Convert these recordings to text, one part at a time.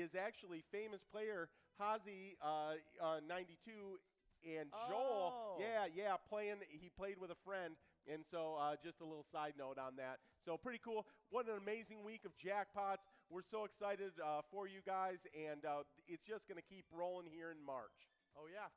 is actually famous player Hazi 92 and Joel. Yeah, playing. He played with a friend, and so just a little side note on that. So pretty cool. What an amazing week of jackpots. We're so excited for you guys, and it's just going to keep rolling here in March. Oh, yeah.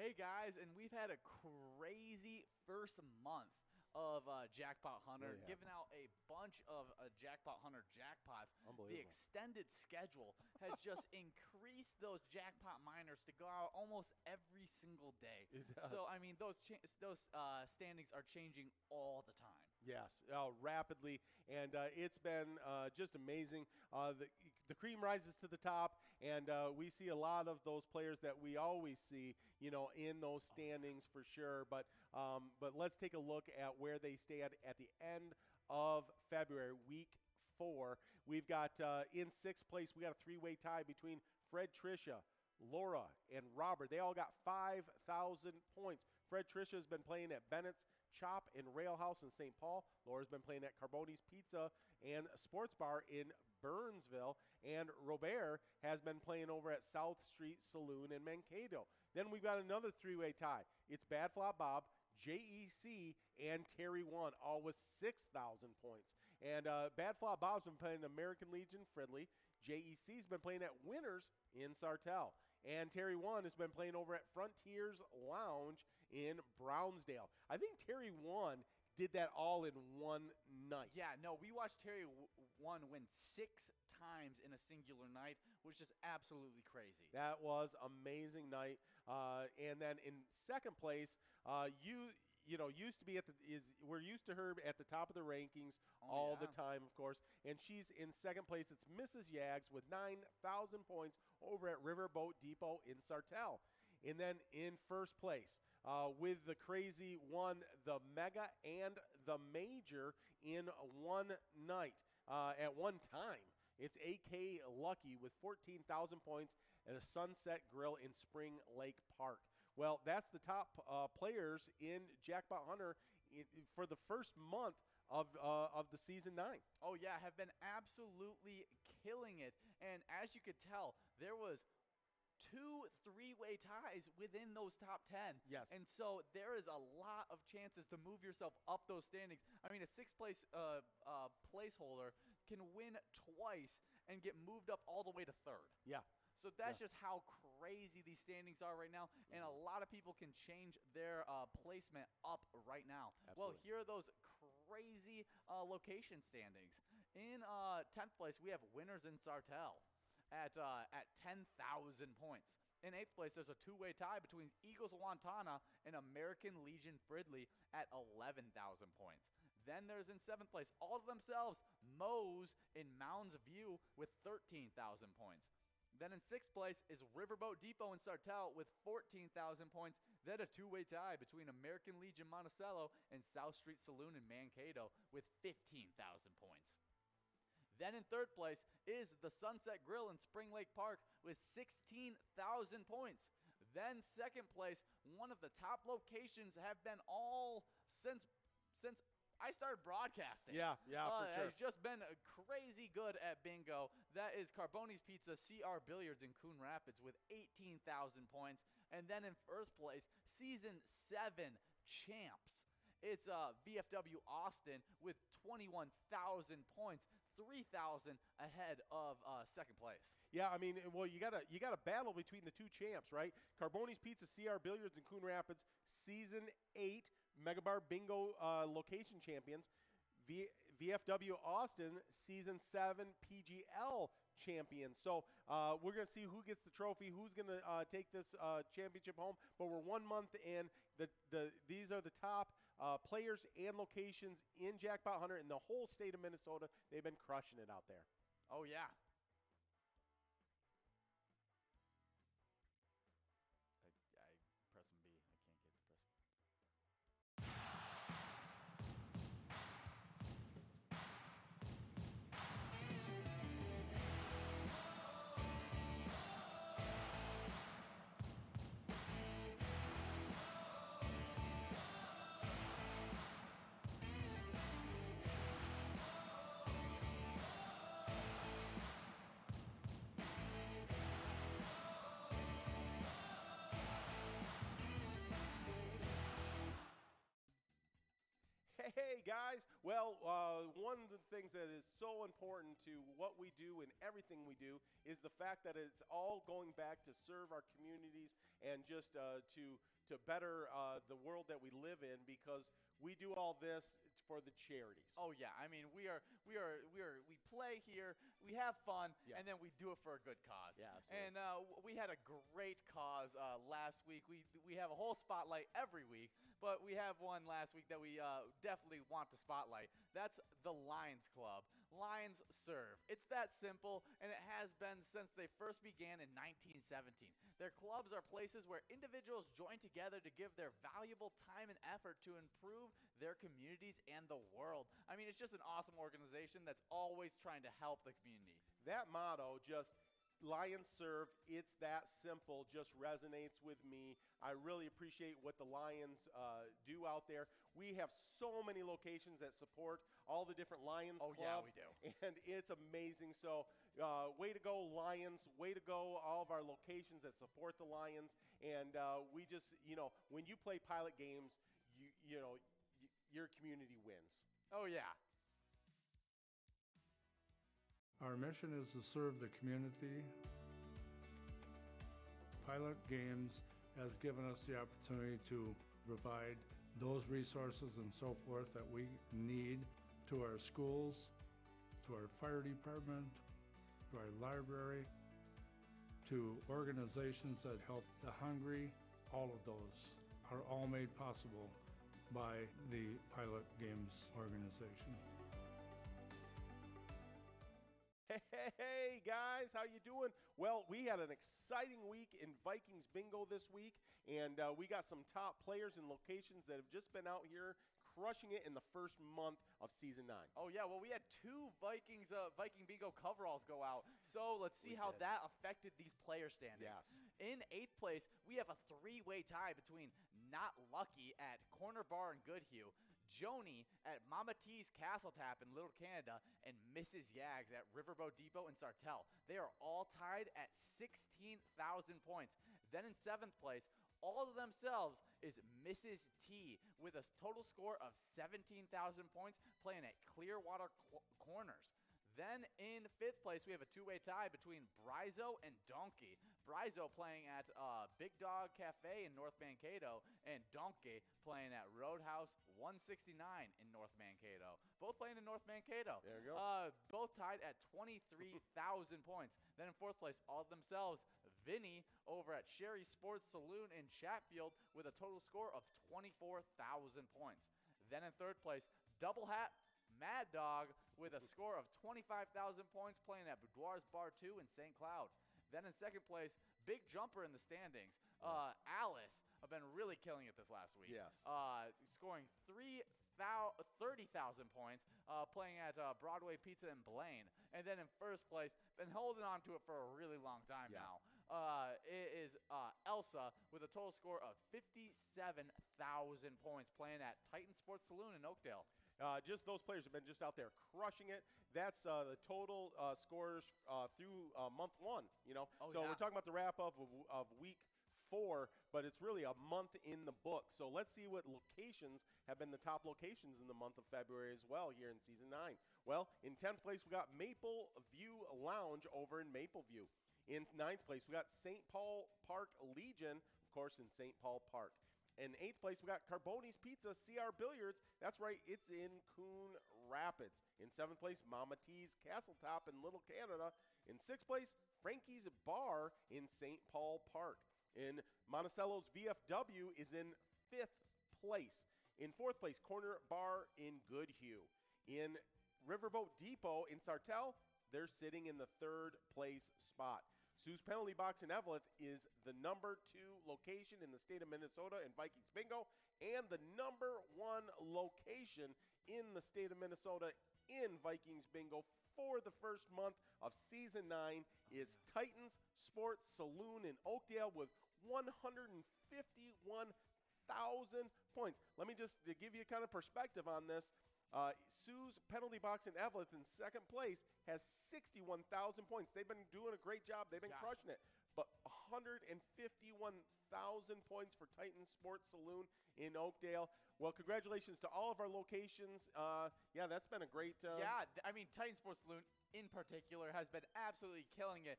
Hey guys, and we've had a crazy first month of Jackpot Hunter, giving out a bunch of Jackpot Hunter jackpots. The extended schedule has just increased those jackpot miners to go out almost every single day. It does. So, I mean, those standings are changing all the time. Yes, rapidly, and it's been just amazing. The cream rises to the top, and we see a lot of those players that we always see, in those standings for sure. But let's take a look at where they stand at the end of February, week 4. We've got in 6th place, we got a three-way tie between Fred, Tricia, Laura, and Robert. They all got 5,000 points. Fred Tricia has been playing at Bennett's Chop and Rail House in St. Paul. Laura's been playing at Carboni's Pizza and Sports Bar in Burnsville. And Robert has been playing over at South Street Saloon in Mankato. Then we've got another three-way tie. It's Bad Flop Bob, JEC, and Terry 1, all with 6,000 points. And Bad Flop Bob's been playing American Legion Fridley. JEC's been playing at Winners in Sartell. And Terry 1 has been playing over at Frontiers Lounge in Brownsdale. I think Terry 1 did that all in one night. Yeah, no, we watched Terry 1 win 6 times in a singular night, which is absolutely crazy. That was amazing night. And then in 2nd place, used to be we're used to her at the top of the rankings all the time, of course. And she's in 2nd place. It's MrYags with 9,000 points over at Riverboat Depot in Sartell. And then in 1st place, with the crazy one, the Mega and the Major in one night at one time. It's AK Lucky with 14,000 points at a Sunset Grill in Spring Lake Park. Well, that's the top players in Jackpot Hunter for the first month of the season 9. Oh, yeah, have been absolutely killing it. And as you could tell, there was 2 three-way ties within those top 10. Yes. And so there is a lot of chances to move yourself up those standings. I mean, a 6th place placeholder can win twice and get moved up all the way to 3rd. Yeah. So that's just how crazy these standings are right now, and a lot of people can change their placement up right now. Absolutely. Well, here are those crazy location standings. In 10th place, we have Winners in Sartell at 10,000 points. In 8th place, there's a two-way tie between Eagles of Wantana and American Legion Fridley at 11,000 points. Then there's in 7th place, all to themselves, Moe's in Mounds View with 13,000 points. Then in 6th place is Riverboat Depot in Sartell with 14,000 points. Then a two-way tie between American Legion Monticello and South Street Saloon in Mankato with 15,000 points. Then in 3rd place is the Sunset Grill in Spring Lake Park with 16,000 points. Then 2nd place, one of the top locations have been all since I started broadcasting. Yeah, for sure. Has just been crazy good at bingo. That is Carboni's Pizza, CR Billiards in Coon Rapids with 18,000 points. And then in 1st place, Season 7 champs. It's VFW Austin with 21,000 points, 3,000 ahead of 2nd place. Yeah, I mean, well, you got a battle between the two champs, right? Carboni's Pizza, CR Billiards in Coon Rapids, Season 8 Mega Bar Bingo location champions. VFW Austin, Season 7 PGL champion. So we're going to see who gets the trophy, who's going to take this championship home. But we're 1 month in. These are the top players and locations in Jackpot Hunter in the whole state of Minnesota. They've been crushing it out there. Oh, yeah. I pressing B. I can't get to press. Hey guys, well, one of the things that is so important to what we do and everything we do is the fact that it's all going back to serve our communities and just to better the world that we live in, because we do all this for the charities. Oh yeah, I mean we play here, we have fun, Yeah. and then we do it for a good cause. Yeah, absolutely. And we had a great cause last week. We have a whole spotlight every week, but we have one last week that we definitely want to spotlight. That's the Lions Club. Lions serve. It's that simple, and it has been since they first began in 1917. Their clubs are places where individuals join together to give their valuable time and effort to improve their communities and the world. I mean, it's just an awesome organization that's always trying to help the community. That motto, just Lions serve, it's that simple, just resonates with me. I really appreciate what the Lions do out there. We have so many locations that support all the different Lions Oh Club. yeah, we do. And it's amazing. So way to go, Lions. Way to go, all of our locations that support the Lions. And we just, when you play pilot games, your community wins. Oh yeah. Our mission is to serve the community. Pilot Games has given us the opportunity to provide those resources and so forth that we need to our schools, to our fire department, to our library, to organizations that help the hungry. All of those are all made possible by the Pilot Games organization. Hey guys, how you doing? Well, we had an exciting week in Vikings bingo this week, and we got some top players and locations that have just been out here crushing it in the first month of season 9. Oh yeah, well we had 2 Viking bingo coveralls go out. So let's see We how did. that affected these player standings. Yes. In 8th place, we have a 3-way tie between Not Lucky at Corner Bar in Goodhue, Joni at Mama T's Castle Tap in Little Canada, and Mrs. Yags at Riverboat Depot in Sartell. They are all tied at 16,000 points. Then in 7th place, all of themselves is Mrs. T with a total score of 17,000 points, playing at Clearwater Corners. Then in 5th place, we have a 2-way tie between Brizo and Donkey. Brizo playing at Big Dog Cafe in North Mankato, and Donkey playing at Roadhouse 169 in North Mankato. Both playing in North Mankato. There you go. Both tied at 23,000 points. Then in 4th place, all of themselves, Vinny over at Sherry Sports Saloon in Chatfield with a total score of 24,000 points. Then in 3rd place, Double Hat Mad Dog with a score of 25,000 points, playing at Boudoir's Bar 2 in St. Cloud. Then in 2nd place, big jumper in the standings, Alice. I've been really killing it this last week. Yes. Scoring 30,000 points, playing at Broadway Pizza in Blaine. And then in 1st place, been holding on to it for a really long time Yeah. now. It is Elsa with a total score of 57,000 points, playing at Titan Sports Saloon in Oakdale. Just those players have been just out there crushing it. That's the total scores through month 1. Oh, so yeah. we're talking about the wrap up of week 4, but it's really a month in the book. So let's see what locations have been the top locations in the month of February as well here in season 9. Well, in 10th place, we got Maple View Lounge over in Maple View. In 9th place, we got St. Paul Park Legion, of course, in St. Paul Park. In 8th place, we got Carboni's Pizza, CR Billiards. That's right, it's in Coon Rapids. In 7th place, Mama T's Castle Top in Little Canada. In 6th place, Frankie's Bar in St. Paul Park. In Monticello's VFW is in 5th place. In 4th place, Corner Bar in Goodhue. In Riverboat Depot in Sartell, they're sitting in the 3rd place spot. Sue's Penalty Box in Eveleth is the number 2 location in the state of Minnesota in Vikings Bingo, and the number 1 location in the state of Minnesota in Vikings Bingo for the first month of season 9 is Titans Sports Saloon in Oakdale with 151,000 points. Let me just to give you kind of perspective on this. Sue's Penalty Box in Eveleth in 2nd place has 61,000 points. They've been doing a great job. They've been crushing it. But 151,000 points for Titan Sports Saloon in Oakdale. Well, congratulations to all of our locations. Yeah, that's been a great. I mean, Titan Sports Saloon in particular has been absolutely killing it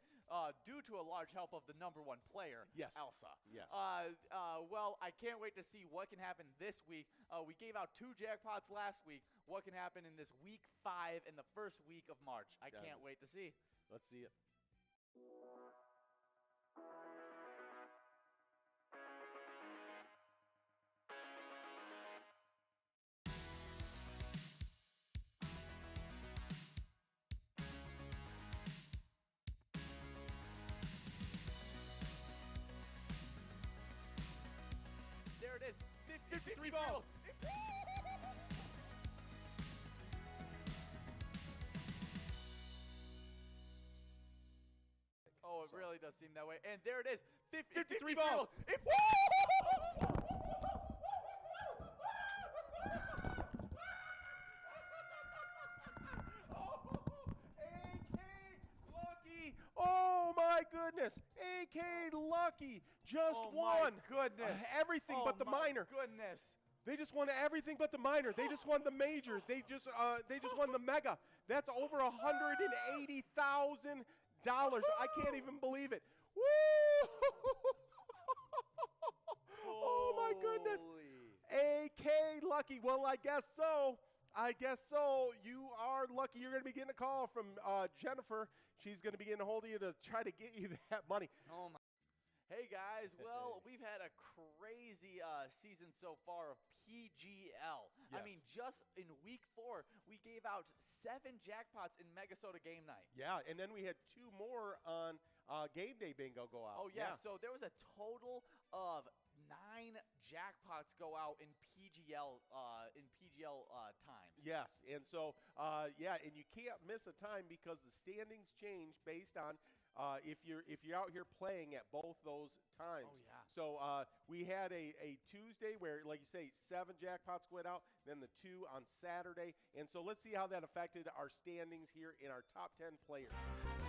due to a large help of the number 1 player, yes. Elsa. Yes. Well, I can't wait to see what can happen this week. We gave out 2 jackpots last week. What can happen in this week 5 in the first week of March? I can't wait to see. Let's see it. There it is. 53 balls. Oh, it really does seem that way. And there it is. 53 balls. Oh my goodness! AK Lucky just won. Goodness. Everything but the minor. Goodness. They just won everything but the minor. They just won the major. They just won the mega. That's over $180,000. I can't even believe it. Woo! Oh my goodness. AK Lucky. Well, I guess so. You are lucky. You're going to be getting a call from Jennifer. She's going to be getting a hold of you to try to get you that money. Oh my. Hey guys, well, we've had a crazy season so far of PGL. Yes. I mean, just in week 4, we gave out 7 jackpots in Megasoda game night. Yeah, and then we had 2 more on game day bingo go out. Oh yeah, so there was a total of 9 jackpots go out in PGL times. Yes, and so and you can't miss a time because the standings change based on if you're out here playing at both those times. Oh, yeah. So we had a Tuesday where, like you say, 7 jackpots went out, then the 2 on Saturday. And so let's see how that affected our standings here in our top 10 players.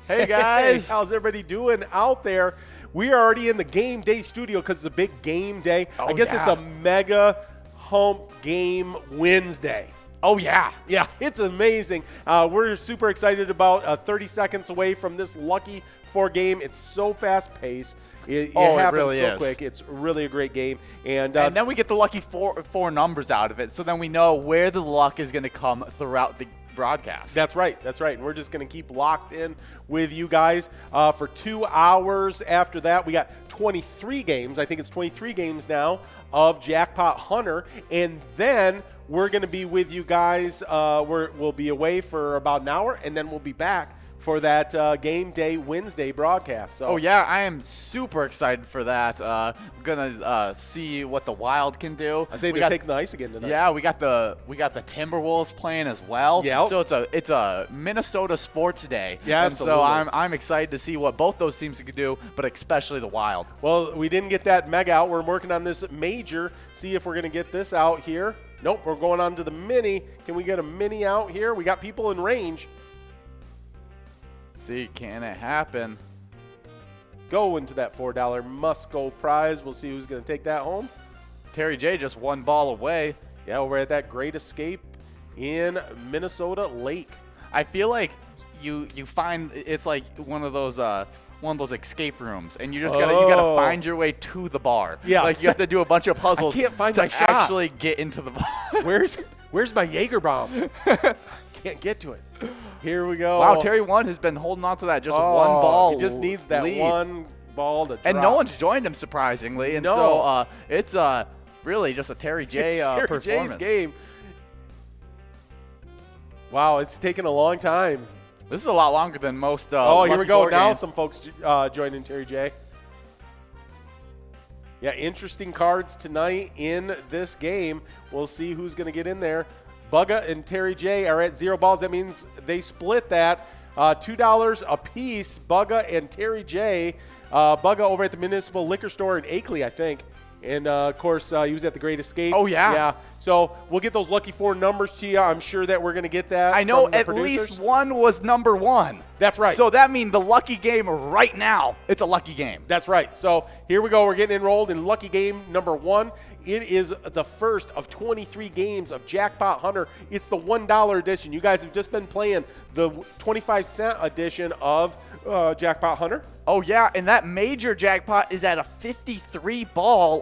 Hey, guys. How's everybody doing out there? We are already in the game day studio because it's a big game day. Oh, I guess it's a mega hump game Wednesday. Oh, yeah. Yeah, it's amazing. We're super excited about 30 seconds away from this Lucky 4 game. It's so fast-paced. It happens really so is. quick. It's really a great game. And then we get the lucky four numbers out of it, so then we know where the luck is going to come throughout the broadcast. That's right. And we're just going to keep locked in with you guys for 2 hours. After that, we got 23 games. I think it's 23 games now of Jackpot Hunter. And then we're going to be with you guys. We'll be away for about an hour, and then we'll be back for that Game Day Wednesday broadcast. So. Oh, yeah, I am super excited for that. I'm going to see what the Wild can do. I say they're taking the ice again tonight. Yeah, we got the Timberwolves playing as well. Yep. So it's a Minnesota sports day. Yeah, and absolutely. so I'm excited to see what both those teams can do, but especially the Wild. Well, we didn't get that mega out. We're working on this major. See if we're going to get this out here. Nope, we're going on to the mini. Can we get a mini out here? We got people in range. See, can it happen? Go into that $4 Musco prize. We'll see who's going to take that home. Terry J just 1 ball away. Yeah, we're at that Great Escape in Minnesota Lake. I feel like you find it's like one of those escape rooms, and you gotta find your way to the bar. Yeah, like you have to do a bunch of puzzles. I can't find to my shot. actually get into the bar. Where's my Jaeger bomb? can't get to it. Here we go. Wow, Terry 1 has been holding on to that just one Oh, ball. He just needs that lead. one ball to drop. And no one's joined him, surprisingly. And No. so it's really just a Terry J It's Terry performance. J's game. Wow, it's taken a long time. This is a lot longer than most. Here Lucky we go. Four Now games. some folks joining Terry J. Yeah, interesting cards tonight in this game. We'll see who's going to get in there. Bugga and Terry J are at 0 balls. That means they split that. $2 a piece, Bugga and Terry J. Bugga over at the Municipal Liquor Store in Akeley, I think. And, of course, he was at the Great Escape. Oh, yeah. Yeah. So we'll get those lucky 4 numbers to you. I'm sure that we're going to get that. I know from the at producers. least one was number 1. That's right. So that means the lucky game right now, it's a lucky game. That's right. So here we go. We're getting enrolled in lucky game number 1. It is the first of 23 games of Jackpot Hunter. It's the $1 edition. You guys have just been playing the 25-cent edition of Jackpot Hunter. Oh, yeah, and that major jackpot is at a 53 ball,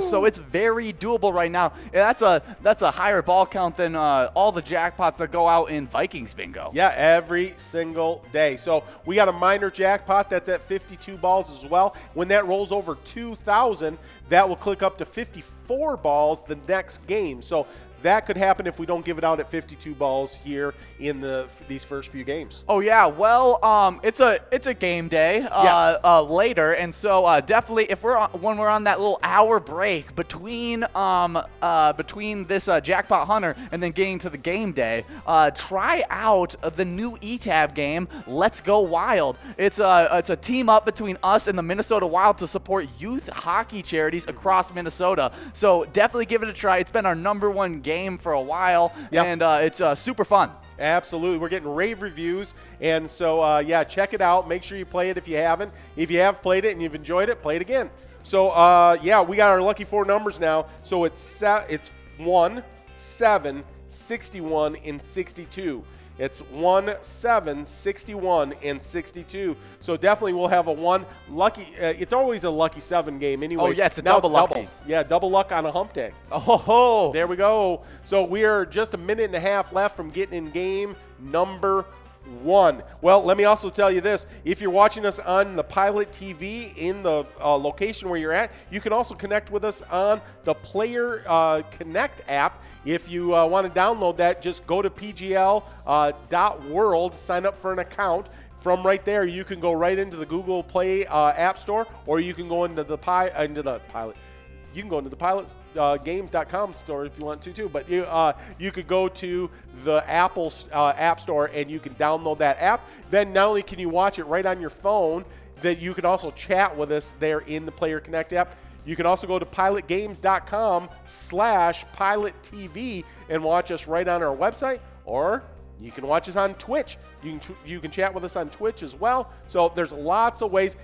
so it's very doable right now. And that's a higher ball count than all the jackpots that go out in Vikings bingo. Yeah, every single day. So we got a minor jackpot that's at 52 balls as well. When that rolls over 2,000, that will click up to 54 balls the next game. So that could happen if we don't give it out at 52 balls here in these first few games. Oh yeah, well, it's a game day Yes. later, and so definitely when we're on that little hour break between this Jackpot Hunter and then getting to the game day, try out the new ETAB game, Let's Go Wild. It's a team up between us and the Minnesota Wild to support youth hockey charities across Minnesota. So definitely give it a try. It's been our #1 game for a while, Yep. and it's super fun. Absolutely. We're getting rave reviews. And so, yeah, check it out. Make sure you play it if you haven't. If you have played it and you've enjoyed it, play it again. So, yeah, we got our lucky 4 numbers now. So it's 1, 7, 61, and 62. It's 1, 7, 61, and 62. So definitely we'll have a 1 lucky. It's always a lucky 7 game anyway. Oh, yeah, it's a Now double lucky. Yeah, double luck on a hump day. Oh, ho. There we go. So we are just a minute and a half left from getting in game number 1. Well, let me also tell you this. If you're watching us on the Pilot TV in the location where you're at, you can also connect with us on the Player Connect app. If you want to download that, just go to pgl.world, sign up for an account. From right there, you can go right into the Google Play App Store, or you can go into the Pilot. You can go into the pilotgames.com store if you want to too, but you could go to the Apple App Store and you can download that app. Then not only can you watch it right on your phone, that you can also chat with us there in the Player Connect app. You can also go to pilotgames.com/pilottv and watch us right on our website, or you can watch us on Twitch. You can chat with us on Twitch as well. So there's lots of ways.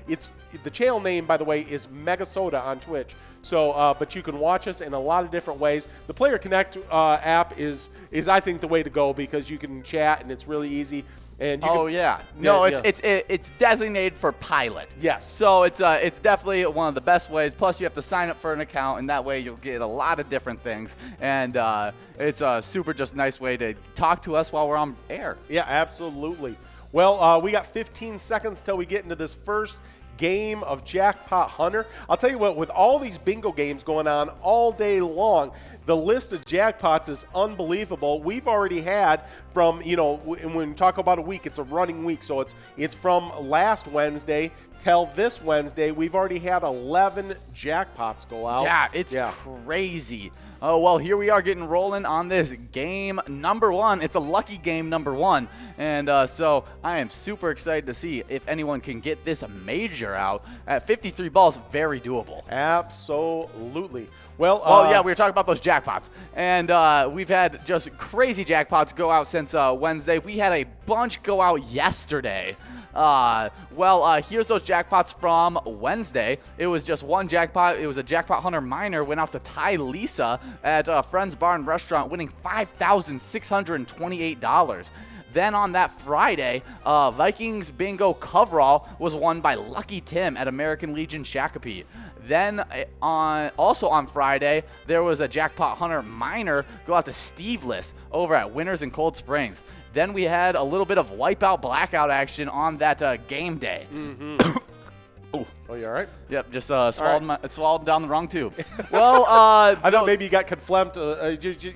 The channel name, by the way, is Megasoda on Twitch. So, but you can watch us in a lot of different ways. The Player Connect app is I think the way to go because you can chat and it's really easy. And you can, yeah. No, yeah. it's designated for Pilot. Yes. So it's definitely one of the best ways. Plus, you have to sign up for an account, and that way you'll get a lot of different things. And it's a super just nice way to talk to us while we're on air. Yeah, absolutely. Well, we got 15 seconds till we get into this first game of Jackpot Hunter. I'll tell you what, with all these bingo games going on all day long, the list of jackpots is unbelievable. We've already had from, when we talk about a week, it's a running week. So it's from last Wednesday till this Wednesday. We've already had 11 jackpots go out. Yeah, it's crazy. Oh, well, here we are getting rolling on this game #1. It's a lucky game #1. And so I am super excited to see if anyone can get this major out. At 53 balls, very doable. Absolutely. Well, yeah, we were talking about those jackpots. And we've had just crazy jackpots go out since Wednesday. We had a bunch go out yesterday. Here's those jackpots from Wednesday. It was just one jackpot. It was a Jackpot Hunter minor. Went out to Ty Lisa at Friends Bar and Restaurant, winning $5,628. Then on that Friday, Vikings Bingo Coverall was won by Lucky Tim at American Legion Shakopee. Then also on Friday, there was a Jackpot Hunter minor go out to Steveless over at Winners in Cold Springs. Then we had a little bit of wipeout blackout action on that game day. Oh, you all right? Yep, just swallowed down the wrong tube. Well, I thought maybe you got conflamed.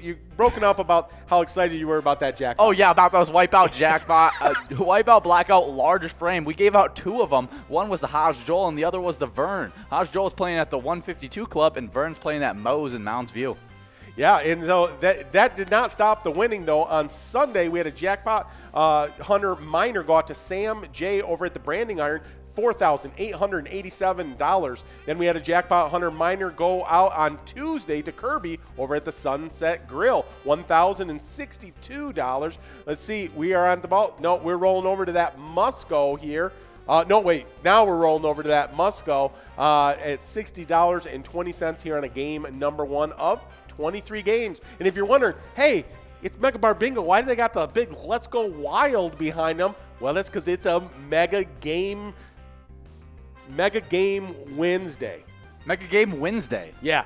You broken up about how excited you were about that jackpot. Oh, yeah, about those wipeout jackpot, wipeout blackout large frame. We gave out 2 of them. One was the Hodge Joel, and the other was the Vern. Hodge Joel is playing at the 152 Club, and Vern's playing at Moe's in Mounds View. Yeah, and so that did not stop the winning, though. On Sunday, we had a Jackpot Hunter minor go out to Sam J over at the Branding Iron, $4,887. Then we had a Jackpot Hunter minor go out on Tuesday to Kirby over at the Sunset Grill, $1,062. Let's see, we are on the ball. No, we're rolling over to that Musco here. No, wait, now we're rolling over to that Musco at $60.20 here on a game number 1 of 23 games. And if you're wondering, hey, it's Mega Bar Bingo, why do they got the big Let's Go Wild behind them? Well, that's because it's a Mega Game Wednesday. Mega Game Wednesday. Yeah.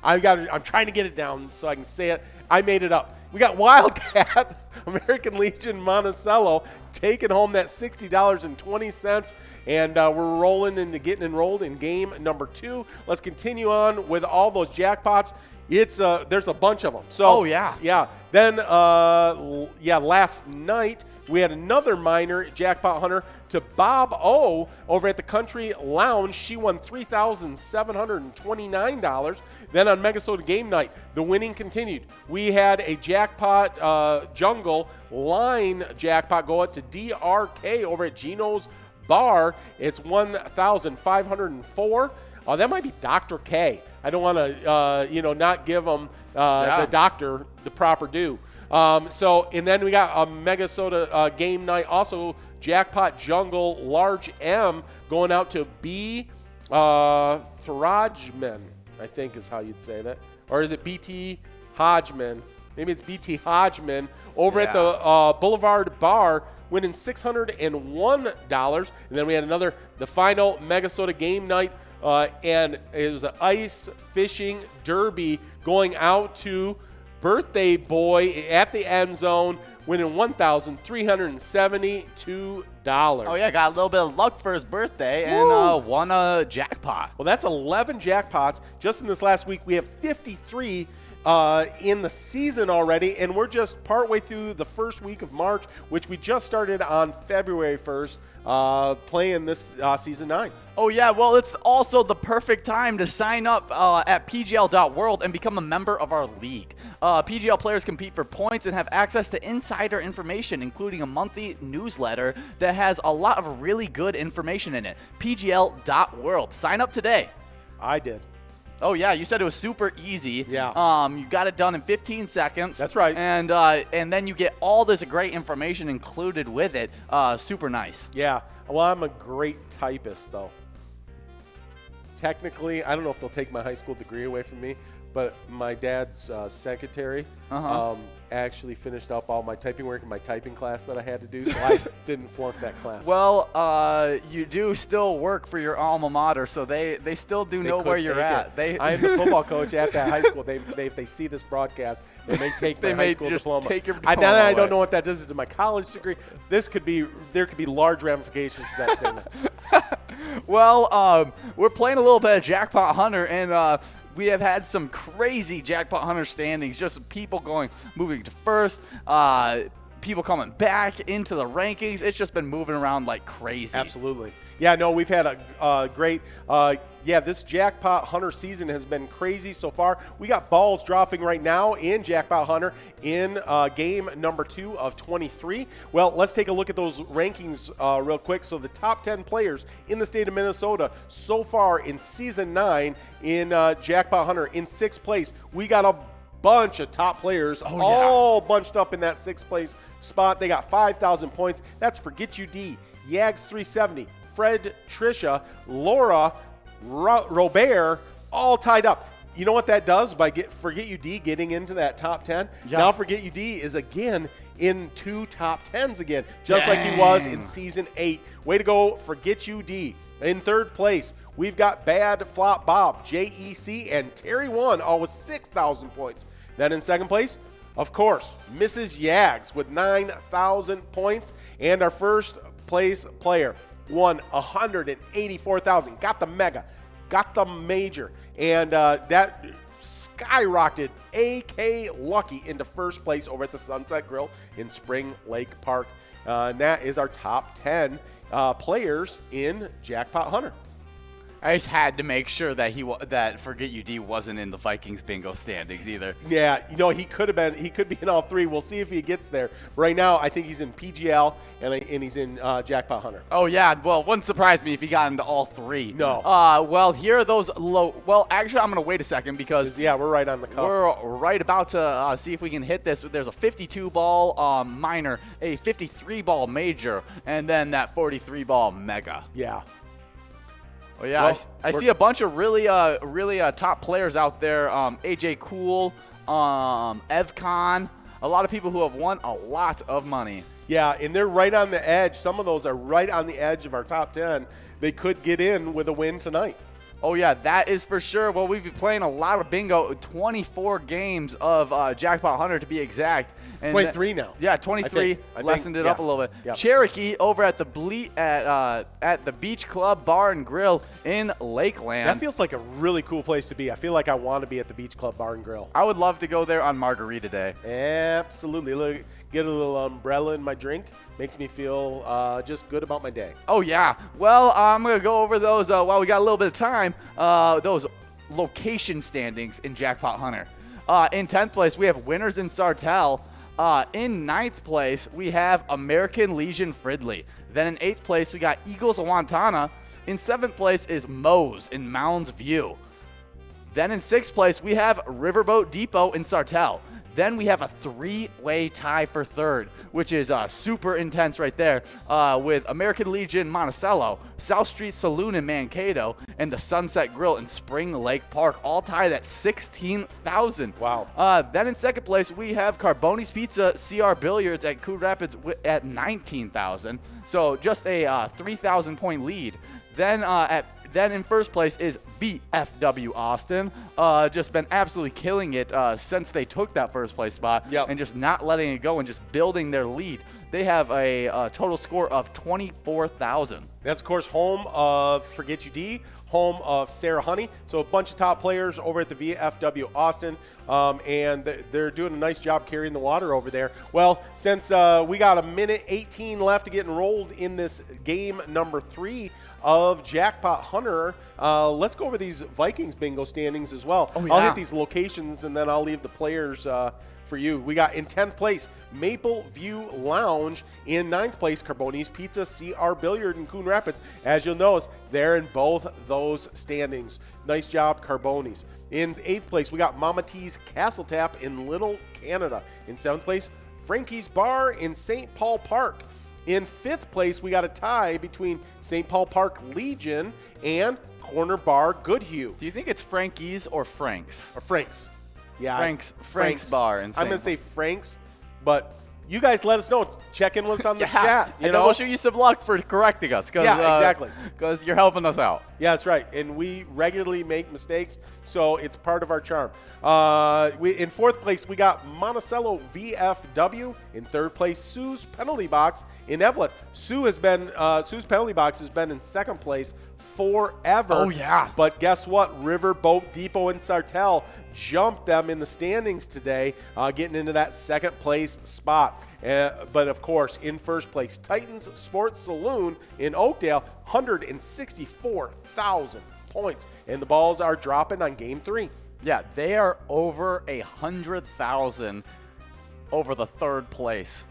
I'm trying to get it down so I can say it. I made it up. We got Wildcat, American Legion Monticello, taking home that $60.20. And we're rolling into getting enrolled in game number 2. Let's continue on with all those jackpots. There's a bunch of them. So, yeah. Then, last night we had another minor Jackpot Hunter to Bob O over at the Country Lounge. She won $3,729. Then on Megasoda Game Night, the winning continued. We had a Jackpot Jungle line jackpot go out to DRK over at Gino's Bar. It's $1,504. Oh, that might be Dr. K. I don't want to, not give them the doctor the proper due. And then we got a Mega Soda Game Night, also Jackpot Jungle Large M going out to B. Thrajman, I think is how you'd say that. Or is it BT Hodgman? Maybe it's BT Hodgman over at the Boulevard Bar, winning $601. And then we had the final Mega Soda Game Night. And it was an ice fishing derby going out to Birthday Boy at the end zone, winning $1,372. Oh, yeah, got a little bit of luck for his birthday and won a jackpot. Well, that's 11 jackpots. Just in this last week, we have 53 in the season already, and we're just partway through the first week of March, which we just started on February 1st, playing this Season 9. Oh, yeah, well, it's also the perfect time to sign up at pgl.world and become a member of our league. PGL players compete for points and have access to insider information, including a monthly newsletter that has a lot of really good information in it. pgl.world. Sign up today. I did. Oh, yeah, you said it was super easy. Yeah. You got it done in 15 seconds. That's right. And then you get all this great information included with it. Super nice. Yeah. Well, I'm a great typist, though. Technically, I don't know if they'll take my high school degree away from me, but my dad's secretary actually finished up all my typing work in my typing class that I had to do, so I didn't flunk that class. Well, you do still work for your alma mater, so they still do know where you're at. I am the football coach at that high school. If they see this broadcast, they may take my high school diploma. Take your diploma I don't know what that does to my college degree. There could be large ramifications to that statement. Well, we're playing a little bit of Jackpot Hunter, and we have had some crazy Jackpot Hunter standings, just people moving to first, people coming back into the rankings. It's just been moving around like crazy. Absolutely. Yeah, no, we've had a great this Jackpot Hunter season has been crazy so far. We got balls dropping right now in Jackpot Hunter in game number 2 of 23. Well, let's take a look at those rankings real quick. So the top 10 players in the state of Minnesota so far in Season 9 in Jackpot Hunter. In 6th place, we got a bunch of top players all bunched up in that 6th place spot. They got 5,000 points. That's Forget You D, Yags 370, Fred, Trisha, Laura, Robert, all tied up. You know what that does by Forget You D getting into that top 10? Yeah. Now Forget You D is again in 2 top 10s again, just like he was in Season 8. Way to go, Forget You D. In 3rd place, we've got Bad Flop Bob, JEC, and Terry 1, all with 6,000 points. Then in second place, of course, MrYags with 9,000 points. And our first place player won 184,000. Got the mega, got the major. And that skyrocketed AK Lucky into first place over at the Sunset Grill in Spring Lake Park. And that is our top 10 players in Jackpot Hunter. I just had to make sure that that Forget You D wasn't in the Vikings bingo standings either. Yeah, you know, he could be in all three. We'll see if he gets there. Right now, I think he's in PGL and he's in Jackpot Hunter. Oh yeah, well, wouldn't surprise me if he got into all three. No. Well, here are those low. Well, actually, I'm gonna wait a second because yeah, we're right on the cusp. We're right about to see if we can hit this. There's a 52 ball minor, a 53 ball major, and then that 43 ball mega. Yeah. Oh yeah, I see a bunch of really top players out there. AJ Cool, Evcon, a lot of people who have won a lot of money. Yeah, and they're right on the edge. Some of those are right on the edge of our top 10. They could get in with a win tonight. Oh yeah, that is for sure. Well, we've been playing a lot of bingo, 24 games of Jackpot Hunter to be exact. And 23 now. Yeah, 23. I lessened think, it up a little bit. Yeah. Cherokee over at the at the Beach Club Bar and Grill in Lakeland. That feels like a really cool place to be. I feel like I want to be at the Beach Club Bar and Grill. I would love to go there on Margarita Day. Absolutely. Look, get a little umbrella in my drink. Makes me feel just good about my day. Oh, yeah. Well, I'm going to go over those while we got a little bit of time, those location standings in Jackpot Hunter. In 10th place, we have Winners in Sartell. In 9th place, we have American Legion Fridley. Then in 8th place, we got Eagles of Wantana. In 7th place is Moe's in Mounds View. Then in 6th place, we have Riverboat Depot in Sartell. Then we have a three-way tie for third, which is super intense right there, with American Legion Monticello, South Street Saloon in Mankato, and the Sunset Grill in Spring Lake Park, all tied at 16,000. Wow. Then in second place, we have Carboni's Pizza CR Billiards at Coon Rapids at 19,000. So just a 3,000-point lead. Then in first place is VFW Austin. Just been absolutely killing it since they took that first place spot. Yep. And just not letting it go and just building their lead. They have a total score of 24,000. That's, of course, home of Forget You D, home of Sarah Honey. So a bunch of top players over at the VFW Austin, and they're doing a nice job carrying the water over there. Well, since we got a minute 18 left to get enrolled in this game number 3 of Jackpot Hunter, let's go over these Vikings bingo standings as well. Oh, yeah. I'll hit these locations, and then I'll leave the players for you. We got in 10th place, Maple View Lounge. In 9th place, Carboni's Pizza CR Billiard in Coon Rapids. As you'll notice, they're in both those standings. Nice job, Carboni's. In 8th place, we got Mama T's Castle Tap in Little Canada. In 7th place, Frankie's Bar in St. Paul Park. In 5th place, we got a tie between St. Paul Park Legion and Corner Bar Goodhue. Do you think it's Frankie's or Frank's? Or Frank's. Yeah. Frank's Bar in St. I'm going to say Frank's, but you guys let us know. Check in with us on the chat. And then we'll show you some luck for correcting us. Yeah, exactly. Because you're helping us out. Yeah, that's right. And we regularly make mistakes, so it's part of our charm. In 4th place, we got Monticello VFW. In 3rd place, Sue's Penalty Box in Evelyn. Sue's Penalty Box has been in 2nd place forever. Oh, yeah. But guess what? Riverboat Depot in Sartell jumped them in the standings today, getting into that 2nd place spot. But of course, in 1st place, Titans Sports Saloon in Oakdale, 164,000 points. And the balls are dropping on game 3. Yeah, they are over 100,000 over the 3rd place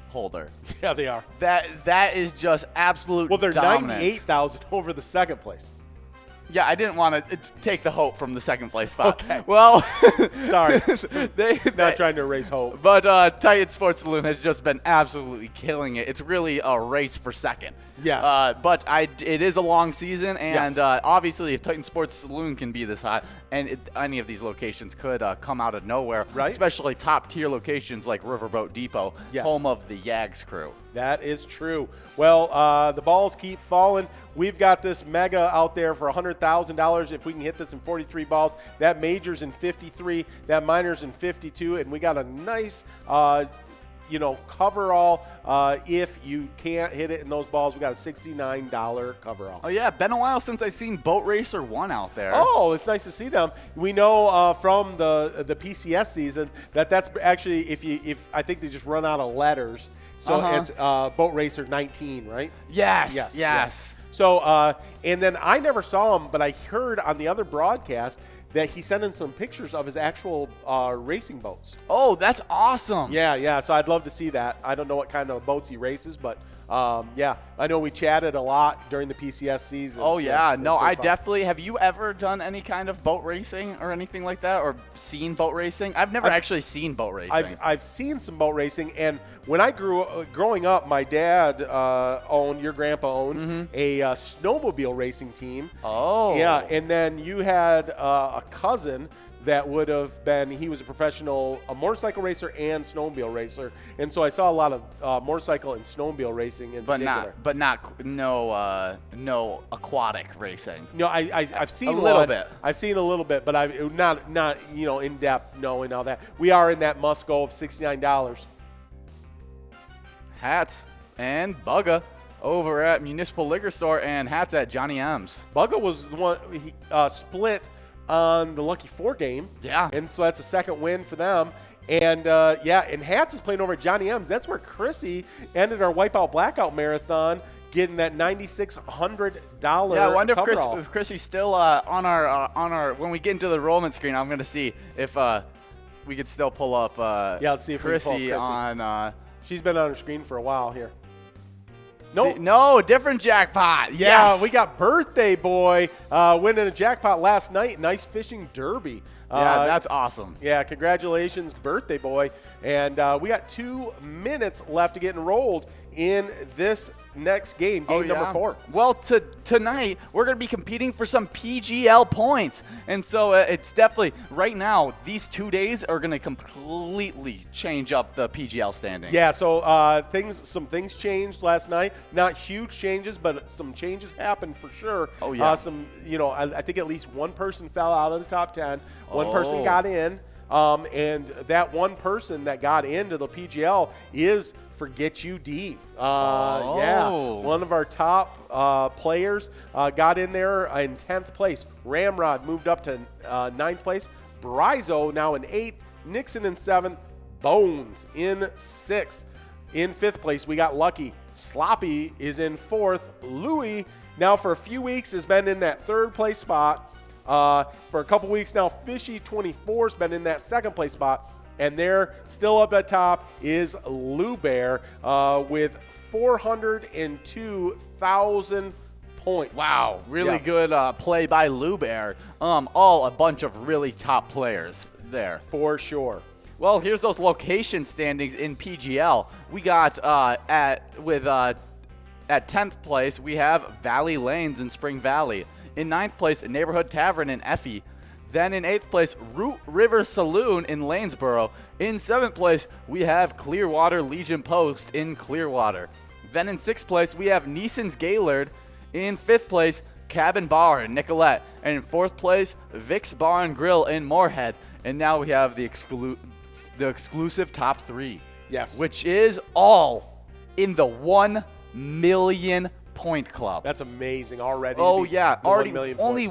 holder. Yeah, they are. That is just absolute Well, they're dominance. 98,000 over the 2nd place. Yeah, I didn't want to take the hope from the 2nd place spot. Okay. Well, sorry. Not trying to erase hope. But Titan Sports Saloon has just been absolutely killing it. It's really a race for 2nd. Yes. But it is a long season, and Yes. Obviously if Titan Sports Saloon can be this hot, and any of these locations could come out of nowhere, right? Especially top-tier locations like Riverboat Depot, Yes. home of the Yags crew. That is true. Well, the balls keep falling. We've got this mega out there for $100,000. If we can hit this in 43 balls, that majors in 53, that minors in 52, and we got a nice coverall. If you can't hit it in those balls, we got a $69 coverall. Oh yeah, been a while since I seen Boat Racer 1 out there. Oh, it's nice to see them. We know from the PCS season that's actually if I think they just run out of letters, so it's Boat Racer 19, right? Yes. So and then I never saw him, but I heard on the other broadcast that he sent in some pictures of his actual racing boats. Oh, that's awesome. Yeah. So I'd love to see that. I don't know what kind of boats he races, but I know we chatted a lot during the PCS season. Oh, yeah. No, I fun. definitely. Have you ever done any kind of boat racing or anything like that, or seen boat racing? I've never actually seen boat racing. I've seen some boat racing, and when I growing up, my dad your grandpa owned a snowmobile racing team. Oh. Yeah, and then you had a cousin that would have been, he was a motorcycle racer and snowmobile racer. And so I saw a lot of motorcycle and snowmobile racing in particular. No aquatic racing. No, I've seen a little bit. I've seen a little bit, but I'm not in depth knowing all that. We are in that must go of $69. Hats and Bugga over at Municipal Liquor Store and hats at Johnny M's. Bugga was the one split on the Lucky 4 game. Yeah. And so that's a second win for them. And, and Hats is playing over at Johnny M's. That's where Chrissy ended our Wipeout Blackout Marathon, getting that $9,600 Yeah, I wonder if Chrissy's still on our when we get into the enrollment screen, I'm going to see if we could still pull up let's see if Chrissy, we can pull Chrissy on she's been on her screen for a while here. Nope. No, different jackpot. Yeah, yes. We got Birthday Boy winning a jackpot last night. Nice fishing derby. Yeah, that's awesome. Yeah, congratulations, Birthday Boy. And we got 2 minutes left to get enrolled in this next game number 4. Well, tonight we're going to be competing for some PGL points. And so it's definitely, right now, these 2 days are going to completely change up the PGL standings. Yeah, so some things changed last night. Not huge changes, but some changes happened for sure. Oh, yeah. I think at least one person fell out of the top 10. One person got in. And that one person that got into the PGL is Forget You D. Yeah, one of our top players got in there in 10th place. Ramrod moved up to 9th place. Brizo now in 8th. Nixon in 7th. Bones in 6th. In 5th place, we got Lucky. Sloppy is in 4th. Louie, now for a few weeks, has been in that 3rd place spot. For a couple weeks now, Fishy 24 has been in that 2nd place spot. And there, still up at top, is Lou Bear with 402,000 points. Wow, really good play by Lou Bear. All a bunch of really top players there. For sure. Well, here's those location standings in PGL. We got at 10th place, we have Valley Lanes in Spring Valley. In 9th place, Neighborhood Tavern in Effie. Then in 8th place, Root River Saloon in Lanesboro. In 7th place, we have Clearwater Legion Post in Clearwater. Then in 6th place, we have Neeson's Gaylord. In 5th place, Cabin Bar in Nicolette. And in 4th place, Vic's Bar and Grill in Moorhead. And now we have the exclusive top 3. Yes. Which is all in the 1 million point club. That's amazing already. Oh yeah, already 1 million only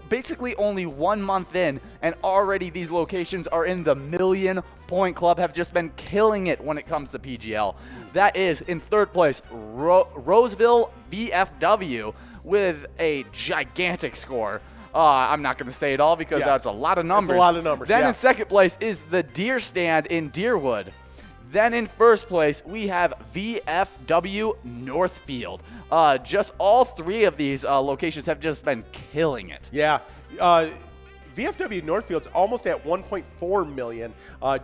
basically only 1 month in, and already these locations are in the million point club. Have just been killing it when it comes to PGL. That is in 3rd place, Roseville VFW with a gigantic score. I'm not going to say it all because that's a lot of numbers. That's a lot of numbers. Then in 2nd place is the Deer Stand in Deerwood. Then in 1st place, we have VFW Northfield. Just all 3 of these locations have just been killing it. Yeah. VFW Northfield's almost at 1.4 million,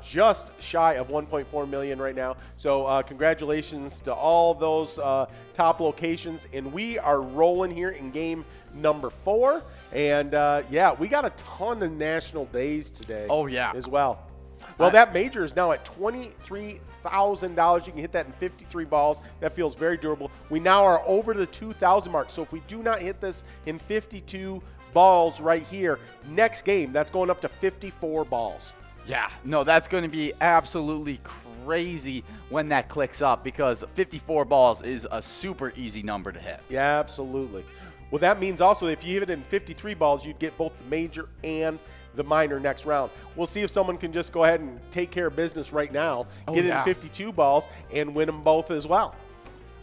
just shy of 1.4 million right now. So congratulations to all those top locations. And we are rolling here in game number 4. And we got a ton of national days today. Oh, yeah. As well. Well, that major is now at $23,000. You can hit that in 53 balls. That feels very durable. We now are over the 2,000 mark. So if we do not hit this in 52 balls right here, next game, that's going up to 54 balls. Yeah, no, that's going to be absolutely crazy when that clicks up, because 54 balls is a super easy number to hit. Yeah, absolutely. Well, that means also if you hit it in 53 balls, you'd get both the major and the minor next round. We'll see if someone can just go ahead and take care of business right now, get it in 52 balls, and win them both as well.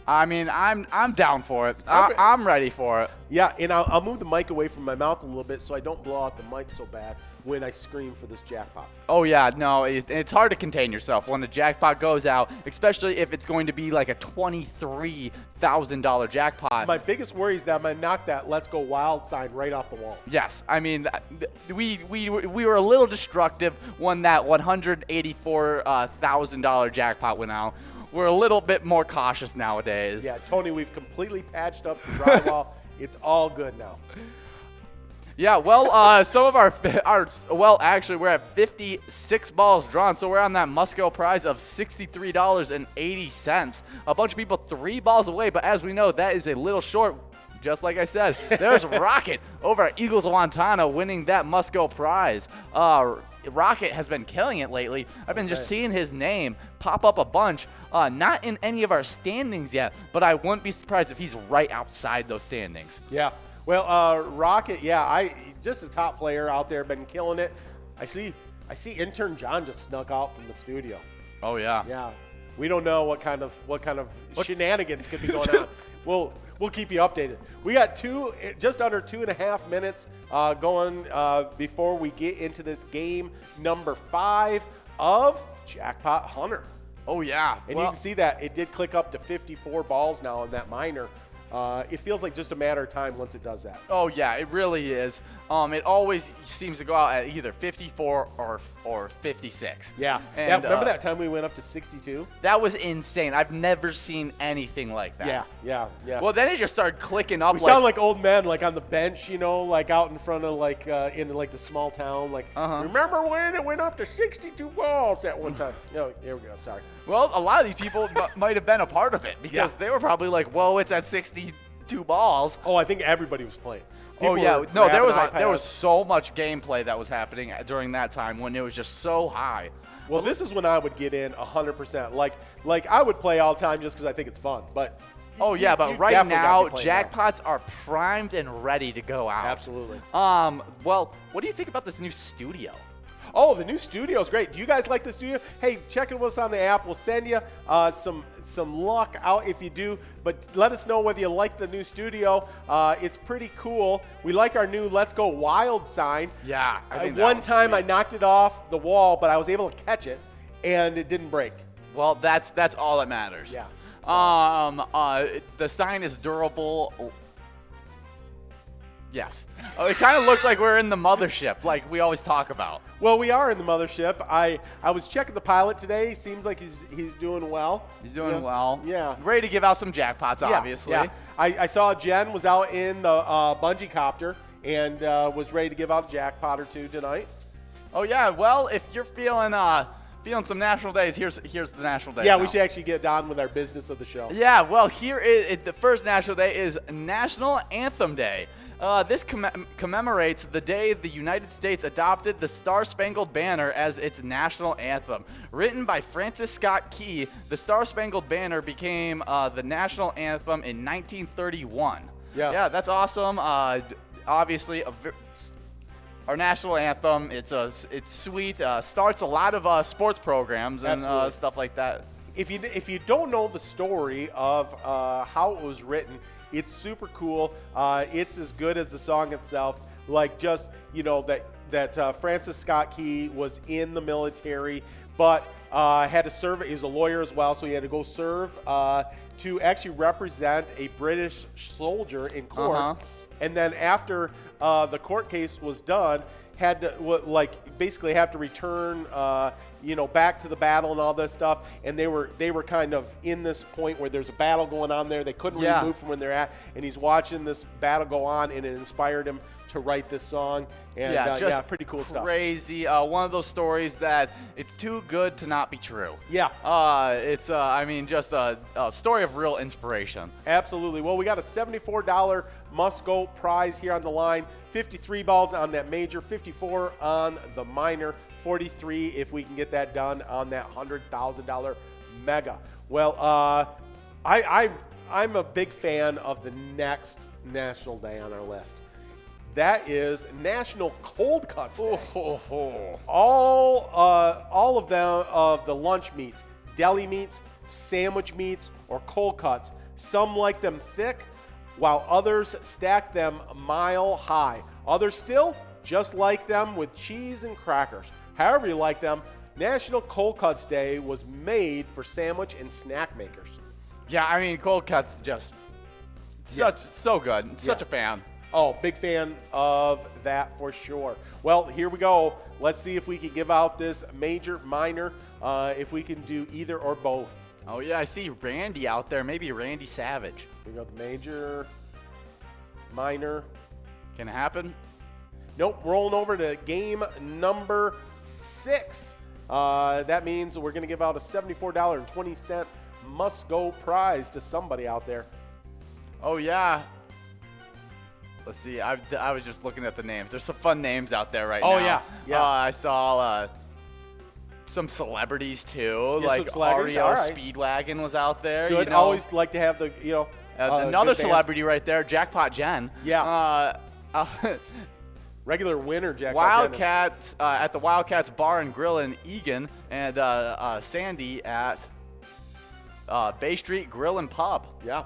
I mean, I'm down for it. Okay. I'm ready for it. Yeah, and I'll move the mic away from my mouth a little bit so I don't blow out the mic so bad when I scream for this jackpot. Oh, yeah, no, it's hard to contain yourself when the jackpot goes out, especially if it's going to be like a $23,000 jackpot. My biggest worry is that I'm going to knock that Let's Go Wild sign right off the wall. Yes, I mean, we were a little destructive when that $184,000 jackpot went out. We're a little bit more cautious nowadays. Yeah, Tony, we've completely patched up the drywall. It's all good now. Yeah, well, some of our actually, we're at 56 balls drawn, so we're on that must-go prize of $63.80. A bunch of people 3 balls away, but as we know, that is a little short. Just like I said, there's Rocket over at Eagles of Montana winning that must-go prize. Rocket has been killing it lately. I've been just seeing his name pop up a bunch. Not in any of our standings yet, but I wouldn't be surprised if he's right outside those standings. Yeah. Well, Rocket, just a top player out there, been killing it. I see intern John just snuck out from the studio. Oh yeah. Yeah. We don't know what kind of shenanigans could be going on. We'll keep you updated. We got just under 2.5 minutes going before we get into this game number 5 of Jackpot Hunter. Oh yeah. And you can see that it did click up to 54 balls now in that minor. It feels like just a matter of time once it does that. Oh yeah, it really is. It always seems to go out at either 54 or 56. Yeah. And, remember that time we went up to 62? That was insane. I've never seen anything like that. Yeah. Well, then it just started clicking up. We sound like old men, like on the bench, like out in front of in the small town. Like, remember when it went up to 62 balls at one time? Here we go. Sorry. Well, a lot of these people might have been a part of it because they were probably like, whoa, it's at 62 balls. Oh, I think everybody was playing. People no, there was so much gameplay that was happening during that time when it was just so high. Well, this is when I would get in 100%. Like I would play all the time just because I think it's fun. But but right now jackpots are primed and ready to go out. Absolutely. Well, what do you think about this new studio? Oh, the new studio is great. Do you guys like the studio? Hey, check in with us on the app. We'll send you some luck out if you do. But let us know whether you like the new studio. It's pretty cool. We like our new Let's Go Wild sign. Yeah. One time I knocked it off the wall, but I was able to catch it, and it didn't break. Well, that's all that matters. Yeah. So. The sign is durable. Yes. It kind of looks like we're in the mothership, like we always talk about. Well, we are in the mothership. I was checking the pilot today. Seems like he's doing well. He's doing well. Yeah. Ready to give out some jackpots, obviously. Yeah. I saw Jen was out in the bungee copter and was ready to give out a jackpot or two tonight. Oh yeah. Well, if you're feeling some national days, here's the national day. Yeah, now. we should actually get on with our business of the show. Yeah. Well, the first national day is National Anthem Day. This commemorates the day the United States adopted the Star-Spangled Banner as its national anthem. Written by Francis Scott Key, the Star-Spangled Banner became the national anthem in 1931. Yeah, that's awesome. Obviously, our national anthem. It's sweet. Starts a lot of sports programs and stuff like that. If you don't know the story of how it was written, it's super cool. It's as good as the song itself. Like just that Francis Scott Key was in the military, but had to serve. He was a lawyer as well, so he had to go serve to actually represent a British soldier in court. And then after the court case was done, had to basically have to return, back to the battle and all this stuff. And they were kind of in this point where there's a battle going on there. They couldn't really move from where they're at, and he's watching this battle go on, and it inspired him to write this song. And just pretty cool stuff. Crazy. One of those stories that it's too good to not be true. Yeah. It's just a story of real inspiration. Absolutely. Well, we got a $74 must-go prize here on the line. 53 balls on that major, 54 on the minor, 43 if we can get that done on that $100,000 mega. Well, I'm a big fan of the next national day on our list. That is National Cold Cuts Day. All of them of the lunch meats, deli meats, sandwich meats, or cold cuts. Some like them thick, while others stack them mile high. Others still just like them with cheese and crackers. However you like them, National Cold Cuts Day was made for sandwich and snack makers. Yeah, I mean, cold cuts just so good. Such a fan. Oh, big fan of that for sure. Well, here we go. Let's see if we can give out this major, minor, if we can do either or both. Oh, yeah, I see Randy out there. Maybe Randy Savage. We got the major, minor. Can it happen? Nope, rolling over to game number 6. That means we're going to give out a $74.20 must-go prize to somebody out there. Oh, yeah. Let's see. I was just looking at the names. There's some fun names out there right now. Oh, yeah. I saw some celebrities, too. Yeah, like REO Speedwagon was out there. Good. Always like to have the, another celebrity right there, Jackpot Jen. Yeah. Regular winner, Jackpot Wildcats at the Wildcats Bar and Grill in Egan, and Sandy at Bay Street Grill and Pub. Yeah.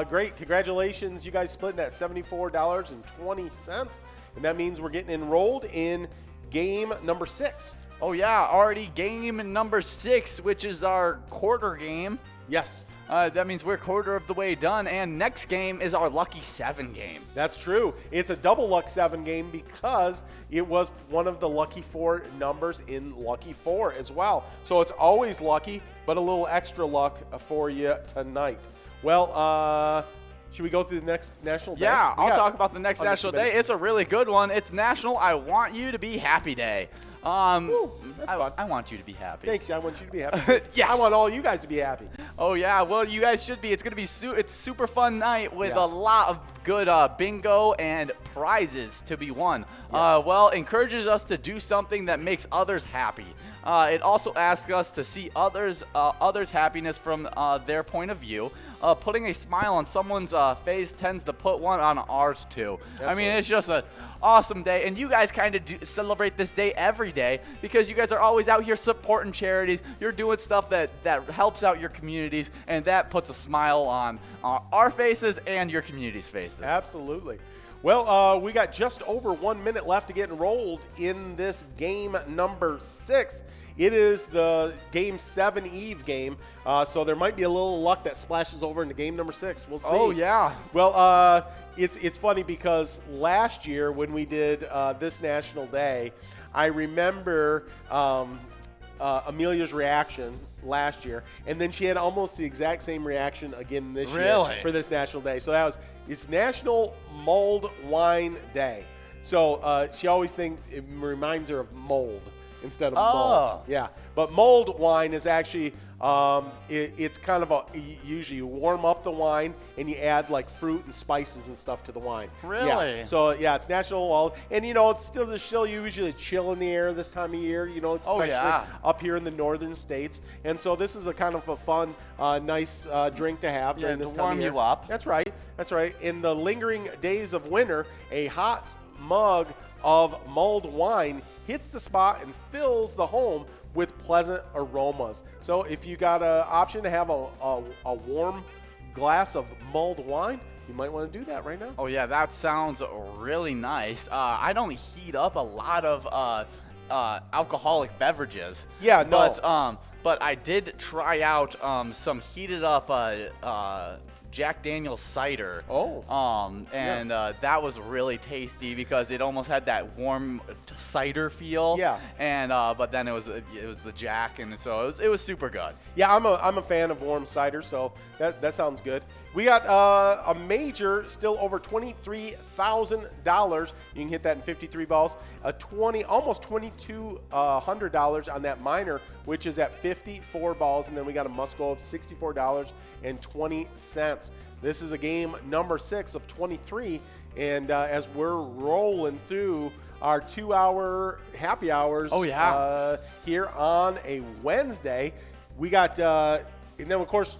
Great. Congratulations. You guys splitting that $74.20. And that means we're getting enrolled in game number 6. Oh, yeah. Already game number 6, which is our quarter game. Yes. That means we're quarter of the way done. And next game is our Lucky 7 game. That's true. It's a double Luck 7 game because it was one of the Lucky 4 numbers in Lucky 4 as well. So it's always lucky, but a little extra luck for you tonight. Well, should we go through the next National Day? Yeah, I'll talk about the next National Day. It's a really good one. It's National I Want You to Be Happy Day. Woo, that's fun. I want you to be happy. Thanks. I want you to be happy. Yes. I want all you guys to be happy. Oh, yeah. Well, you guys should be. It's going to be it's super fun night with a lot of good bingo and prizes to be won. Yes. Encourages us to do something that makes others happy. It also asks us to see others' happiness from their point of view. Putting a smile on someone's face tends to put one on ours too. Absolutely. I mean, it's just an awesome day, and you guys kind of celebrate this day every day because you guys are always out here supporting charities. You're doing stuff that helps out your communities, and that puts a smile on our faces and your community's faces. Absolutely. Well, we got just over 1 minute left to get enrolled in this game number 6. It is the Game 7 Eve game, so there might be a little luck that splashes over into game number 6. We'll see. Oh, yeah. Well, it's funny because last year when we did this National Day, I remember Amelia's reaction last year, and then she had almost the exact same reaction again this year for this National Day. So it's National Mulled Wine Day. So she always thinks it reminds her of mold instead of mulled. Yeah, but mulled wine is actually it's kind of usually you warm up the wine and you add like fruit and spices and stuff to the wine. Really? Yeah. So yeah, it's National Mulled, and it's still usually chill in the air this time of year. Especially up here in the northern states, and so this is a kind of a fun, nice drink to have during this time of year. To warm you up. That's right. That's right. In the lingering days of winter, a hot mug of mulled wine hits the spot and fills the home with pleasant aromas. So if you got an option to have a warm glass of mulled wine, you might want to do that right now. Oh yeah, that sounds really nice. I don't heat up a lot of alcoholic beverages. Yeah, no. But I did try out some heated up Jack Daniel's cider. Oh. That was really tasty because it almost had that warm cider feel. Yeah. And but then it was the Jack, and so it was super good. Yeah, I'm a fan of warm cider, so that sounds good. We got a major, still over $23,000. You can hit that in 53 balls. Almost $2,200 on that minor, which is at 54 balls, and then we got a must-go of $64.20. This is a game number 6 of 23, and as we're rolling through our 2-hour happy hours here on a Wednesday, we got, and then of course,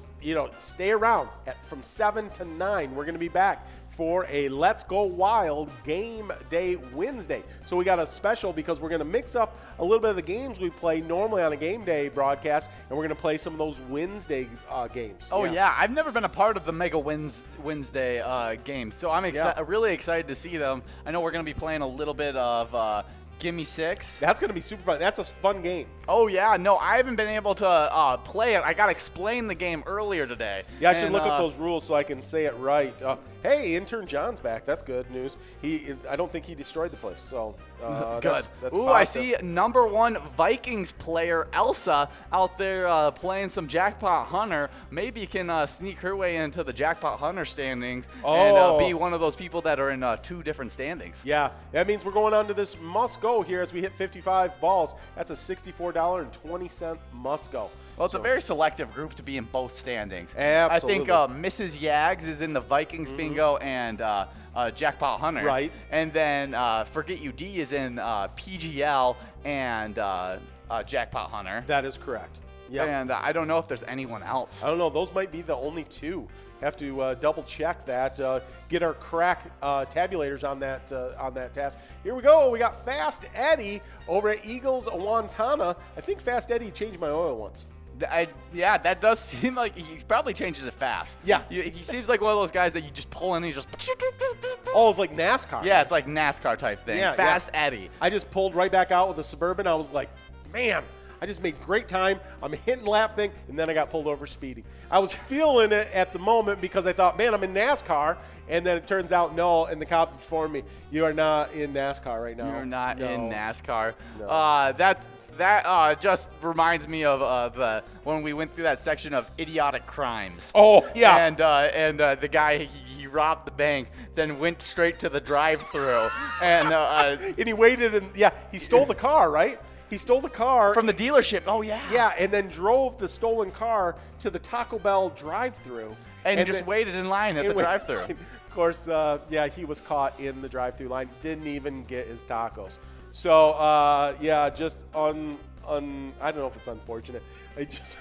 stay around from 7 to 9. We're going to be back for a Let's Go Wild Game Day Wednesday. So we got a special because we're going to mix up a little bit of the games we play normally on a game day broadcast, and we're going to play some of those Wednesday games. Oh, yeah. I've never been a part of the Mega Wednesday games, so I'm really excited to see them. I know we're going to be playing a little bit of Gimme 6. That's going to be super fun. That's a fun game. Oh, yeah. No, I haven't been able to play it. I got to explain the game earlier today. Yeah, I should look up those rules so I can say it right. Hey, intern John's back. That's good news. I don't think he destroyed the place. So good. That's Ooh, positive. I see number 1 Vikings player Elsa out there playing some Jackpot Hunter. Maybe can sneak her way into the Jackpot Hunter standings and be one of those people that are in 2 different standings. Yeah, that means we're going on to this must-go here as we hit 55 balls. That's a $64.20 must-go. Well, it's a very selective group to be in both standings. Absolutely. I think MrYags is in the Vikings bingo and Jackpot Hunter. Right. And then Forget You D is in PGL and Jackpot Hunter. That is correct. Yeah. And I don't know if there's anyone else. I don't know. Those might be the only 2. Have to double check that. Get our crack tabulators on that task. Here we go. We got Fast Eddie over at Eagles Wantana. I think Fast Eddie changed my oil once. Yeah, that does seem like he probably changes it fast. Yeah. He seems like one of those guys that you just pull in and he just... Oh, it's like NASCAR. Yeah, it's like NASCAR type thing. Yeah, Fast Eddie. I just pulled right back out with the Suburban. I was like, man, I just made great time. I'm hitting lap thing, and then I got pulled over speeding. I was feeling it at the moment because I thought, man, I'm in NASCAR. And then it turns out, no, and the cop informed me, you are not in NASCAR right now. You're not in NASCAR. No. That just reminds me of when we went through that section of idiotic crimes. Oh, yeah. And the guy, he robbed the bank, then went straight to the drive-thru. and he waited, and, he stole the car, right? He stole the car. From the dealership. Oh, yeah. Yeah, and then drove the stolen car to the Taco Bell drive-thru. And just waited in line at the drive-thru. Of course, he was caught in the drive-thru line. Didn't even get his tacos. So, just I don't know if it's unfortunate. I just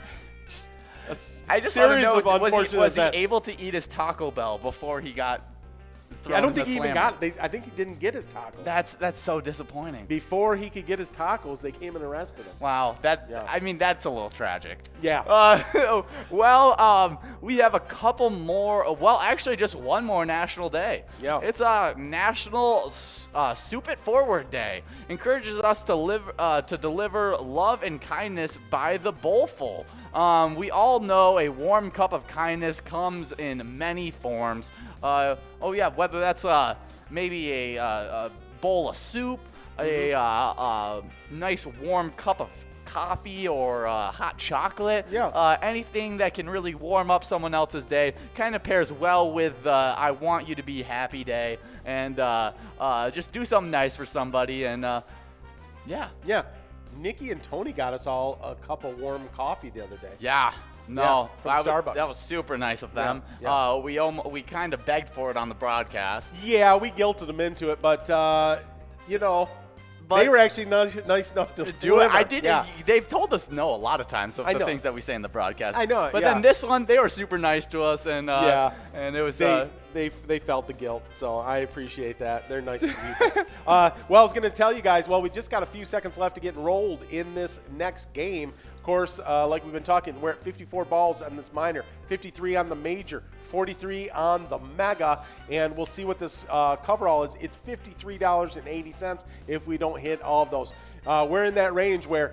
series of unfortunate was he events. able to eat his Taco Bell before he got thrown I don't think in he the even slammer? got it. I think he didn't get his tacos. That's so disappointing. Before he could get his tacos, they came and arrested him. Wow, I mean, that's a little tragic. Yeah. We have a couple more. Well, actually, just one more national day. Yeah. It's a National Soup It Forward Day. Encourages us to deliver love and kindness by the bowlful. We all know a warm cup of kindness comes in many forms. Whether that's maybe a bowl of soup, a nice warm cup of coffee or hot chocolate. Yeah. Anything that can really warm up someone else's day kind of pairs well with I want you to be happy day. And just do something nice for somebody. And yeah. Nikki and Tony got us all a cup of warm coffee the other day. Yeah. No, from Starbucks. That was super nice of them. Yeah. We kind of begged for it on the broadcast. Yeah, we guilted them into it, but they were actually nice enough to do it. I did. didn't. They've told us no a lot of times of the things that we say in the broadcast. I know. But then this one, they were super nice to us, and and it was they felt the guilt, so I appreciate that. They're nice people. Well, I was going to tell you guys. Well, we just got a few seconds left to get enrolled in this next game. Of course, like we've been talking, we're at 54 balls on this minor, 53 on the major, 43 on the mega, and we'll see what this coverall is. It's $53.80 if we don't hit all of those. We're in that range where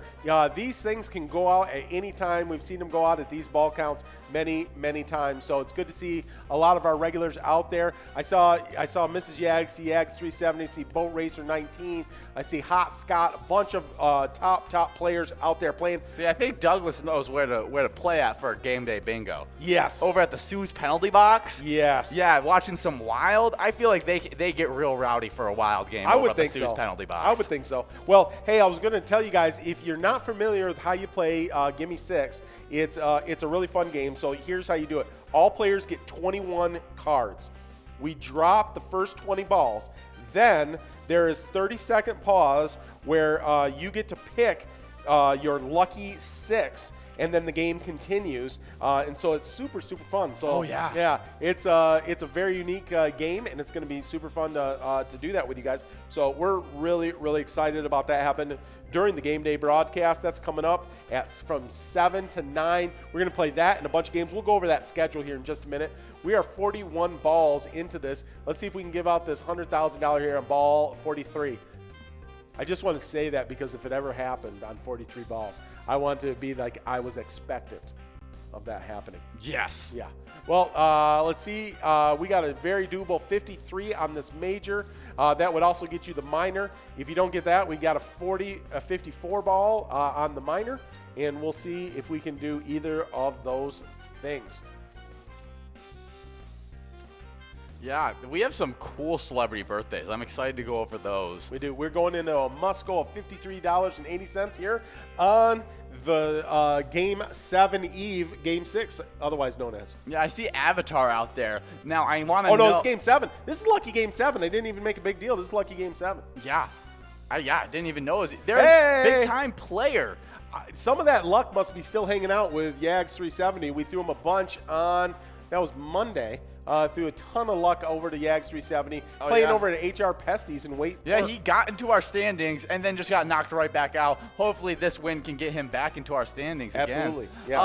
these things can go out at any time. We've seen them go out at these ball counts many, many times. So it's good to see a lot of our regulars out there. I saw Mrs. Yags, see Yags 370, see Boat Racer 19. I see Hot Scott, a bunch of top players out there playing. See, I think Douglas knows where to play at for game day bingo. Yes. Over at the Sue's penalty box. Yes. Yeah, watching some wild. I feel like they get real rowdy for a wild game. I over would at think the Sue's so. penalty box. I would think so. Well, hey, I was going to tell you guys, if you're not familiar with how you play Gimme 6, it's a really fun game. So here's how you do it. All players get 21 cards. We drop the first 20 balls. Then there is 30-second pause where you get to pick your lucky 6, and then the game continues. And so it's super fun. So yeah, it's a very unique game, and it's going to be super fun to do that with you guys. So we're really excited about that happening during the game day broadcast. That's coming up from 7 to 9. We're going to play that and a bunch of games. We'll go over that schedule here in just a minute. We are 41 balls into this. Let's see if we can give out this $100,000 here on ball 43. I just want to say that because if it ever happened on 43 balls, I want to be like I was expectant of that happening. Yes. Yeah. Well, let's see. We got a very doable 53 on this major. That would also get you the minor. If you don't get that, we got a 54 ball on the minor, and we'll see if we can do either of those things. Yeah, we have some cool celebrity birthdays. I'm excited to go over those. We do. We're going into a must-go of $53.80 here on the Game 7 Eve, Game 6, otherwise known as. Yeah, I see Avatar out there. Now, I want to know. Oh, no, it's Game 7. This is Lucky Game 7. They didn't even make a big deal. This is Lucky Game 7. Yeah. I didn't even know. There's a big-time player. Some of that luck must be still hanging out with Yags 370. We threw him a bunch on, that was Monday. Threw a ton of luck over to Yags 370, playing over at HR Pesties in Wait. Yeah, he got into our standings and then just got knocked right back out. Hopefully this win can get him back into our standings again. Absolutely, yeah.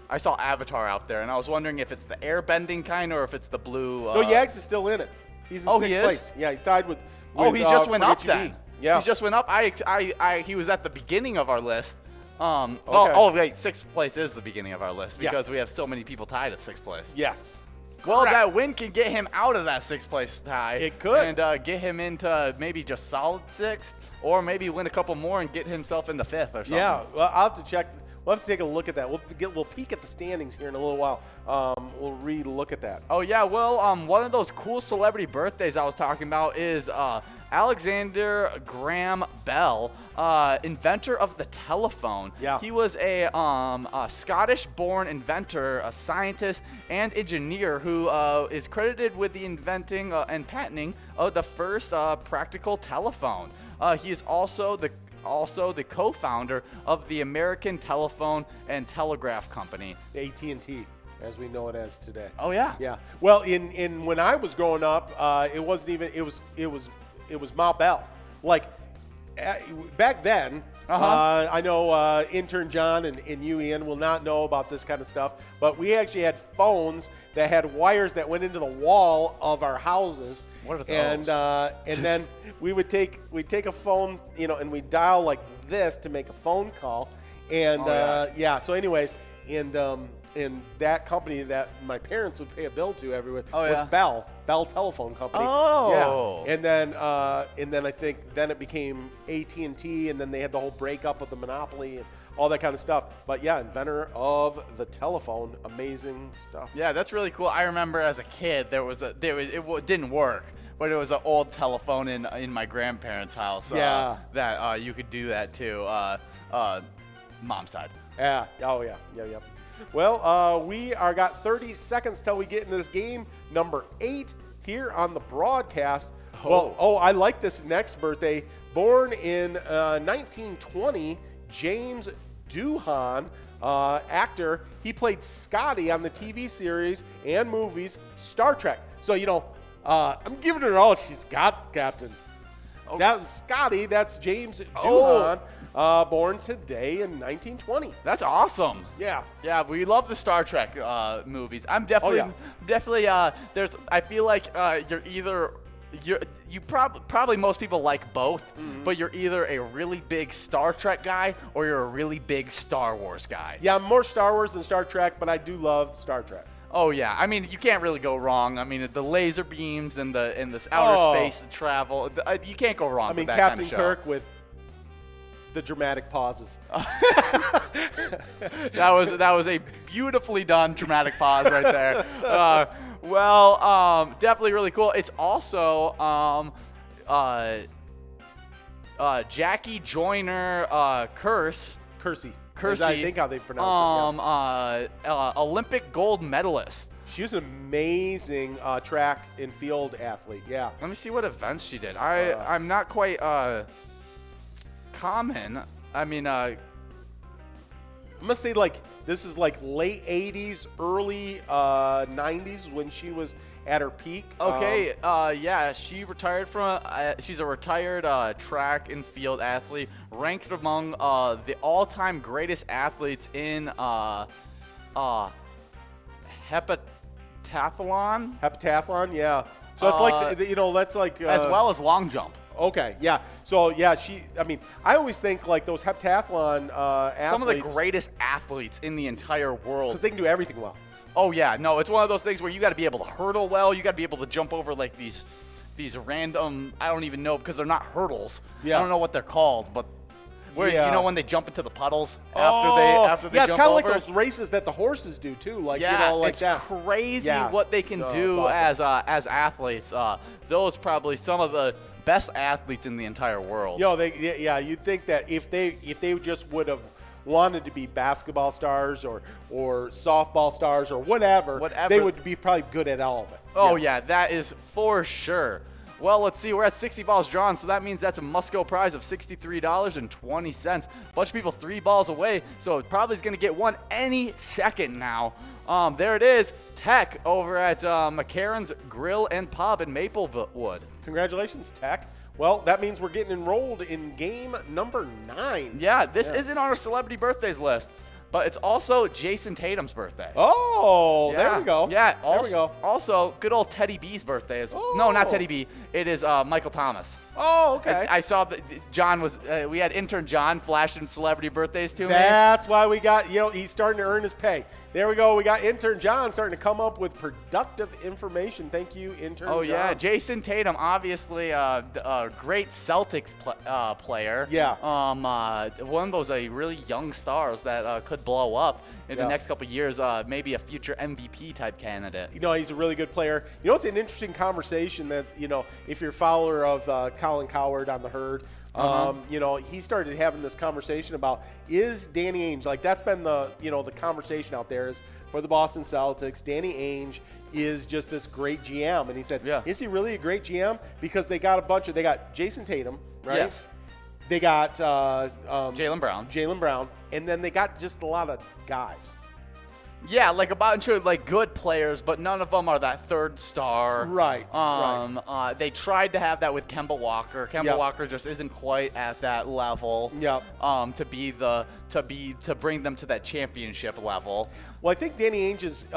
I saw Avatar out there, and I was wondering if it's the airbending kind or if it's the blue. No, Yags is still in it. He's in sixth place. Yeah, he's tied with he just went up then. Yeah. He just went up. He was at the beginning of our list. Okay. Oh wait, sixth place is the beginning of our list because we have so many people tied at sixth place. Yes. Well, that win can get him out of that sixth place tie. It could. And get him into maybe just solid sixth, or maybe win a couple more and get himself into fifth or something. Yeah, well, I'll have to check. We'll have to take a look at that. We'll peek at the standings here in a little while. We'll re-look at that. Oh yeah, well, one of those cool celebrity birthdays I was talking about is Alexander Graham Bell, inventor of the telephone. Yeah. He was a Scottish-born inventor, a scientist, and engineer who is credited with the inventing and patenting of the first practical telephone. He is also the co-founder of the American Telephone and Telegraph Company, AT&T, as we know it as today. Oh yeah. Yeah. Well, in when I was growing up, it wasn't even. It was Ma Bell. Like back then. I know intern John and you, Ian, will not know about this kind of stuff, but we actually had phones that had wires that went into the wall of our houses. What are those? And then we'd take a phone, and we'd dial like this to make a phone call. And so anyways, and that company that my parents would pay a bill to every week was Bell Telephone Company. Oh. Yeah. And then I think then it became AT&T, and then they had the whole breakup of the monopoly and all that kind of stuff. But yeah, inventor of the telephone, amazing stuff. Yeah, that's really cool. I remember as a kid it didn't work, but it was an old telephone in my grandparents' house. That you could do that too. Mom's side. Yeah. Oh yeah. Yeah. Well, we got 30 seconds till we get into this game number 8 here on the broadcast. I like this next birthday. Born in 1920, James Doohan, actor. He played Scotty on the TV series and movies Star Trek. So, I'm giving her all she's got, Captain. That was Scotty. That's James Doohan. born today in 1920. That's awesome. Yeah. Yeah, we love the Star Trek movies. I'm definitely, there's. I feel like you're either probably most people like both, but you're either a really big Star Trek guy or you're a really big Star Wars guy. Yeah, I'm more Star Wars than Star Trek, but I do love Star Trek. Oh yeah, I mean you can't really go wrong. I mean the laser beams and this outer space travel, you can't go wrong. I mean with that Captain kind of show. Kirk with the dramatic pauses. that was a beautifully done dramatic pause right there. Definitely really cool. It's also Jackie Joyner Kersey. Kersey, I think how they pronounce it. Olympic gold medalist. She was an amazing track and field athlete. Yeah. Let me see what events she did. I'm not quite common. I mean, I'm gonna say like this is like late 80s, early 90s when she was at her peak. Okay. Yeah, she retired from. She's a retired track and field athlete, ranked among the all-time greatest athletes in heptathlon. Heptathlon, yeah. So it's like that's like as well as long jump. Okay, yeah. So yeah, I always think like those heptathlon athletes. Some of the greatest athletes in the entire world. Because they can do everything well. Oh yeah, no, it's one of those things where you got to be able to hurdle well. You got to be able to jump over like these random. I don't even know because they're not hurdles. Yeah. I don't know what they're called, but where you know when they jump into the puddles after they jump over. Yeah, it's kind of like those races that the horses do too. Like like it's that. Crazy what they can do awesome. as athletes. Those probably some of the best athletes in the entire world. You'd think that if they just would have wanted to be basketball stars or softball stars or whatever, they would be probably good at all of it. Oh yeah, that is for sure. Well, let's see. We're at 60 balls drawn, so that means that's a must-go prize of $63.20. Bunch of people 3 balls away, so it probably is going to get one any second now. There it is, Tech over at McCarran's Grill and Pub in Maplewood. Congratulations, Tech. Well, that means we're getting enrolled in game number 9. Yeah, this isn't on our celebrity birthdays list, but it's also Jason Tatum's birthday. Oh, there we go. Yeah, there we go. Also, good old Teddy B's birthday is. No, not Teddy B. It is Michael Thomas. Oh, okay. I saw that John was. We had intern John flashing celebrity birthdays to me. That's why we got. He's starting to earn his pay. There we go. We got intern John starting to come up with productive information. Thank you, intern John. Oh yeah, Jason Tatum, obviously a great Celtics player. Yeah. One of those really young stars that could blow up in the next couple of years. Maybe a future MVP type candidate. He's a really good player. It's an interesting conversation that if you're a follower of Colin Cowherd on the Herd. He started having this conversation about is Danny Ainge, like that's been the conversation out there is for the Boston Celtics, Danny Ainge is just this great GM. And he said, is he really a great GM? Because they got they got Jason Tatum, right? Yes. They got Jaylen Brown. And then they got just a lot of guys. Yeah, like a bunch of like good players, but none of them are that third star. Right. They tried to have that with Kemba Walker. Kemba Walker just isn't quite at that level. Yep. To bring them to that championship level. Well, I think Danny Ainge is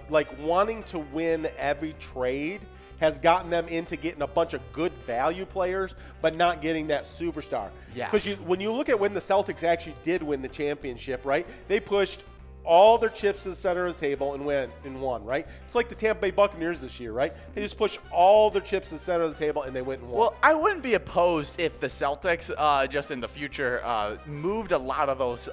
like wanting to win every trade has gotten them into getting a bunch of good value players, but not getting that superstar. Yeah. Because when you look at when the Celtics actually did win the championship, right? They pushed all their chips to the center of the table and won, right? It's like the Tampa Bay Buccaneers this year, right? They just pushed all their chips to the center of the table and they went and won. Well, I wouldn't be opposed if the Celtics, just in the future, moved a lot of those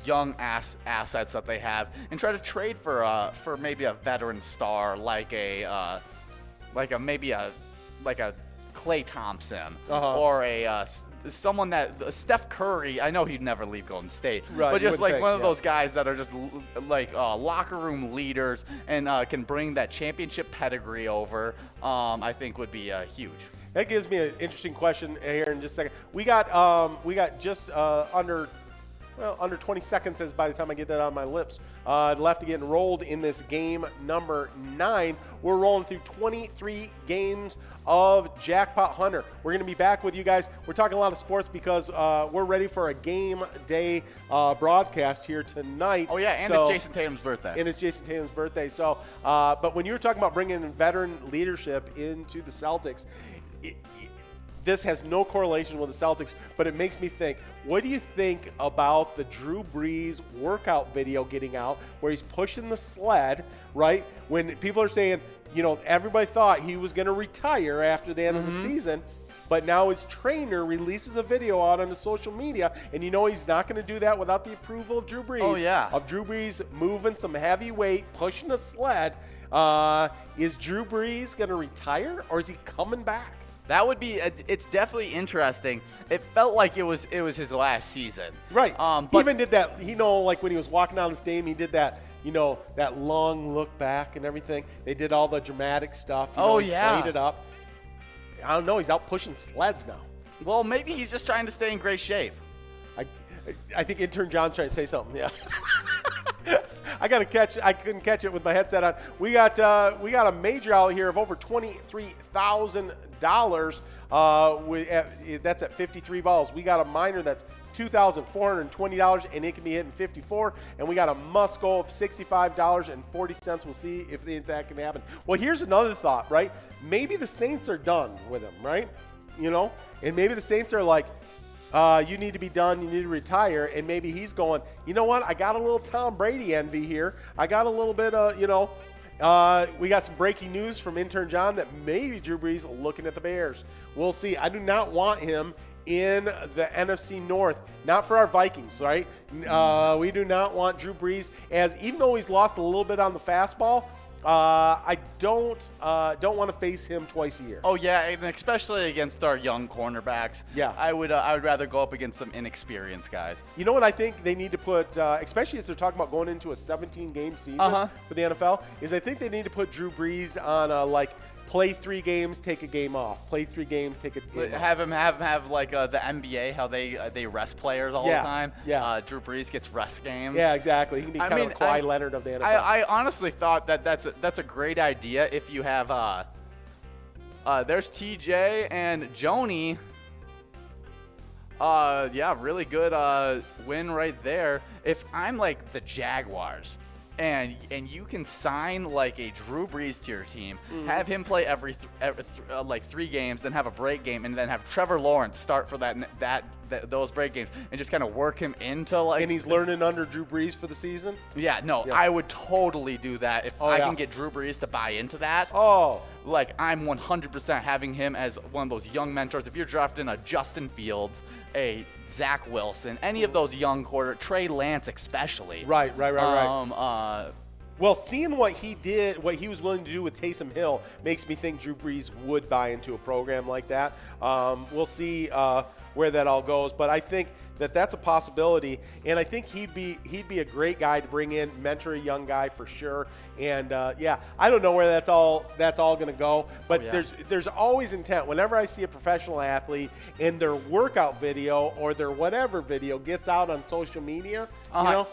young assets that they have and try to trade for maybe a veteran star like a Klay Thompson or someone that Steph Curry. I know he'd never leave Golden State, right, but just like one of those guys that are just like locker room leaders and can bring that championship pedigree over. I think would be huge. That gives me an interesting question here in just a second. We got just under well, under 20 seconds as by the time I get that on my lips, left to get enrolled in this game number 9. We're rolling through 23 games of Jackpot Hunter. We're going to be back with you guys. We're talking a lot of sports because we're ready for a game day broadcast here tonight. Oh, yeah, and it's Jason Tatum's birthday. And it's Jason Tatum's birthday. So, but when you were talking about bringing veteran leadership into the Celtics, this has no correlation with the Celtics, but it makes me think, what do you think about the Drew Brees workout video getting out where he's pushing the sled, right? When people are saying, you know, everybody thought he was going to retire after the end of the season, but now his trainer releases a video out on the social media, and you know he's not going to do that without the approval of Drew Brees. Oh, yeah. Of Drew Brees moving some heavy weight, pushing a sled. Is Drew Brees going to retire, or is he coming back? That would be. It's definitely interesting. It felt like it was his last season. Right. But he even did that. You know, like when he was walking down the stadium, he did that. You know, that long look back and everything. They did all the dramatic stuff. You know, he played it up. I don't know. He's out pushing sleds now. Well, maybe he's just trying to stay in great shape. I think intern John's trying to say something. Yeah. I couldn't catch it with my headset on. We got a major out here of over $23,000. That's at 53 balls. We got a minor that's $2,420, and it can be hitting 54. And we got a must go of $65.40. We'll see if that can happen. Well, here's another thought, right? Maybe the Saints are done with him, right? You know, and maybe the Saints are like, you need to be done. You need to retire. And maybe he's going, you know what? I got a little Tom Brady envy here. I got a little bit of, we got some breaking news from intern John that maybe Drew Brees looking at the Bears. We'll see. I do not want him in the NFC North. Not for our Vikings, right? We do not want Drew Brees, as even though he's lost a little bit on the fastball, I don't want to face him twice a year. Oh yeah, and especially against our young cornerbacks. Yeah, I would rather go up against some inexperienced guys. You know what I think they need to put, especially as they're talking about going into a 17-game season for the NFL, is I think they need to put Drew Brees on play 3 games, take a game off. Play 3 games, take a game off. Have him have like the NBA, how they rest players all the time. Yeah. Drew Brees gets rest games. Yeah, exactly. He can be kind of a Kawhi Leonard of the NFL. I honestly thought that's a great idea if you have there's TJ and Joni. Yeah, really good win right there. If I'm like the Jaguars, and you can sign like a Drew Brees to your team, have him play every 3 games, then have a break game, and then have Trevor Lawrence start for those break games, and just kind of work him into like. And he's learning under Drew Brees for the season. Yeah, no, yeah. I would totally do that if I can get Drew Brees to buy into that. Oh, like I'm 100% having him as one of those young mentors. If you're drafting a Justin Fields, a Zach Wilson, any of those young Trey Lance especially. Right. Well, seeing what he did, what he was willing to do with Taysom Hill, makes me think Drew Brees would buy into a program like that. We'll see where that all goes, but I think that's a possibility, and I think he'd be a great guy to bring in, mentor a young guy for sure. And I don't know where that's all going to go, but there's always intent. Whenever I see a professional athlete and their workout video or their whatever video gets out on social media,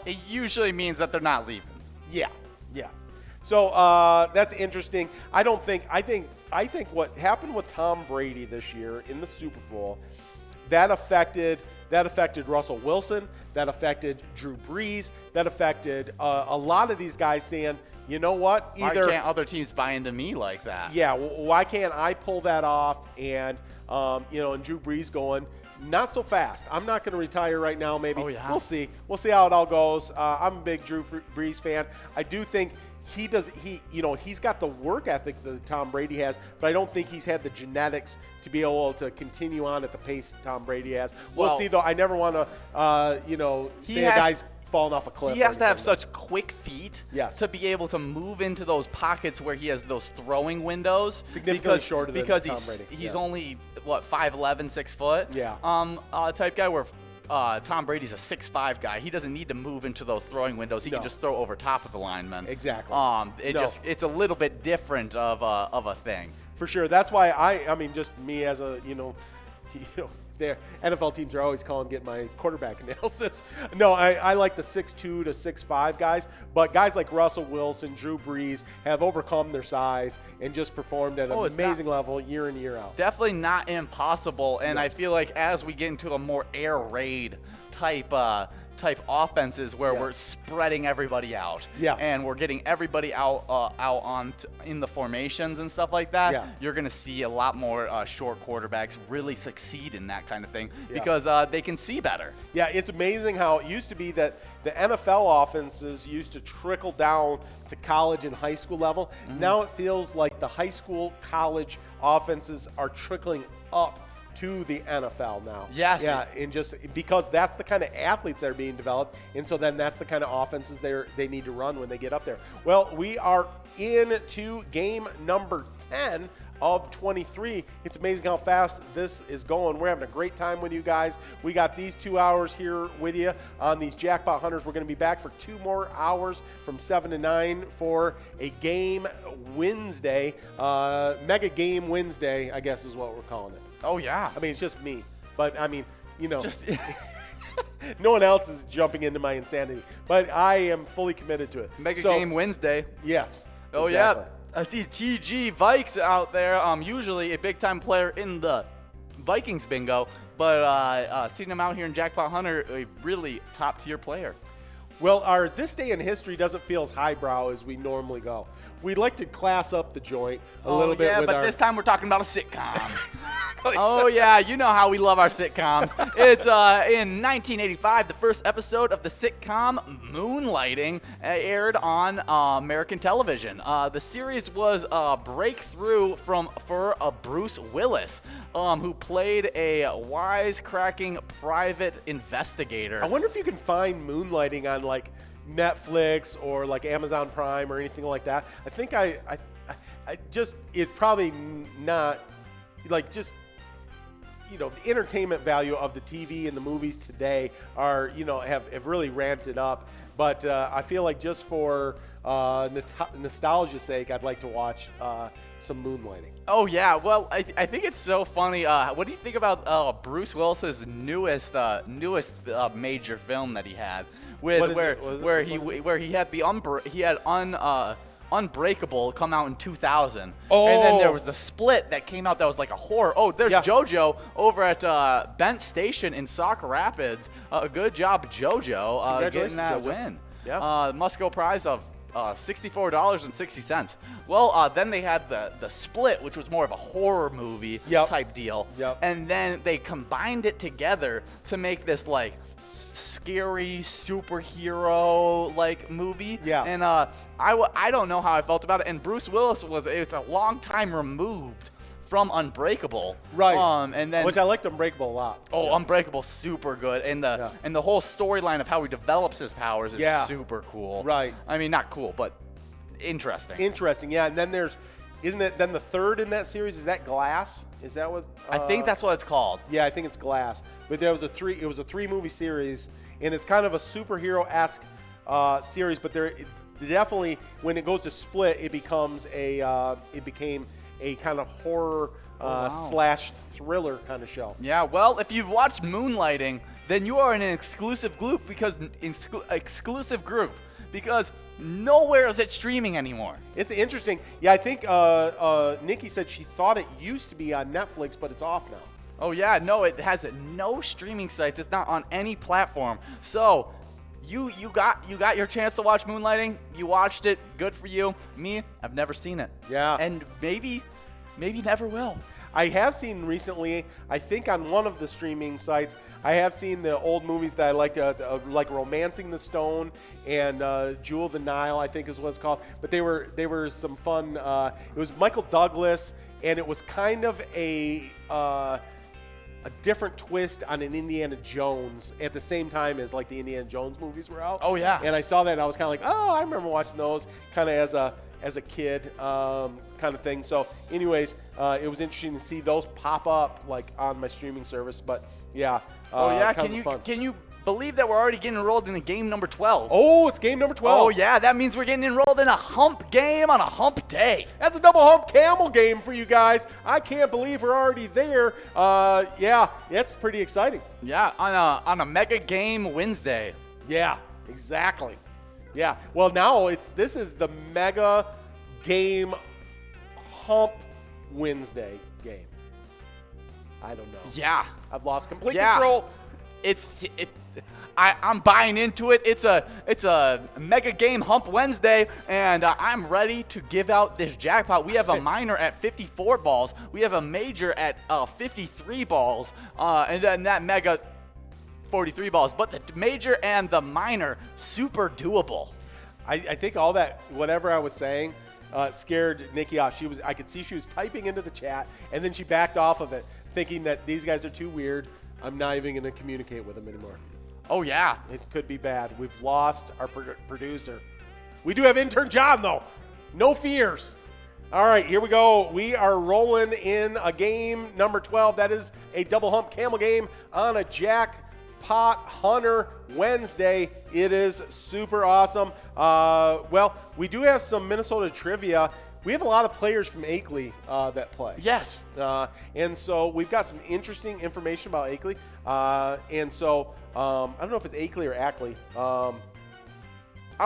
it usually means that they're not leaving. Yeah. So that's interesting. I think what happened with Tom Brady this year in the Super Bowl, that affected Russell Wilson, that affected Drew Brees, that affected a lot of these guys saying, you know what? Why can't other teams buy into me like that? Yeah, why can't I pull that off? And and Drew Brees going, not so fast. I'm not going to retire right now. Maybe we'll see. We'll see how it all goes. I'm a big Drew Brees fan. I do think he's got the work ethic that Tom Brady has, but I don't think he's had the genetics to be able to continue on at the pace Tom Brady has. We'll see, though. I never want to, say a guy's falling off a cliff. He has to have such quick feet to be able to move into those pockets where he has those throwing windows. Significantly shorter than Tom Brady. He's only, 5'11", 6 foot? Yeah. Type guy where Tom Brady's a 6'5" guy. He doesn't need to move into those throwing windows. He can just throw over top of the lineman. Exactly. It's a little bit different of a thing. For sure. That's why I mean, just me as a, their NFL teams are always calling getting my quarterback analysis. No, I like the 6'2 to 6'5 guys, but guys like Russell Wilson, Drew Brees have overcome their size and just performed at an amazing level year in, year out. Definitely not impossible, and I feel like as we get into a more air raid type offenses where we're spreading everybody out, and we're getting everybody out in the formations and stuff like that, you're going to see a lot more short quarterbacks really succeed in that kind of thing because they can see better. Yeah, it's amazing how it used to be that the NFL offenses used to trickle down to college and high school level. Now it feels like the high school, college offenses are trickling up to the NFL now. Yes. Yeah, and just because that's the kind of athletes that are being developed, and so then that's the kind of offenses they need to run when they get up there. Well, we are into game number 10 of 23. It's amazing how fast this is going. We're having a great time with you guys. We got these 2 hours here with you on these Jackpot Hunters. We're going to be back for 2 more hours from 7 to 9 for a Game Wednesday. Mega Game Wednesday, I guess is what we're calling it. Oh, yeah. I mean, it's just me. But, I mean, you know, no one else is jumping into my insanity. But I am fully committed to it. Mega Game Wednesday. Yes. Oh, exactly. Yeah. I see TG Vikes out there. Usually a big-time player in the Vikings bingo. But seeing him out here in Jackpot Hunter, a really top-tier player. Well, our This Day in History doesn't feel as highbrow as we normally go. We'd like to class up the joint a little bit. Yeah, with but our... this time we're talking about a sitcom. Oh, yeah, you know how we love our sitcoms. It's in 1985, the first episode of the sitcom Moonlighting aired on American television. The series was a breakthrough for Bruce Willis, who played a wisecracking private investigator. I wonder if you can find Moonlighting on, like, Netflix or like Amazon Prime or anything like that. I think I just, it's probably not, like, just, you know, the entertainment value of the TV and the movies today are, you know, have really ramped it up. But I feel like just for nostalgia's sake, I'd like to watch some Moonlighting. Oh, yeah. Well, I think it's so funny. What do you think about Bruce Willis's newest major film that he had? Where he had Unbreakable come out in 2000. Oh. And then there was the Split that came out that was like a horror. Oh, there's JoJo over at Bent Station in Sauk Rapids. Good job, JoJo, getting that win. Yeah. Must-go prize of $64.60. Well, then they had the Split, which was more of a horror movie type deal. And then they combined it together to make this like scary superhero like movie. Yeah. And I don't know how I felt about it. And Bruce Willis it's a long time removed from Unbreakable. Right. And then which I liked Unbreakable a lot. Oh, Unbreakable, super good. And the whole storyline of how he develops his powers is super cool. Right. I mean, not cool, but interesting. Interesting, yeah. And then isn't it then the third in that series? Is that Glass? Is that what? I think that's what it's called. Yeah, I think it's Glass. But it was a 3-movie series, and it's kind of a superhero-esque series. But definitely, when it goes to Split, it became a kind of horror slash thriller kind of show. Yeah, well, if you've watched Moonlighting, then you are in an exclusive group because nowhere is it streaming anymore. It's interesting. Yeah, I think Nikki said she thought it used to be on Netflix, but it's off now. Oh yeah, no, it has no streaming sites. It's not on any platform. So you got your chance to watch Moonlighting. You watched it. Good for you. Me, I've never seen it. Yeah. And maybe never will. I have seen recently, I think on one of the streaming sites, I have seen the old movies that I liked, like Romancing the Stone and Jewel of the Nile, I think is what it's called. But they were some fun. It was Michael Douglas, and it was kind of a different twist on an Indiana Jones at the same time as like the Indiana Jones movies were out. Oh yeah. And I saw that and I was kind of like, oh, I remember watching those kind of as a kid kind of thing. So anyways, it was interesting to see those pop up like on my streaming service. But yeah. Oh yeah. Can you believe that we're already getting enrolled in game number 12. Oh, it's game number 12. Oh, yeah, that means we're getting enrolled in a hump game on a hump day. That's a double hump camel game for you guys. I can't believe we're already there. Yeah, that's pretty exciting. Yeah, on a mega game Wednesday. Yeah, exactly. Yeah. Well, now this is the mega game hump Wednesday game. I don't know. Yeah. I've lost complete control. I'm buying into it. It's a mega game hump Wednesday, and I'm ready to give out this jackpot. We have a minor at 54 balls. We have a major at 53 balls, and then that mega 43 balls. But the major and the minor, super doable. I think all that, whatever I was saying, scared Nikki off. I could see she was typing into the chat, and then she backed off of it, thinking that these guys are too weird. I'm not even going to communicate with them anymore. Oh, yeah. It could be bad. We've lost our producer. We do have intern John, though. No fears. All right, here we go. We are rolling in a game number 12. That is a double hump camel game on a Jackpot Hunter Wednesday. It is super awesome. Well, we do have some Minnesota trivia. We have a lot of players from Akeley that play. Yes. And so we've got some interesting information about Akeley. And so I don't know if it's Akeley or Ackley. I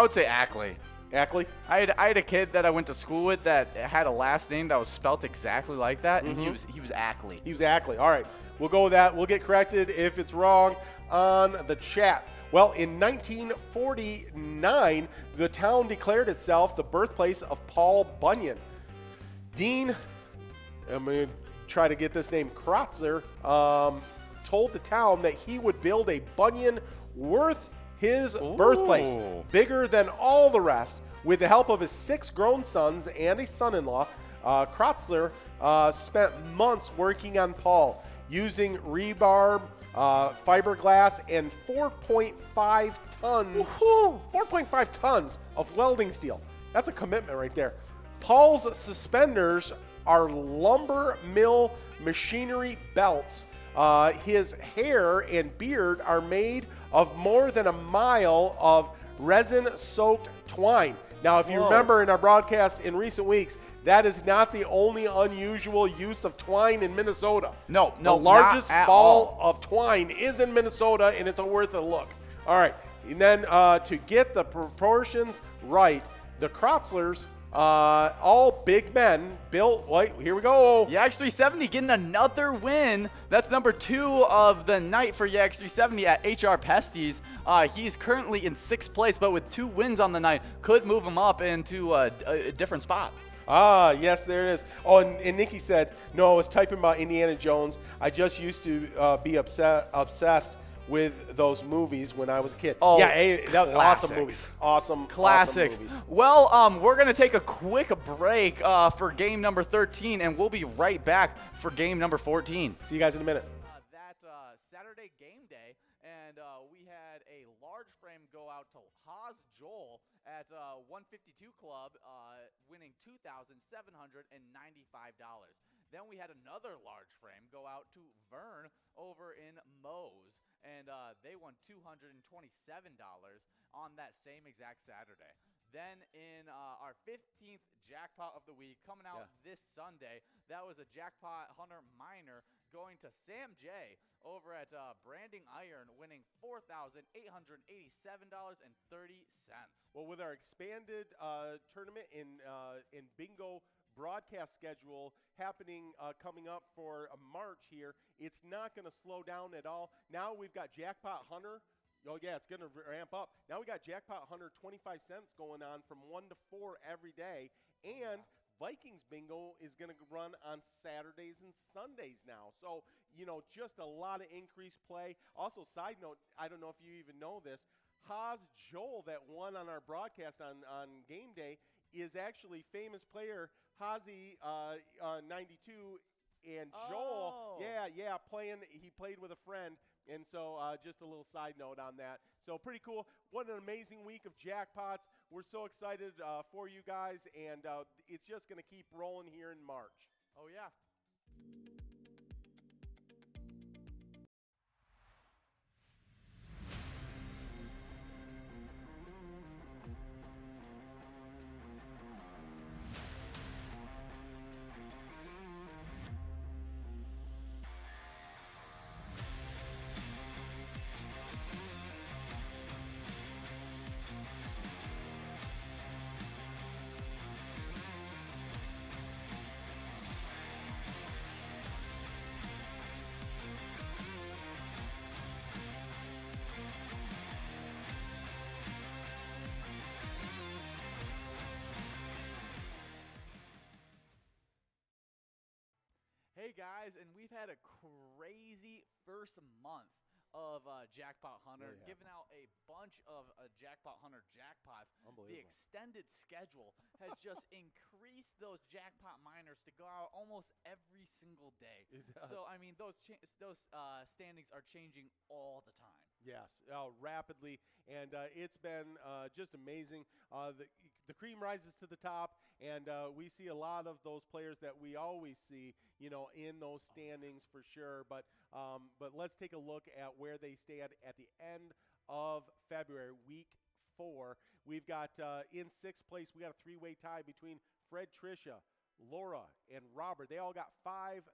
would say Ackley. Ackley? I had a kid that I went to school with that had a last name that was spelt exactly like that, and he was Ackley. He was Ackley. All right. We'll go with that. We'll get corrected if it's wrong on the chat. Well, in 1949, the town declared itself the birthplace of Paul Bunyan. Dean, I'm going to try to get this name, Kreutzer, told the town that he would build a Bunyan worth his birthplace, bigger than all the rest. With the help of his 6 grown sons and a son-in-law, Kreutzer spent months working on Paul, using rebarb, fiberglass, and 4.5 tons of welding steel. That's a commitment right there. Paul's suspenders are lumber mill machinery belts. His hair and beard are made of more than a mile of resin-soaked twine. Now, if you remember in our broadcasts in recent weeks, that is not the only unusual use of twine in Minnesota. No, the largest ball of twine is in Minnesota, and it's worth a look. All right, and then to get the proportions right, the Kreutzers, all big men, built. Wait, here we go. Yags 370 getting another win. That's number 2 of the night for Yags 370 at HR Pesties. He's currently in 6th place, but with 2 wins on the night, could move him up into a different spot. Ah, yes, there it is. Oh, and Nikki said, no, I was typing about Indiana Jones. I just used to be obsessed with those movies when I was a kid. Oh, yeah, that was awesome movies. Awesome classics. Awesome movies. Well, we're going to take a quick break for game number 13, and we'll be right back for game number 14. See you guys in a minute. That Saturday game day, and we had a large frame go out to Haas Joel at 152 Club, winning $2,795. Then we had another large frame go out to Vern over in Moe's, and they won $227 on that same exact Saturday. Then in our 15th jackpot of the week, coming out this Sunday, that was a Jackpot Hunter Minor going to Sam J over at Branding Iron, winning $4,887.30. Well, with our expanded tournament in bingo broadcast schedule happening coming up for March here, it's not going to slow down at all. Now we've got Jackpot Hunter. Oh, yeah, it's going to ramp up. Now we got Jackpot Hunter 25 cents going on from 1 to 4 every day. And Vikings bingo is going to run on Saturdays and Sundays now. So, just a lot of increased play. Also, side note, I don't know if you even know this, Haas Joel that won on our broadcast on game day is actually famous player Hazy 92 and Joel. Yeah, he played with a friend. And so just a little side note on that. So pretty cool. What an amazing week of jackpots. We're so excited for you guys, and it's just going to keep rolling here in March. Oh, yeah. Hey guys, and we've had a crazy first month of Jackpot Hunter, Really have. giving out a bunch of Jackpot Hunter jackpots. The Unbelievable. extended schedule has just increased those jackpot miners to go out almost every single day. It does. So I mean, those standings are changing all the time. Yes, rapidly, and it's been just amazing. The cream rises to the top, and we see a lot of those players that we always see, in those standings for sure. But let's take a look at where they stand at the end of February, week 4. We've got in 6th place, we got a 3-way tie between Fred, Tricia, Laura, and Robert. They all got 5,000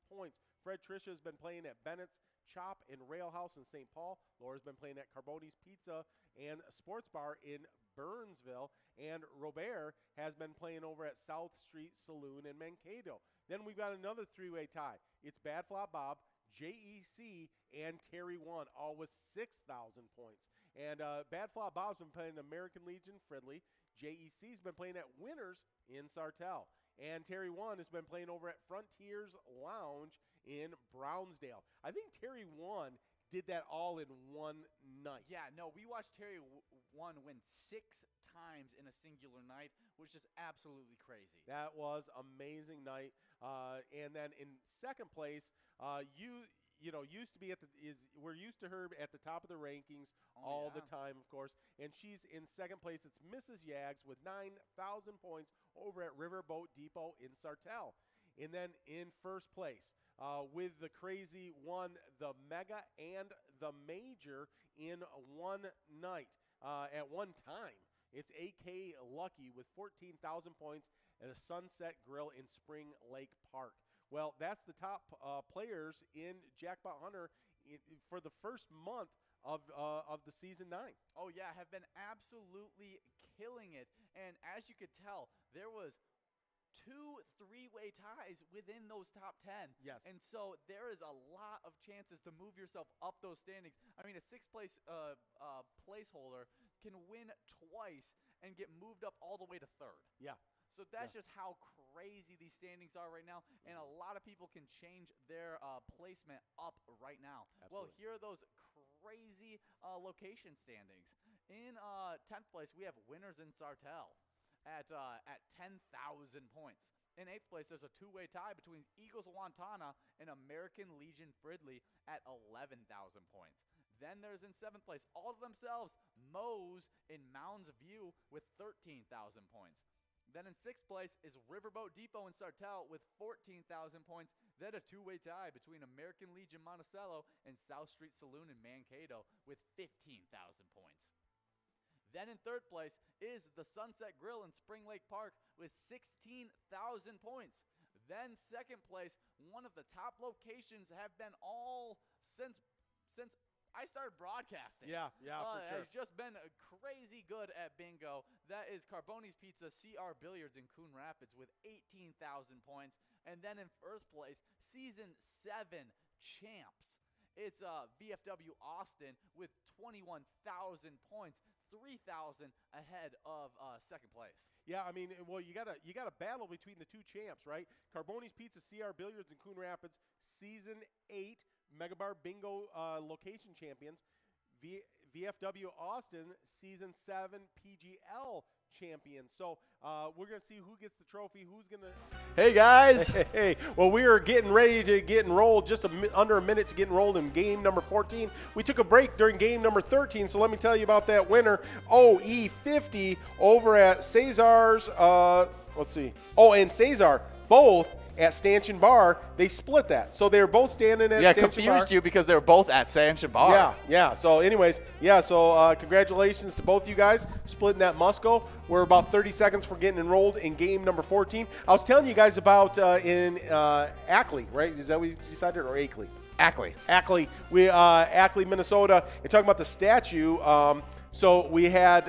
points. Fred Tricia has been playing at Bennett's Chop and Rail House in St. Paul. Laura's been playing at Carboni's Pizza and Sports Bar in Burnsville. And Robert has been playing over at South Street Saloon in Mankato. Then we've got another 3-way tie. It's Bad Flop Bob, JEC, and Terry 1, all with 6,000 points. And Bad Flop Bob's been playing American Legion Fridley. JEC's been playing at Winners in Sartell. And Terry 1 has been playing over at Frontiers Lounge in Brownsdale. I think Terry 1 did that all in one night. Yeah, no, we watched Terry 1 win 6 times in a singular night, which is absolutely crazy. That was amazing night. And then in 2nd place, used to be we're used to her at the top of the rankings all the time, of course. And she's in 2nd place. It's MrYags with 9,000 points over at Riverboat Depot in Sartell. And then in 1st place, with the crazy one, the Mega and the Major in one night, at one time. It's AK Lucky with 14,000 points at a Sunset Grill in Spring Lake Park. Well, that's the top players in Jackpot Hunter for the first month of the season 9. Oh yeah, have been absolutely killing it. And as you could tell, there was 2 3-way ties within those top 10. Yes. And so there is a lot of chances to move yourself up those standings. I mean, a 6th place placeholder can win twice and get moved up all the way to 3rd. Yeah. So that's just how crazy these standings are right now, and a lot of people can change their placement up right now. Absolutely. Well, here are those crazy location standings. In 10th place, we have Winners in Sartell at 10,000 points. In 8th place, there's a 2-way tie between Eagles of Wantana and American Legion Fridley at 11,000 points. Then there's in 7th place, all to themselves, Moe's in Mounds View with 13,000 points. Then in 6th place is Riverboat Depot in Sartell with 14,000 points. Then a 2-way tie between American Legion Monticello and South Street Saloon in Mankato with 15,000 points. Then in 3rd place is the Sunset Grill in Spring Lake Park with 16,000 points. Then 2nd place, one of the top locations have been all since I started broadcasting. Yeah, for sure. Has just been crazy good at bingo. That is Carboni's Pizza, CR Billiards in Coon Rapids with 18,000 points. And then in 1st place, Season 7 champs. It's VFW Austin with 21,000 points, 3,000 ahead of 2nd place. Yeah, I mean, well, you got a battle between the 2 champs, right? Carboni's Pizza, CR Billiards in Coon Rapids, Season 8 Megabar Bingo location champions. VFW Austin, Season 7 PGL champions. So we're going to see who gets the trophy, who's going to... Hey, guys. Hey, well, we are getting ready to get enrolled, just under a minute to get enrolled in game number 14. We took a break during game number 13, so let me tell you about that winner, OE50, over at Cesar's, let's see. Oh, and Cesar, both at Stanchion Bar, they split that. So they're both standing at Stanchion Bar. Confused you because they're both at Stanchion Bar. Yeah. So anyways, congratulations to both you guys splitting that Musco. We're about 30 seconds from getting enrolled in game number 14. I was telling you guys about in Ackley, right? Is that what you decided, or Ackley? Ackley, Ackley, Minnesota. And talking about the statue, so we had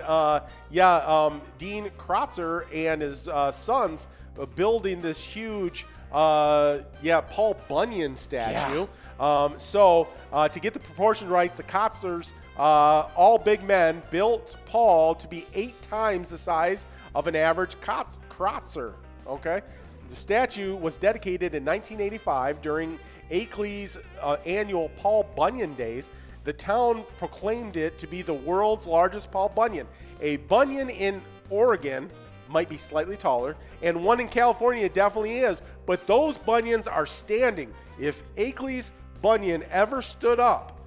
Dean Krotzer and his sons building this huge Paul Bunyan statue. Yeah. To get the proportion right, the Kotzlers, all big men, built Paul to be 8 times the size of an average Krotzer. Okay? The statue was dedicated in 1985 during Akeley's annual Paul Bunyan Days. The town proclaimed it to be the world's largest Paul Bunyan. A Bunyan in Oregon might be slightly taller, and one in California definitely is, but those Bunyans are standing. If Akeley's Bunyan ever stood up,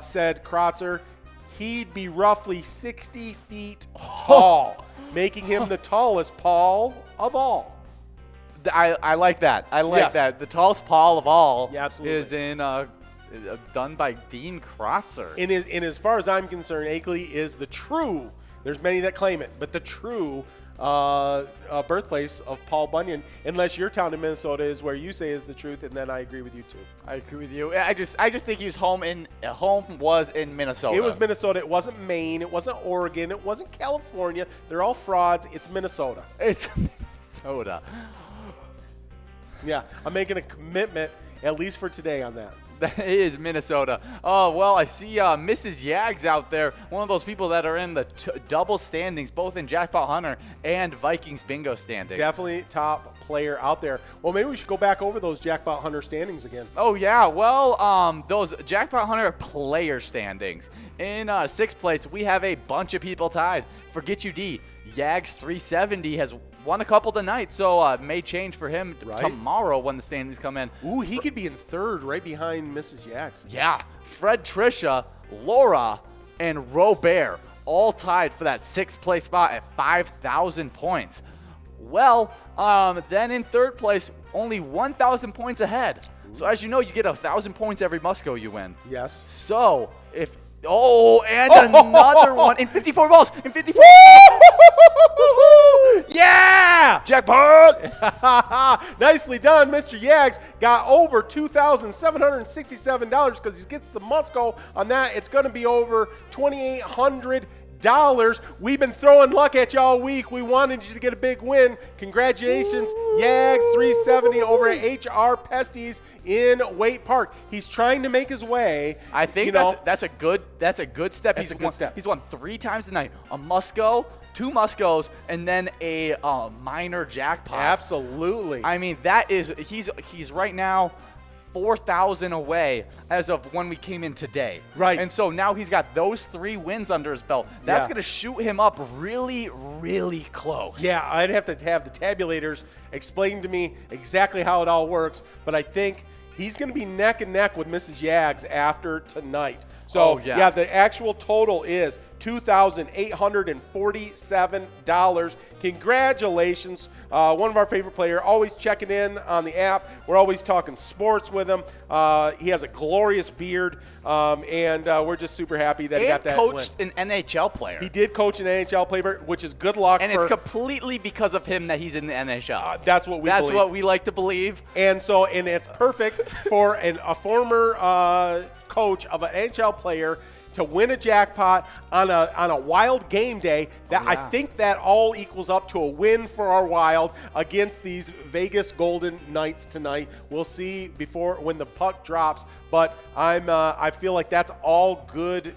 said Krotzer, he'd be roughly 60 feet tall, making him the tallest Paul of all. I like that. I like Yes. that. The tallest Paul of all Yeah, absolutely. is in done by Dean Krotzer. And as far as I'm concerned, Akeley is the true, there's many that claim it, but the true birthplace of Paul Bunyan, unless your town in Minnesota is where you say is the truth, and then I agree with you too. I agree with you. I just think he was home was in Minnesota. It was Minnesota. It wasn't Maine. It wasn't Oregon. It wasn't California. They're all frauds. It's Minnesota. It's Minnesota. Yeah, I'm making a commitment, at least for today, on that. That is Minnesota. Oh, well, I see MrYags out there, one of those people that are in the double standings, both in Jackpot Hunter and Vikings bingo standings. Definitely top player out there. Well, maybe we should go back over those Jackpot Hunter standings again. Oh, yeah. Well, those Jackpot Hunter player standings. In 6th place, we have a bunch of people tied. Forget you, D. Yags 370 has won a couple tonight, so may change for him tomorrow when the standings come in. Ooh, he could be in 3rd right behind MrYags. Yeah. Fred, Trisha, Laura, and Robert all tied for that 6th place spot at 5,000 points. Well, then in 3rd place, only 1,000 points ahead. Ooh. So as you know, you get 1,000 points every Musco you win. Yes. So if another one in 54 balls. In 54. Yeah! Jackpot! Nicely done. MrYags got over $2,767 because he gets the Musco on that. It's going to be over $2,800. We've been throwing luck at you all week. We wanted you to get a big win. Congratulations, Yags 370 over at HR Pesties in Waite Park. He's trying to make his way. I think that's a good step. That's a good step. He's won 3 times tonight. A Musco, 2 Muscos, and then a minor jackpot. Absolutely. I mean, he's right now 4,000 away as of when we came in today. Right. And so now he's got those 3 wins under his belt. That's going to shoot him up really, really close. Yeah, I'd have to have the tabulators explain to me exactly how it all works, but I think he's going to be neck and neck with MrYags after tonight. So, yeah, the actual total is $2,847. Congratulations. One of our favorite players, always checking in on the app. We're always talking sports with him. He has a glorious beard, and we're just super happy that he got that win. And coached an NHL player. He did coach an NHL player, which is good luck. And it's completely because of him that he's in the NHL. That's what we believe. That's what we like to believe. And it's perfect for a former coach of an NHL player to win a jackpot on a Wild game day. I think that all equals up to a win for our Wild against these Vegas Golden Knights tonight. We'll see when the puck drops, but I feel like that's all good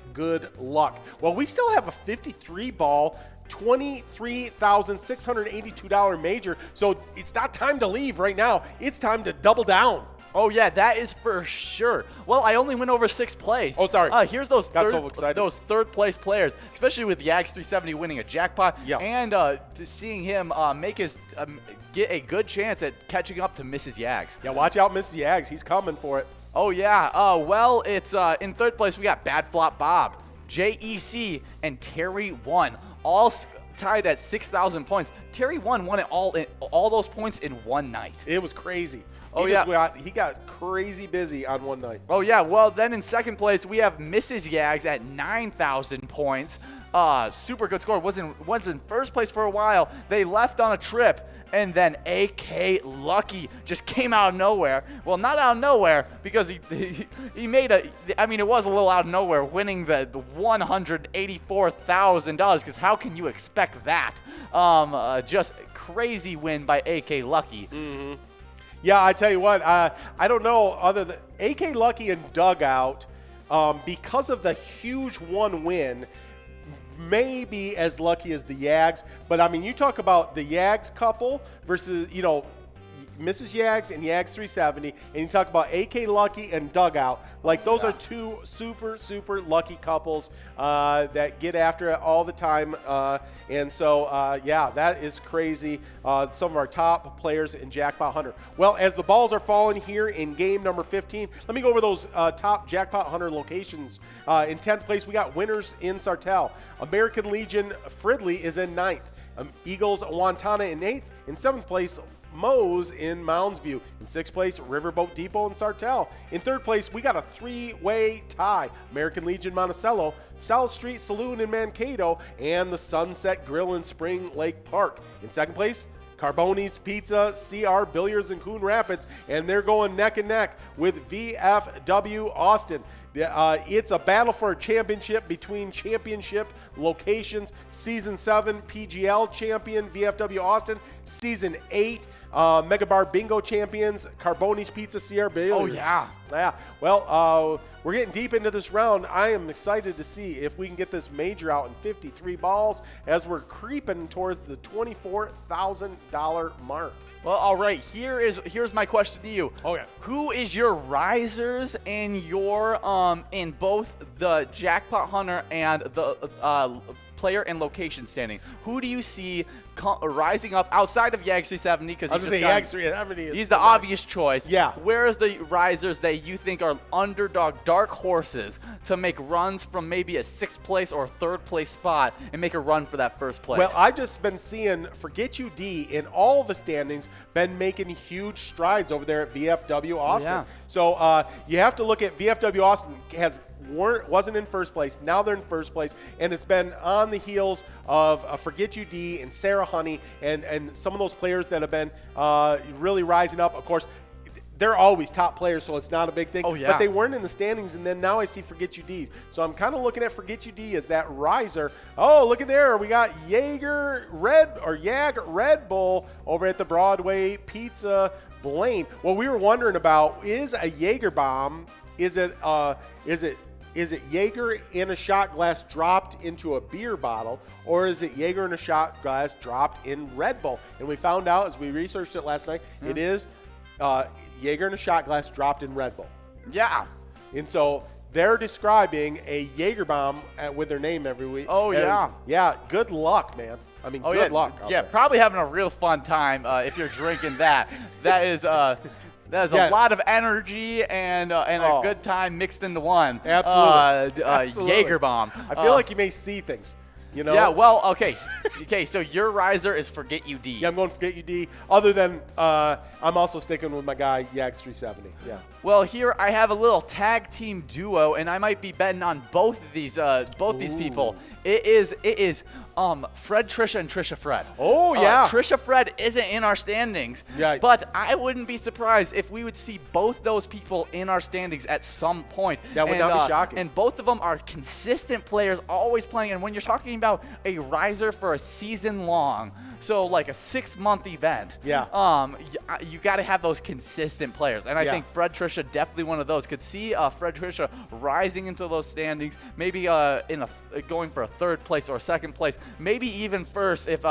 luck. Well, we still have a 53 ball. $23,682 major. So it's not time to leave right now. It's time to double down. Oh, yeah, that is for sure. Well, I only went over 6th place. Oh, sorry. Here's those so excited. Those 3rd place players, especially with Yags 370 winning a jackpot and seeing him get a good chance at catching up to MrYags. Yeah, watch out, MrYags. He's coming for it. Oh, yeah. Well, it's in 3rd place, we got Bad Flop Bob, JEC, and Terry 1, all tied at 6,000 points. Terry 1 won it all those points in one night. It was crazy. He got crazy busy on one night. Oh, yeah. Well, then in 2nd place, we have MrYags at 9,000 points. Super good score. Was in 1st place for a while. They left on a trip, and then AK Lucky just came out of nowhere. Well, not out of nowhere, because he made it was a little out of nowhere, winning the $184,000, because how can you expect that? Just crazy win by AK Lucky. Mm-hmm. Yeah, I tell you what, I don't know, other than AK Lucky and Dugout, because of the huge one win, may be as lucky as the Yags. But, I mean, you talk about the Yags couple versus, Mrs. Yags and Yags 370, and you talk about AK Lucky and Dugout. Like, those are two super, super lucky couples that get after it all the time. And so, yeah, that is crazy. Some of our top players in Jackpot Hunter. Well, as the balls are falling here in game number 15, let me go over those top Jackpot Hunter locations. In 10th place, we got winners in Sartell. American Legion Fridley is in 9th. Eagles Wantana in 8th. In 7th place, Moe's in Mounds View. In 6th place, Riverboat Depot in Sartell. In 3rd place, we got a 3-way tie. American Legion Monticello, South Street Saloon in Mankato, and the Sunset Grill in Spring Lake Park. In 2nd place, Carboni's Pizza, CR Billiards in Coon Rapids, and they're going neck and neck with VFW Austin. It's a battle for a championship between championship locations. Season 7 PGL champion VFW Austin. Season 8 Mega Bar Bingo champions Carboni's Pizza, CR Billiards. Oh, yeah. Yeah. Well, we're getting deep into this round. I am excited to see if we can get this major out in 53 balls as we're creeping towards the $24,000 mark. Well, all right. Here's my question to you. Oh, yeah. Who is your risers in your in both the Jackpot Hunter and the player and location standing? Who do you see rising up outside of Yags 370? Because I was going to say Yags 370. He's the obvious choice. Yeah. Where is the risers that you think are underdog, dark horses to make runs from maybe a 6th place or 3rd place spot and make a run for that 1st place? Well, I've just been seeing Forget You D in all the standings been making huge strides over there at VFW Austin. Yeah. So you have to look at VFW Austin wasn't in 1st place. Now they're in 1st place, and it's been on the heels of Forget You D and Sarah Honey and some of those players that have been really rising up. Of course, they're always top players, so it's not a big thing. Oh, yeah. But they weren't in the standings, and then now I see Forget You D's. So I'm kind of looking at Forget You D as that riser. Oh, look at there. We got Yag Red Bull over at the Broadway Pizza Blaine. What we were wondering about is a Jaeger bomb. Is it Jaeger in a shot glass dropped into a beer bottle, or is it Jaeger in a shot glass dropped in Red Bull? And we found out as we researched it last night, it is Jaeger in a shot glass dropped in Red Bull. Yeah. And so they're describing a Jaeger bomb with their name every week. Oh, and yeah. Yeah, good luck, man. I mean, good luck. Yeah, probably having a real fun time if you're drinking that. That is a lot of energy and a good time mixed into one. Absolutely. Absolutely. Jaeger bomb. I feel like you may see things. You know? Yeah, well, okay. So your riser is Forget You D. Yeah, I'm going Forget You D. Other than I'm also sticking with my guy, Yags 370. Yeah. Well, here I have a little tag team duo, and I might be betting on both of these people. It is Fred Trisha and Trisha Fred. Oh, yeah. Trisha Fred isn't in our standings, but I wouldn't be surprised if we would see both those people in our standings at some point. That would not be shocking. And both of them are consistent players, always playing. And when you're talking about a riser for a season long, so like a 6-month event, you got to have those consistent players. And I think Fred Trisha, definitely one of those. Could see Fred Trisha rising into those standings, maybe going for a 3rd place or a 2nd place, maybe even 1st if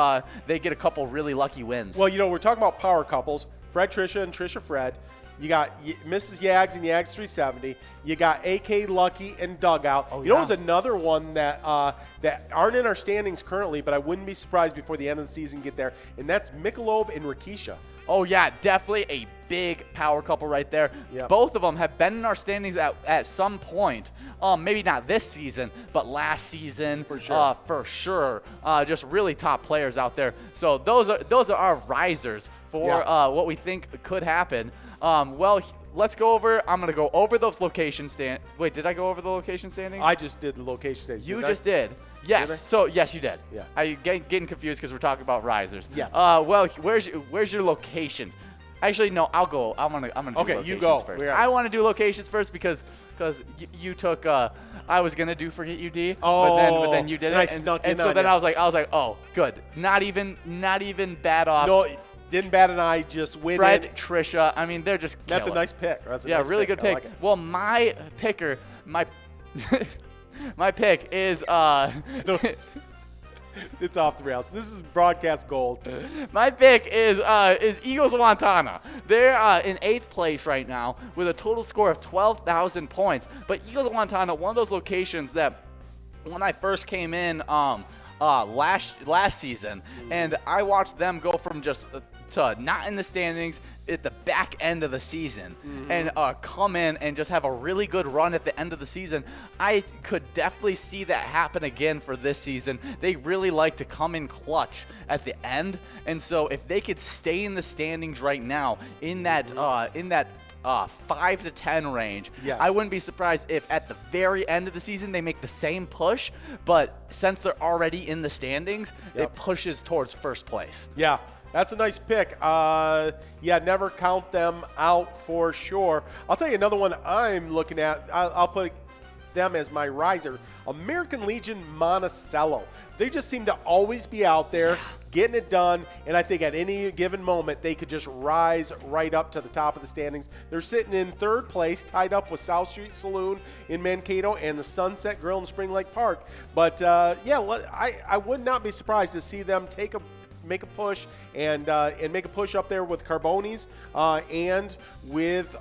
they get a couple really lucky wins. Well, we're talking about power couples, Fred Trisha and Trisha Fred. You got Mrs. Yags and Yags 370. You got AK Lucky and Dugout. Oh, there's another one that aren't in our standings currently, but I wouldn't be surprised before the end of the season get there, and that's Michelob and Rakisha. Oh, yeah, definitely a big power couple right there. Yep. Both of them have been in our standings at some point. Maybe not this season, but last season. For sure. For sure. Just really top players out there. So those are our risers for what we think could happen. Well, let's go over. I'm going to go over those location standings. Wait, did I go over the location standings? I just did the location standings. You just did. Yes. Did I? So yes, you did. Yeah. I'm getting confused because we're talking about risers. Yes. Well, where's your locations? Actually, no. I'm gonna do locations first. I want to do locations first because you took. I was gonna do Forget You D, but then you did it, and so then I was like, oh, good. Not even bad off. No, didn't bat an eye. Just win. Fred, Trisha. I mean, they're just. That's a nice pick. That's a nice really good pick. Like well, my picker, my pick is It's off the rails. This is broadcast gold. My pick is Eagles of Montana. They're in 8th place right now with a total score of 12,000 points. But Eagles of Montana, one of those locations that when I first came in last season, and I watched them go from just to not in the standings at the back end of the season and come in and just have a really good run at the end of the season. I could definitely see that happen again for this season. They really like to come in clutch at the end, and so if they could stay in the standings right now in that 5 to 10 range, yes. I wouldn't be surprised if at the very end of the season they make the same push, but since they're already in the standings, it pushes towards first place. Yeah. That's a nice pick. Yeah, never count them out for sure. I'll tell you another one I'm looking at. I'll put them as my riser. American Legion Monticello. They just seem to always be out there getting it done, and I think at any given moment they could just rise right up to the top of the standings. They're sitting in 3rd place, tied up with South Street Saloon in Mankato and the Sunset Grill in Spring Lake Park. But yeah, I would not be surprised to see them make a push and make a push up there with Carbonis and with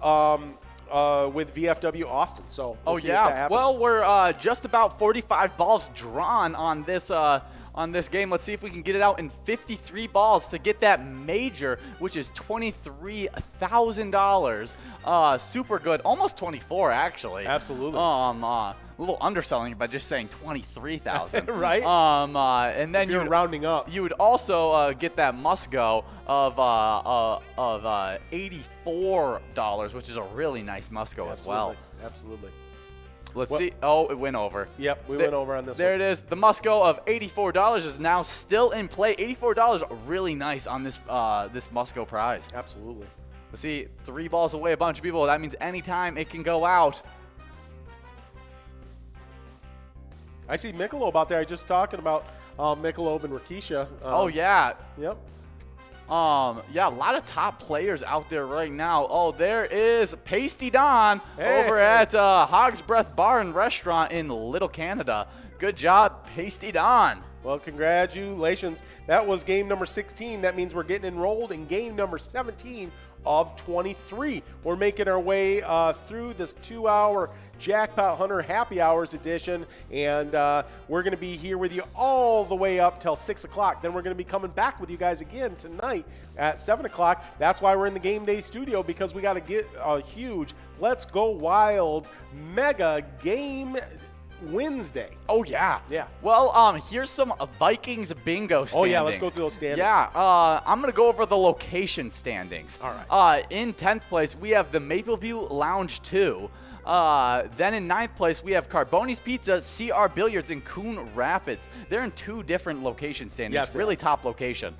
VFW Austin. So we'll see if that happens. Well, we're just about 45 balls drawn on this game. Let's see if we can get it out in 53 balls to get that major, which is $23,000. Super good, almost 24 actually. Absolutely. A little underselling it by just saying 23,000. Right. And then if you're rounding up, you would also get that must-go of $84, which is a really nice must-go as well. Absolutely. Let's see. Oh, it went over. Yep, we went over on this there one. There it is. The must-go of $84 is now still in play. $84 really nice on this this must-go prize. Absolutely. Let's see. 3 balls away, a bunch of people. That means anytime it can go out. I see Michelob out there. I just talking about Michelob and Rakisha. Oh, yeah. Yep. Yeah, a lot of top players out there right now. Oh, there is Pasty Don over at Hog's Breath Bar and Restaurant in Little Canada. Good job, Pasty Don. Well, congratulations. That was game number 16. That means we're getting enrolled in game number 17 of 23. We're making our way through this 2-hour Jackpot Hunter Happy Hours edition, and we're going to be here with you all the way up till 6 o'clock. Then we're going to be coming back with you guys again tonight at 7 o'clock. That's why we're in the Game Day studio, because we got to get a huge Let's Go Wild mega game Wednesday. Oh, yeah. Yeah. Well, here's some Vikings bingo standings. Oh, yeah, let's go through those standings. Yeah, I'm going to go over the location standings. All right. In 10th place, we have the Mapleview Lounge 2. Then in 9th place, we have Carboni's Pizza, CR Billiards in Coon Rapids. They're in 2 different location standings. Yes, really top location.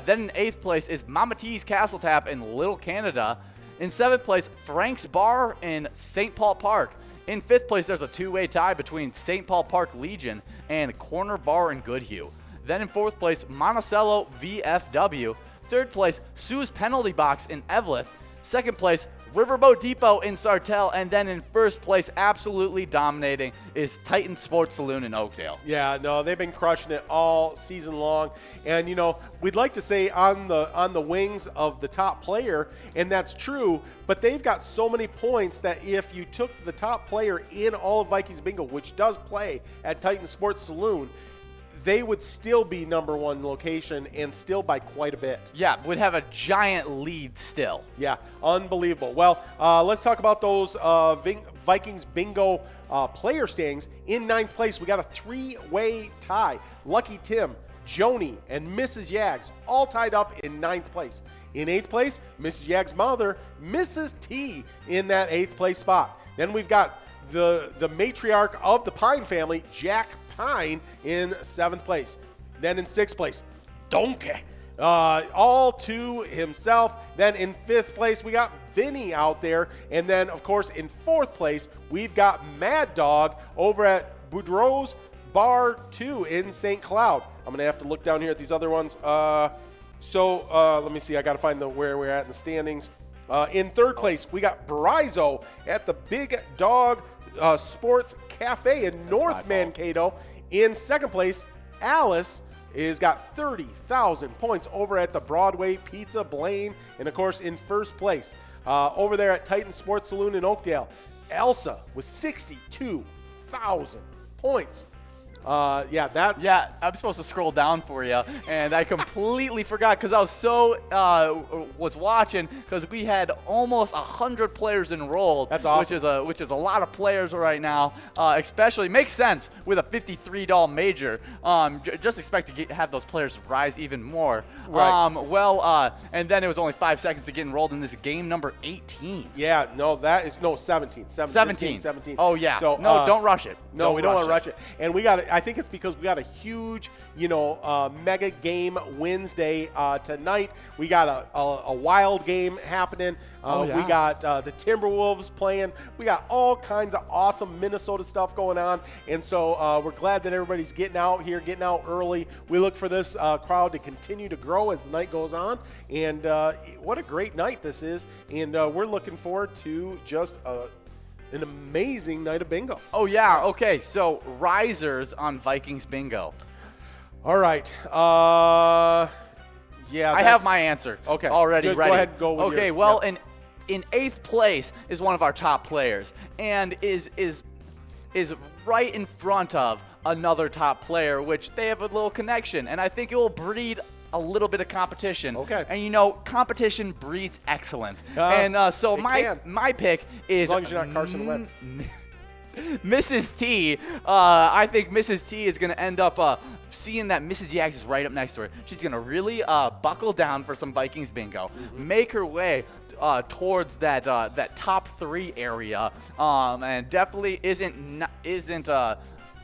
Then in 8th place is Mama T's Castle Tap in Little Canada. In 7th place, Frank's Bar in St. Paul Park. In 5th place, there's a 2-way tie between St. Paul Park Legion and Corner Bar in Goodhue. Then in 4th place, Monticello VFW. 3rd place, Sue's Penalty Box in Eveleth. 2nd place, Riverboat Depot in Sartell. And then in 1st place, absolutely dominating, is Titan Sports Saloon in Oakdale. Yeah, no, they've been crushing it all season long. And, you know, we'd like to say on the wings of the top player, and that's true, but they've got so many points that if you took the top player in all of Vikings Bingo, which does play at Titan Sports Saloon, they would still be #1 location and still by quite a bit. Yeah, would have a giant lead still. Yeah, unbelievable. Well, let's talk about those Vikings Bingo player standings. In 9th place, we got a 3-way tie. Lucky Tim, Joni, and Mrs. Yags all tied up in 9th place. In 8th place, Mrs. Yags' mother, Mrs. T, in that 8th place spot. Then we've got the matriarch of the Pine family, Jack Pine, in 7th place. Then in 6th place, Donkey, all to himself. Then in 5th place, we got Vinny out there. And then, of course, in 4th place, we've got Mad Dog over at Boudreaux's Bar 2 in St. Cloud. I'm going to have to look down here at these other ones. Let me see. I got to find where we're at in the standings. In 3rd place, we got Brizo at the Big Dog Sports Cafe in North Mankato. In 2nd place, Alice is got 30,000 points over at the Broadway Pizza Blaine. And, of course, in first place over there at Titan Sports Saloon in Oakdale, Elsa with 62,000 points. Yeah, I'm supposed to scroll down for you, and I completely forgot because I was so was watching because we had almost 100 players enrolled. That's awesome. Which is a lot of players right now. Especially makes sense with a $53 major. Just expect to have those players rise even more. Right. And then it was only 5 seconds to get enrolled in this game number 18. Yeah, no, 17. 17. Oh yeah. So no, don't rush it. No, we don't want to rush it. And we got. I think it's because we got a huge, mega game Wednesday tonight. We got a wild game happening. We got the Timberwolves playing. We got all kinds of awesome Minnesota stuff going on. And so we're glad that everybody's getting out here, getting out early. We look for this crowd to continue to grow as the night goes on. And what a great night this is. And we're looking forward to just an amazing night of bingo. Oh, yeah. Okay, so risers on Vikings bingo. All right. Yeah. I have my answer. Okay. Already Good. ready. Go ahead and go with yours. Okay, well, Yep. in 8th place is one of our top players and is right in front of another top player, which they have a little connection, and I think it will breed a little bit of competition. Okay. And competition breeds excellence. So it my pick is as long as you're not Carson Wentz. Mrs. T. I think Mrs. T is going to end up seeing that Mrs. Yags is right up next to her. She's going to really buckle down for some Vikings bingo, make her way towards that top 3 area, and definitely isn't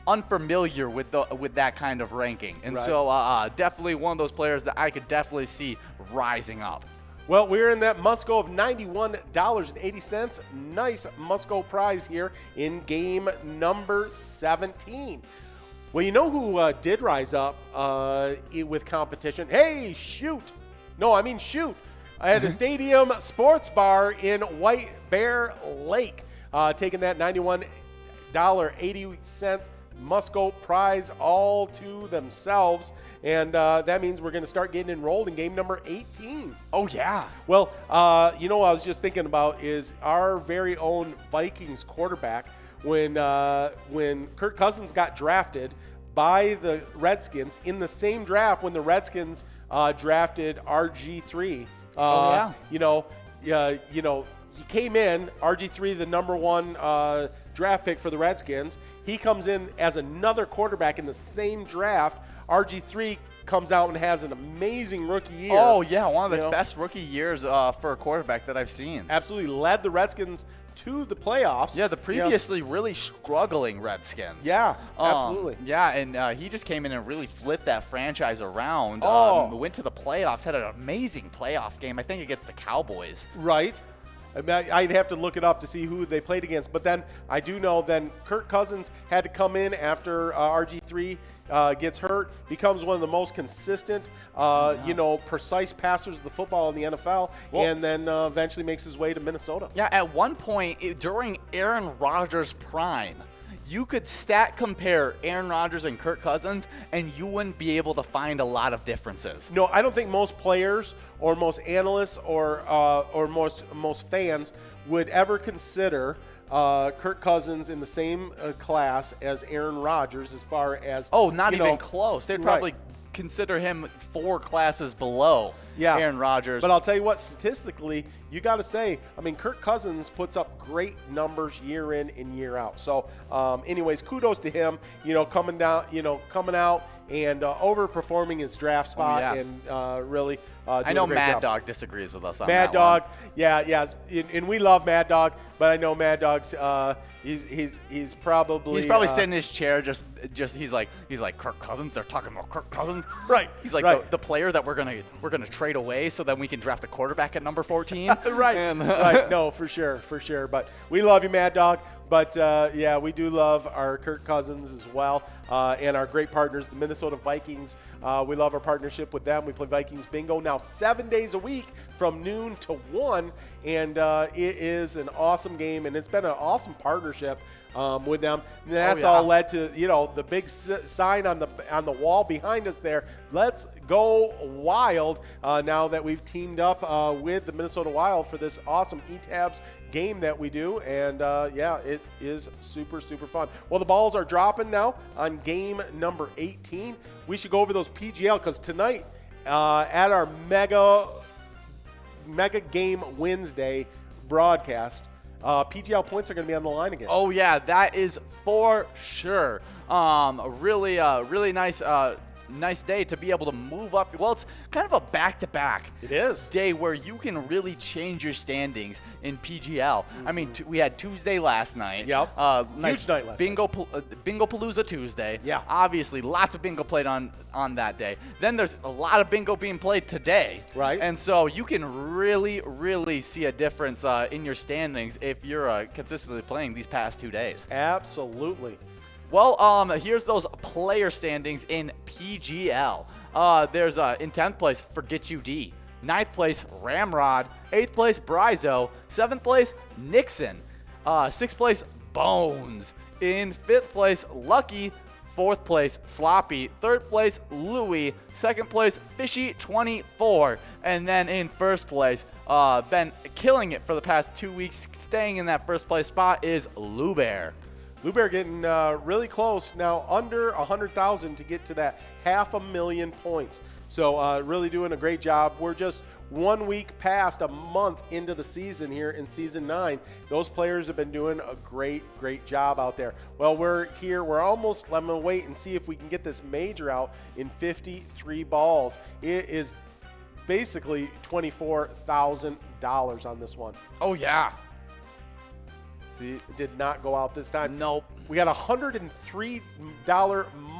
unfamiliar with that kind of ranking. And so definitely one of those players that I could definitely see rising up. Well, we're in that must-go of $91.80. Nice must-go prize here in game number 17. Well, you know who did rise up with competition? Hey, shoot. I had the Stadium Sports Bar in White Bear Lake, taking that $91.80 must-go prize all to themselves. And that means we're going to start getting enrolled in game number 18. Oh, yeah. Well, what I was just thinking about is our very own Vikings quarterback. When Kirk Cousins got drafted by the Redskins in the same draft when the Redskins drafted RG3. He came in, RG3, the number 1 draft pick for the Redskins. He comes in as another quarterback in the same draft. RG3 comes out and has an amazing rookie year. Oh, yeah, one of the best rookie years for a quarterback that I've seen. Absolutely led the Redskins to the playoffs. Yeah, the previously really struggling Redskins. Yeah, absolutely. Yeah, and he just came in and really flipped that franchise around. Went to the playoffs, had an amazing playoff game, I think against the Cowboys. Right. I'd have to look it up to see who they played against. But then I do know then Kirk Cousins had to come in after RG3 gets hurt, becomes one of the most consistent, precise passers of the football in the NFL, and then eventually makes his way to Minnesota. Yeah, at one point during Aaron Rodgers' prime, you could stat compare Aaron Rodgers and Kirk Cousins, and you wouldn't be able to find a lot of differences. No, I don't think most players or most analysts or most fans would ever consider Kirk Cousins in the same class as Aaron Rodgers as far as not even close. They'd probably consider him 4 classes below Aaron Rodgers. But I'll tell you what, statistically, you got to say, Kirk Cousins puts up great numbers year in and year out. So, anyways, kudos to him. Coming out and overperforming his draft spot and really. I know Mad job. Dog disagrees with us on Mad that Dog, one. yes, and we love Mad Dog, but I know Mad Dog's he's probably sitting in his chair just he's like Kirk Cousins. They're talking about Kirk Cousins, right? He's like the player that we're gonna trade away so then we can draft a quarterback at number 14. Right, right. No, for sure. But we love you, Mad Dog. But, we do love our Kirk Cousins as well and our great partners, the Minnesota Vikings. We love our partnership with them. We play Vikings Bingo now 7 days a week from noon to 1, and it is an awesome game, and it's been an awesome partnership with them. And that's all led to, the big sign on the wall behind us there. Let's go Wild, now that we've teamed up with the Minnesota Wild for this awesome eTabs game that we do. And it is super, super fun. Well, the balls are dropping now on game number 18. We should go over those PGL because tonight at our Mega Game Wednesday broadcast, PGL points are going to be on the line again. Oh, yeah, that is for sure. Really nice day to be able to move up. Well, it's kind of a back-to-back day where you can really change your standings in PGL. I mean, we had Tuesday last night. Yep. Nice Huge night last night. Bingo Palooza Tuesday. Yeah. Obviously, lots of bingo played on that day. Then there's a lot of bingo being played today. Right. And so you can really, really see a difference in your standings if you're consistently playing these past 2 days. Absolutely. Well, here's those player standings in PGL. There's in 10th place, Forget You D. 9th place, Ramrod. 8th place, Bryzo. 7th place, Nixon. 6th place, Bones. In 5th place, Lucky. 4th place, Sloppy. 3rd place, Louie. 2nd place, Fishy24. And then in 1st place, been killing it for the past 2 weeks, staying in that 1st place spot is Lou Bear. Lou Bear getting really close now, under 100,000 to get to that 500,000 points. So really doing a great job. We're just 1 week past a month into the season here in season 9. Those players have been doing a great, great job out there. Well, we're here. We're almost, I'm going to wait and see if we can get this major out in 53 balls. It is basically $24,000 on this one. Oh, yeah. See, it did not go out this time. Nope. We got a $103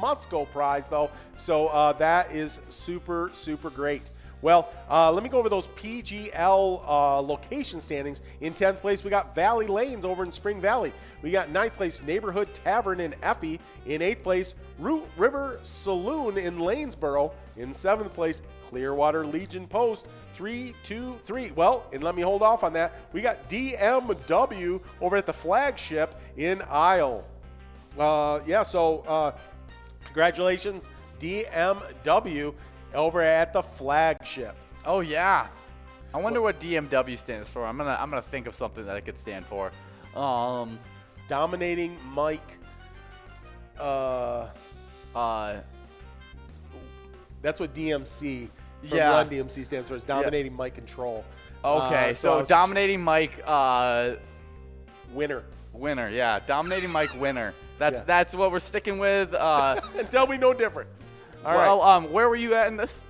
Musco prize, though, so that is super, super great. Well, let me go over those PGL location standings. In 10th place, we got Valley Lanes over in Spring Valley. We got 9th place, Neighborhood Tavern in Effie. In 8th place, Root River Saloon in Lanesboro. In 7th place, Clearwater Legion Post, 323. Well, and let me hold off on that. We got DMW over at the Flagship in Isle. Congratulations, DMW over at the Flagship. Oh yeah, I wonder what DMW stands for. I'm gonna think of something that it could stand for. Dominating Mike. That's what DMC from Run DMC stands for. It's Dominating Mike Control. Okay, so Dominating Mike winner. Winner, yeah. Dominating Mike winner. That's what we're sticking with. Until we know different. All right. Where were you at in this?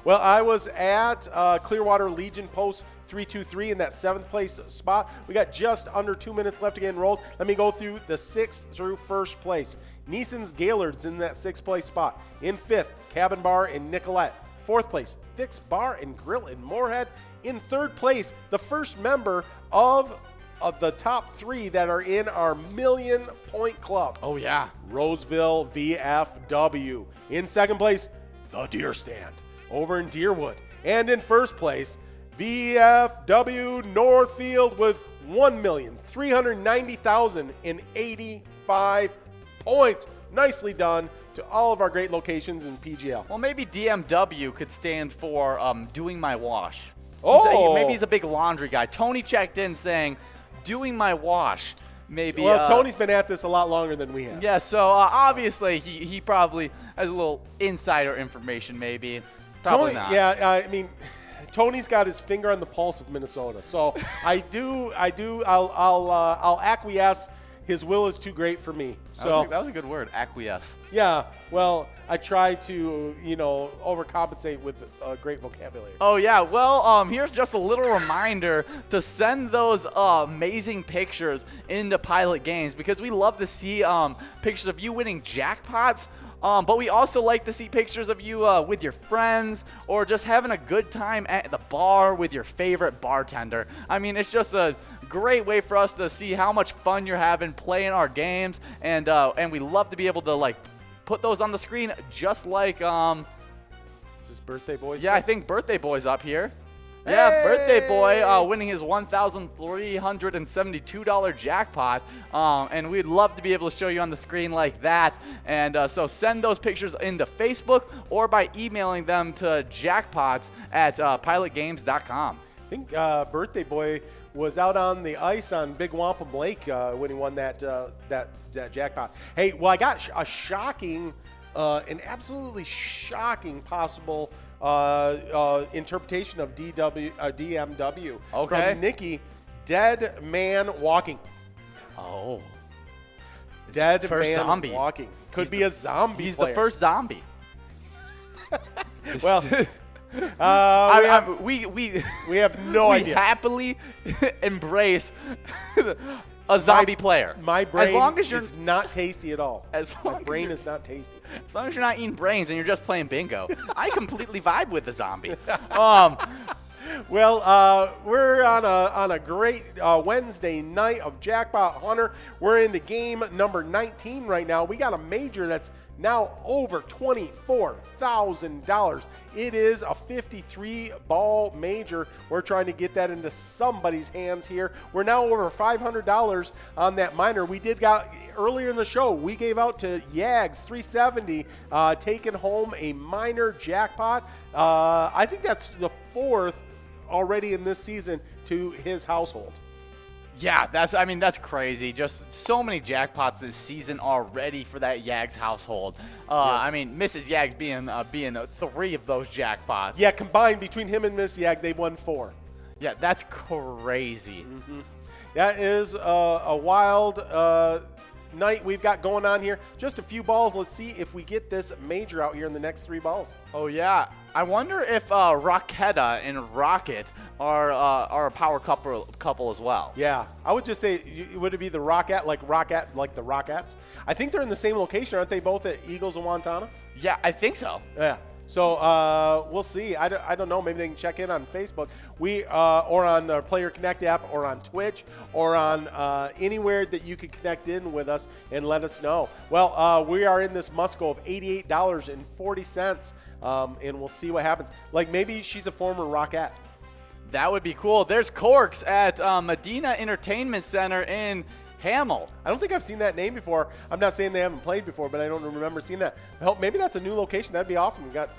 Well, I was at Clearwater Legion Post 323 in that 7th place spot. We got just under 2 minutes left to get enrolled. Let me go through the 6th through 1st place. Neeson's Gaylords in that 6th place spot. In 5th, Cabin Bar in Nicolette. 4th place, Fix Bar and Grill in Moorhead. In 3rd place, the first member of the top 3 that are in our Million Point Club. Oh, yeah. Roseville VFW. In 2nd place, the Deer Stand over in Deerwood. And in 1st place, VFW Northfield with 1,390,085 points. Nicely done to all of our great locations in PGL. Well, maybe DMW could stand for doing my wash. Oh! Maybe he's a big laundry guy. Tony checked in saying, doing my wash. Maybe. Well, Tony's been at this a lot longer than we have. Yeah, so obviously he probably has a little insider information, maybe. Probably not. Yeah, I mean, Tony's got his finger on the pulse of Minnesota. So I'll acquiesce. His will is too great for me. So that was a good word, acquiesce. Yeah. Well, I try to, overcompensate with a great vocabulary. Oh, yeah. Well, here's just a little reminder to send those amazing pictures into Pilot Games because we love to see pictures of you winning jackpots. But we also like to see pictures of you with your friends or just having a good time at the bar with your favorite bartender. I mean, it's just a great way for us to see how much fun you're having playing our games, and we love to be able to put those on the screen, just like Is this Birthday Boys? Yeah, I think Birthday Boy's up here. Yeah, Hey! Birthday Boy winning his $1,372 jackpot. And we'd love to be able to show you on the screen like that. And so send those pictures into Facebook or by emailing them to jackpots@pilotgames.com. I think Birthday Boy was out on the ice on Big Wampum Lake when he won that jackpot. Hey, well, I got a shocking, an absolutely shocking possible interpretation of DMW from Nikki. Dead man walking. Oh. Dead first man zombie. walking. Could be a zombie He's player. the first zombie. Well, we have no idea. We happily embrace a zombie player. My brain as long as you're is not tasty at all. My brain is not tasty. As long as you're not eating brains and you're just playing bingo, I completely vibe with the zombie. Well, we're on a great Wednesday night of Jackpot Hunter. We're into game number 19 right now. We got a major that's now over $24,000. It is a 53-ball major. We're trying to get that into somebody's hands here. We're now over $500 on that minor. We did got earlier in the show, we gave out to Yags 370, taking home a minor jackpot. I think that's the fourth already in this season to his household. Yeah, that's crazy. Just so many jackpots this season already for that Yags household. I mean, Mrs. Yags being 3 of those jackpots. Yeah, combined between him and Miss Yag, they won 4. Yeah, that's crazy. Mm-hmm. That is a wild night we've got going on here. Just a few balls. Let's see if we get this major out here in the next 3 balls. Oh yeah, I wonder if Rocketta and Rocket are a power couple as well. Yeah, I would just say, would it be the Rocket like the Rockettes? I think they're in the same location, aren't they? Both at Eagles and Wantana. Yeah, I think so. Yeah. So we'll see. I don't know. Maybe they can check in on Facebook. Or on the Player Connect app, or on Twitch, or on anywhere that you can connect in with us and let us know. Well, we are in this must-go of $88.40, and we'll see what happens. Like maybe she's a former Rockette. That would be cool. There's Corks at Medina Entertainment Center in Hamel. I don't think I've seen that name before. I'm not saying they haven't played before, but I don't remember seeing that. Hell, maybe that's a new location. That'd be awesome. We got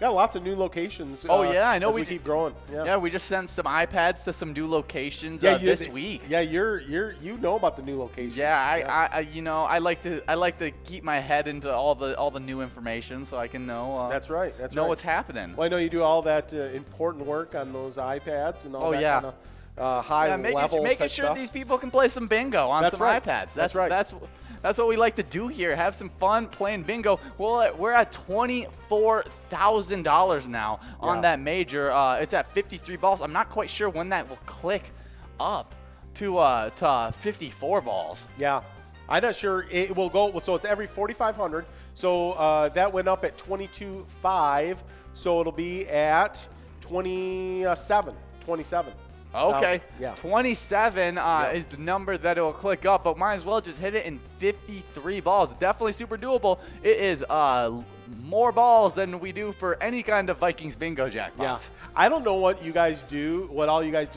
lots of new locations. Oh yeah, I know. As we keep growing. Yeah, we just sent some iPads to some new locations this week. Yeah, you know about the new locations. Yeah, I like to keep my head into all the new information so I can know. That's right. Know what's happening. Well, I know you do all that important work on those iPads and all that kind of. High level making type sure stuff. These people can play some bingo on some iPads. That's right. That's what we like to do here. Have some fun playing bingo. Well, we're at $24,000 now on that major. It's at 53 balls. I'm not quite sure when that will click up to 54 balls. Yeah. I'm not sure it will go. So it's every 4,500. So that went up at 22.5. So it'll be at 27. Okay. Yeah. 27 is the number that it will click up, but might as well just hit it in 53 balls. Definitely super doable. It is more balls than we do for any kind of Vikings bingo jackpots. Yeah. I don't know what all you guys do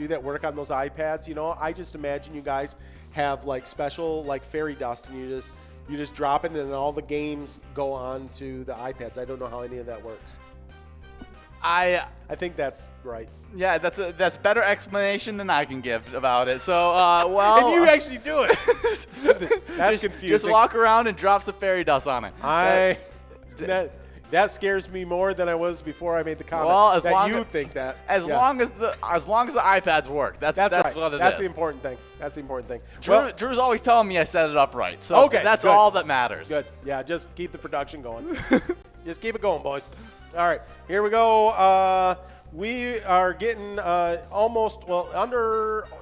that work on those iPads. You know, I just imagine you guys have like special like fairy dust, and you just drop it, and all the games go on to the iPads. I don't know how any of that works. I think that's right. Yeah, that's better explanation than I can give about it. So, well, and you actually do it. That's confusing. Just walk around and drop some fairy dust on it. That scares me more than I was before I made the comment. Well, think that. As long as the iPads work, that's right. What it is. That's the important thing. Drew's always telling me I set it up right. So that's good. all that matters. Good. Yeah, just keep the production going. Just keep it going, boys. All right, here we go. We are getting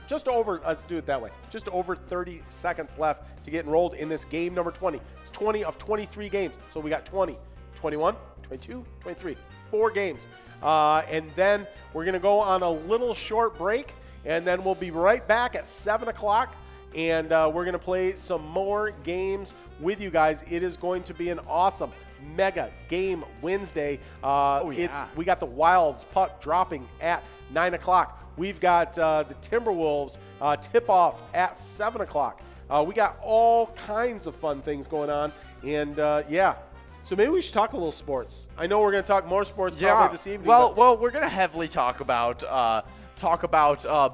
just over, let's do it that way, just over 30 seconds left to get enrolled in this game number 20. It's 20 of 23 games. So we got 20, 21, 22, 23, 4 games. And then we're going to go on a little short break, and then we'll be right back at 7 o'clock. And we're going to play some more games with you guys. It is going to be an awesome mega game Wednesday. Yeah. We got the Wilds puck dropping at 9 o'clock. We've got the Timberwolves tip-off at 7 o'clock. We got all kinds of fun things going on. And, yeah, so maybe we should talk a little sports. I know we're going to talk more sports probably this evening. Well, we're going to heavily talk about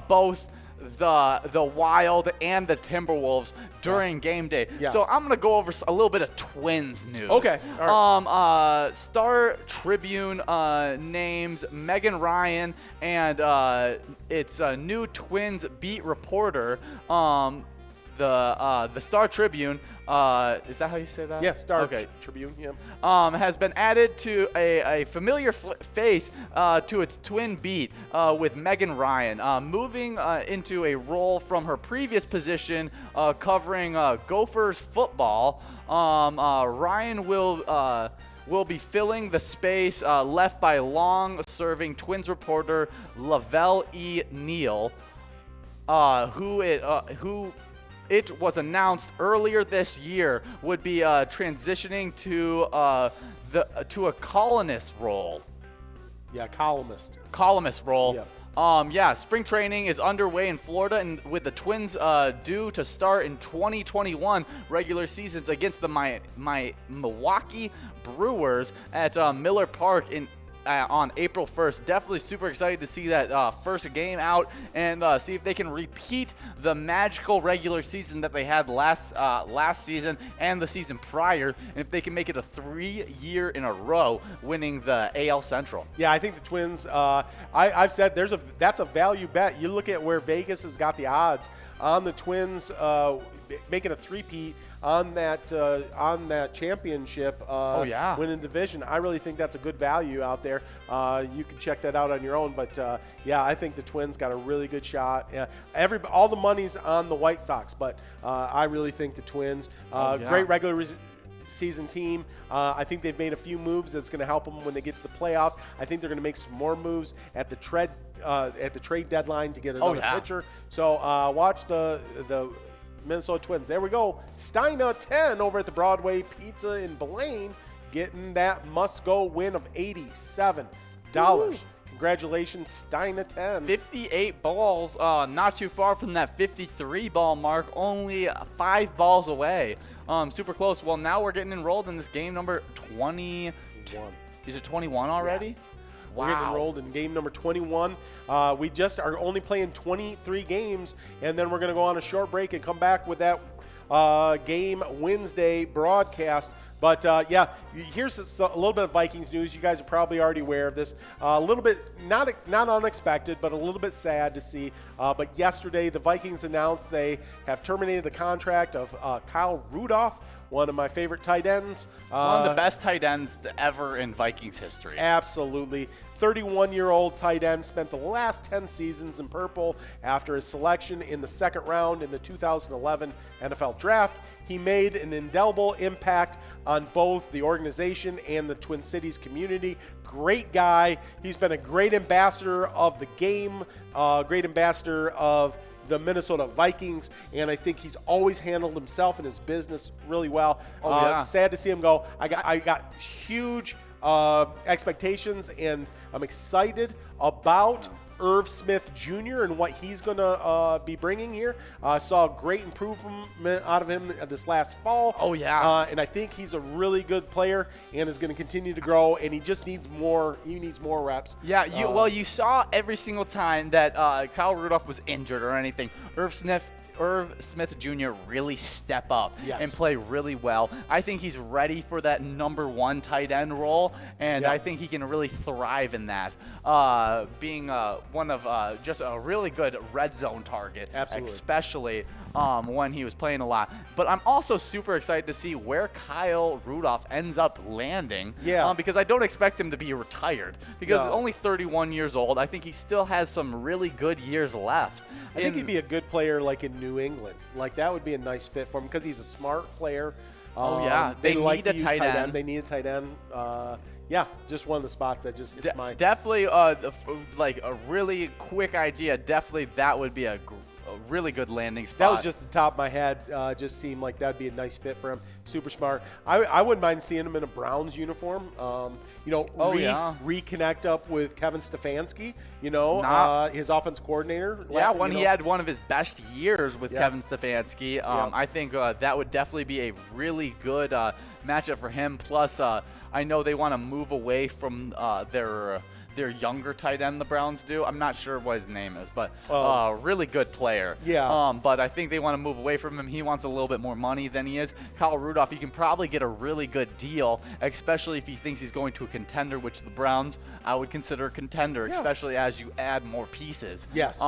both the Wild and the Timberwolves during game day. Yeah. So I'm going to go over a little bit of Twins news. Okay. All right. Star Tribune names Megan Ryan and its new Twins beat reporter. The Star Tribune, is that how you say that? Yeah, Star okay. Tribune, yeah. Has been added to a familiar face to its twin beat with Megan Ryan, moving into a role from her previous position covering Gophers football. Ryan will be filling the space left by long-serving Twins reporter Lavelle E. Neal, who it was announced earlier this year would be transitioning to a columnist role. Yeah, columnist. Columnist role. Yeah. Spring training is underway in Florida, and with the Twins due to start in 2021 regular seasons against the Milwaukee Brewers at Miller Park on April 1st. Definitely super excited to see that first game out and see if they can repeat the magical regular season that they had last season and the season prior, and if they can make it a 3-year in a row winning the AL Central. Yeah, I think the Twins, I've said that's a value bet. You look at where Vegas has got the odds on the Twins making a three-peat on that championship winning division. I really think that's a good value out there. You can check that out on your own, but yeah, I think the Twins got a really good shot. All the money's on the White Sox, but I really think the Twins, great regular season team. I think they've made a few moves that's going to help them when they get to the playoffs. I think they're going to make some more moves at the trade deadline to get another pitcher. So watch the Minnesota Twins. There we go. Steina 10 over at the Broadway Pizza in Blaine, getting that must-go win of $87. Congratulations, Steina 10. 58 balls, not too far from that 53 ball mark, only 5 balls away. Super close. Well, now we're getting enrolled in this game number 21. Is it 21 already? Yes. Wow. We're getting enrolled in game number 21. We just are only playing 23 games, and then we're going to go on a short break and come back with that game Wednesday broadcast. But, yeah, here's a little bit of Vikings news. You guys are probably already aware of this. A little bit, not unexpected, but a little bit sad to see. But yesterday, the Vikings announced they have terminated the contract of Kyle Rudolph, one of my favorite tight ends. One of the best tight ends ever in Vikings history. Absolutely. 31-year-old tight end, spent the last 10 seasons in purple after his selection in the second round in the 2011 NFL Draft. He made an indelible impact on both the organization and the Twin Cities community. Great guy. He's been a great ambassador of the game, great ambassador of the Minnesota Vikings, and I think he's always handled himself and his business really well. Sad to see him go. I got huge expectations, and I'm excited about Irv Smith Jr. and what he's going to be bringing here. Saw great improvement out of him this last fall. And I think he's a really good player and is going to continue to grow, and he just needs more. He needs more reps. Yeah, you saw every single time that Kyle Rudolph was injured or anything, Irv Smith Jr. really step up and play really well. I think he's ready for that number 1 tight end role, and I think he can really thrive in that. Being one of just a really good red zone target, especially when he was playing a lot. But I'm also super excited to see where Kyle Rudolph ends up landing, because I don't expect him to be retired, because only 31 years old. I think he still has some really good years left. I think he'd be a good player like in New England. Like that would be a nice fit for him because he's a smart player. They like need a tight end. They need a tight end. Just one of the spots that just it's mine. Definitely, like a really quick idea. Definitely, that would be really good landing spot. That was just the top of my head. Just seemed like that'd be a nice fit for him. Super smart. I wouldn't mind seeing him in a Browns uniform. Reconnect up with Kevin Stefanski. His offense coordinator. He had one of his best years with Kevin Stefanski. I think that would definitely be a really good matchup for him. Plus, I know they want to move away from their younger tight end, the Browns do. I'm not sure what his name is, but really good player. Yeah. But I think they want to move away from him. He wants a little bit more money than he is. Kyle Rudolph, you can probably get a really good deal, especially if he thinks he's going to a contender, which the Browns, I would consider a contender, especially as you add more pieces. Yes.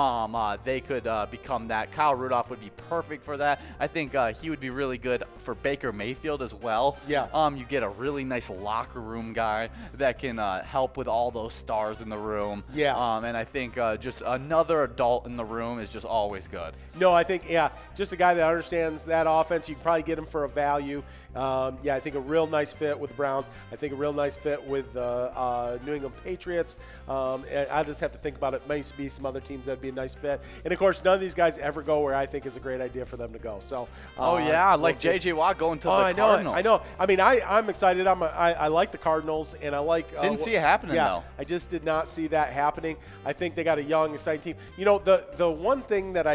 They could become that. Kyle Rudolph would be perfect for that. I think he would be really good for Baker Mayfield as well. Yeah. You get a really nice locker room guy that can help with all those stars in the room. Yeah. And I think just another adult in the room is just always good. No, I think, just a guy that understands that offense. You can probably get him for a value. I think a real nice fit with the Browns. I think a real nice fit with New England Patriots. And I just have to think about it. Might be some other teams that'd be a nice fit. And, of course, none of these guys ever go where I think is a great idea for them to go. So, like J.J. Watt going to the Cardinals. I know. I mean, I'm excited. I like the Cardinals, and I like – Didn't see it happening, though. I just did not see that happening. I think they got a young, exciting team. The one thing that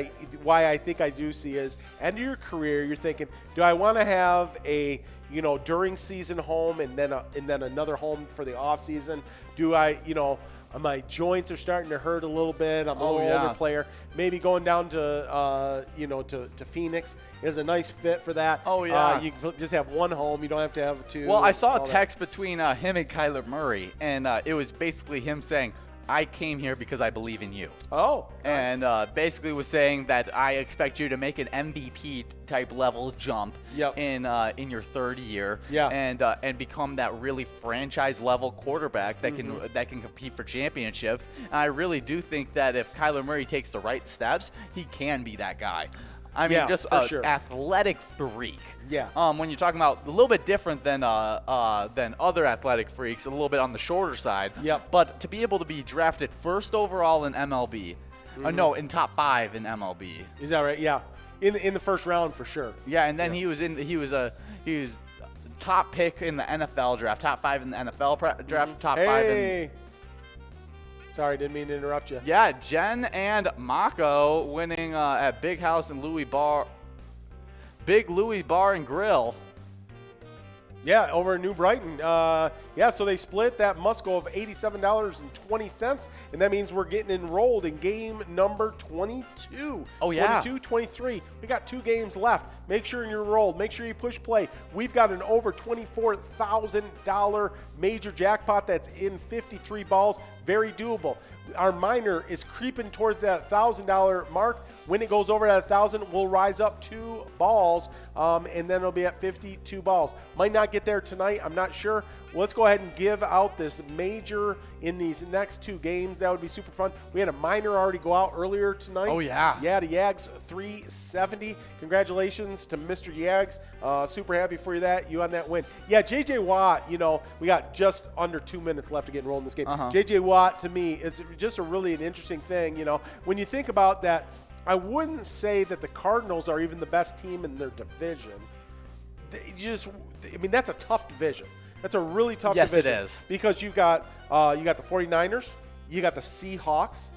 why I think I do see is end of your career, you're thinking, do I want to have a during season home and then another home for the off season? Do I my joints are starting to hurt a little bit. I'm a little older player. Maybe going down to to Phoenix is a nice fit for that. You can just have one home. You don't have to have two. Well, I saw a text between him and Kyler Murray, and it was basically him saying, I came here because I believe in you. Oh, nice. And basically was saying that I expect you to make an MVP type level jump in your third year, and become that really franchise level quarterback that can compete for championships. And I really do think that if Kyler Murray takes the right steps, he can be that guy. I mean, just an athletic freak. Yeah. When you're talking about a little bit different than other athletic freaks, a little bit on the shorter side. Yep. But to be able to be drafted first overall in MLB, in top 5 in MLB. Is that right? Yeah. In the first round for sure. Yeah, and then he was top pick in the NFL draft, top 5 in the NFL draft, top 5 in. Sorry, didn't mean to interrupt you. Yeah, Jen and Mako winning at Big House and Big Louie Bar and Grill. Yeah, over in New Brighton. So they split that must go of $87.20, and that means we're getting enrolled in game number 22. Oh, yeah. 22, 23. We got 2 games left. Make sure you're enrolled. Make sure you push play. We've got an over $24,000 major jackpot that's in 53 balls. Very doable. Our minor is creeping towards that $1,000 mark. When it goes over that 1,000, we'll rise up 2 balls, and then it'll be at 52 balls. Might not get there tonight. I'm not sure. Well, let's go ahead and give out this major in these next 2 games. That would be super fun. We had a minor already go out earlier tonight. Oh, yeah. Yeah, the Yags 370. Congratulations to Mr. Yags. Super happy for you on that win. Yeah, J.J. Watt, we got just under 2 minutes left to get enrolled in this game. J.J. Watt, to me, it's just an interesting thing. When you think about that, I wouldn't say that the Cardinals are even the best team in their division. That's a tough division. That's a really tough division. Yes, it is. Because you got the 49ers, you got the Seahawks,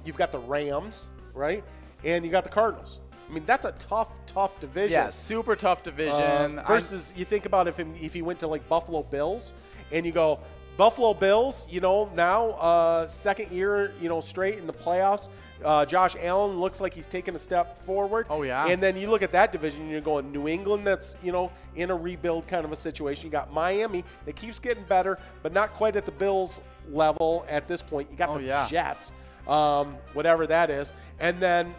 you've got the Rams, right? And you got the Cardinals. That's a tough division. Yeah, super tough division. Versus you think about if he went to like Buffalo Bills and you go, Buffalo Bills, now second year, straight in the playoffs. Josh Allen looks like he's taken a step forward. Oh, yeah. And then you look at that division, you're going New England that's, in a rebuild kind of a situation. You got Miami that keeps getting better, but not quite at the Bills level at this point. You got the Jets, whatever that is. And then